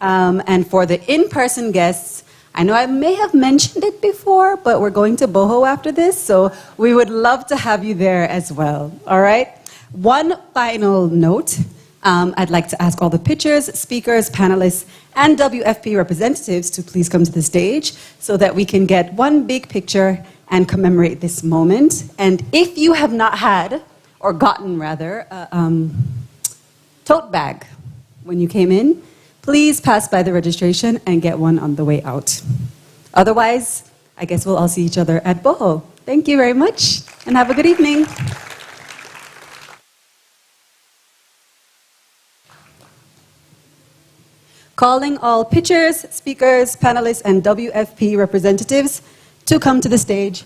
And for the in-person guests, I know I may have mentioned it before, but we're going to Boho after this, so we would love to have you there as well, all right? One final note. I'd like to ask all the pitchers, speakers, panelists, and WFP representatives to please come to the stage so that we can get one big picture and commemorate this moment. And if you have not had, or gotten rather, a tote bag when you came in, please pass by the registration and get one on the way out. Otherwise, I guess we'll all see each other at Boho. Thank you very much, and have a good evening. Calling all pitchers, speakers, panelists, and WFP representatives to come to the stage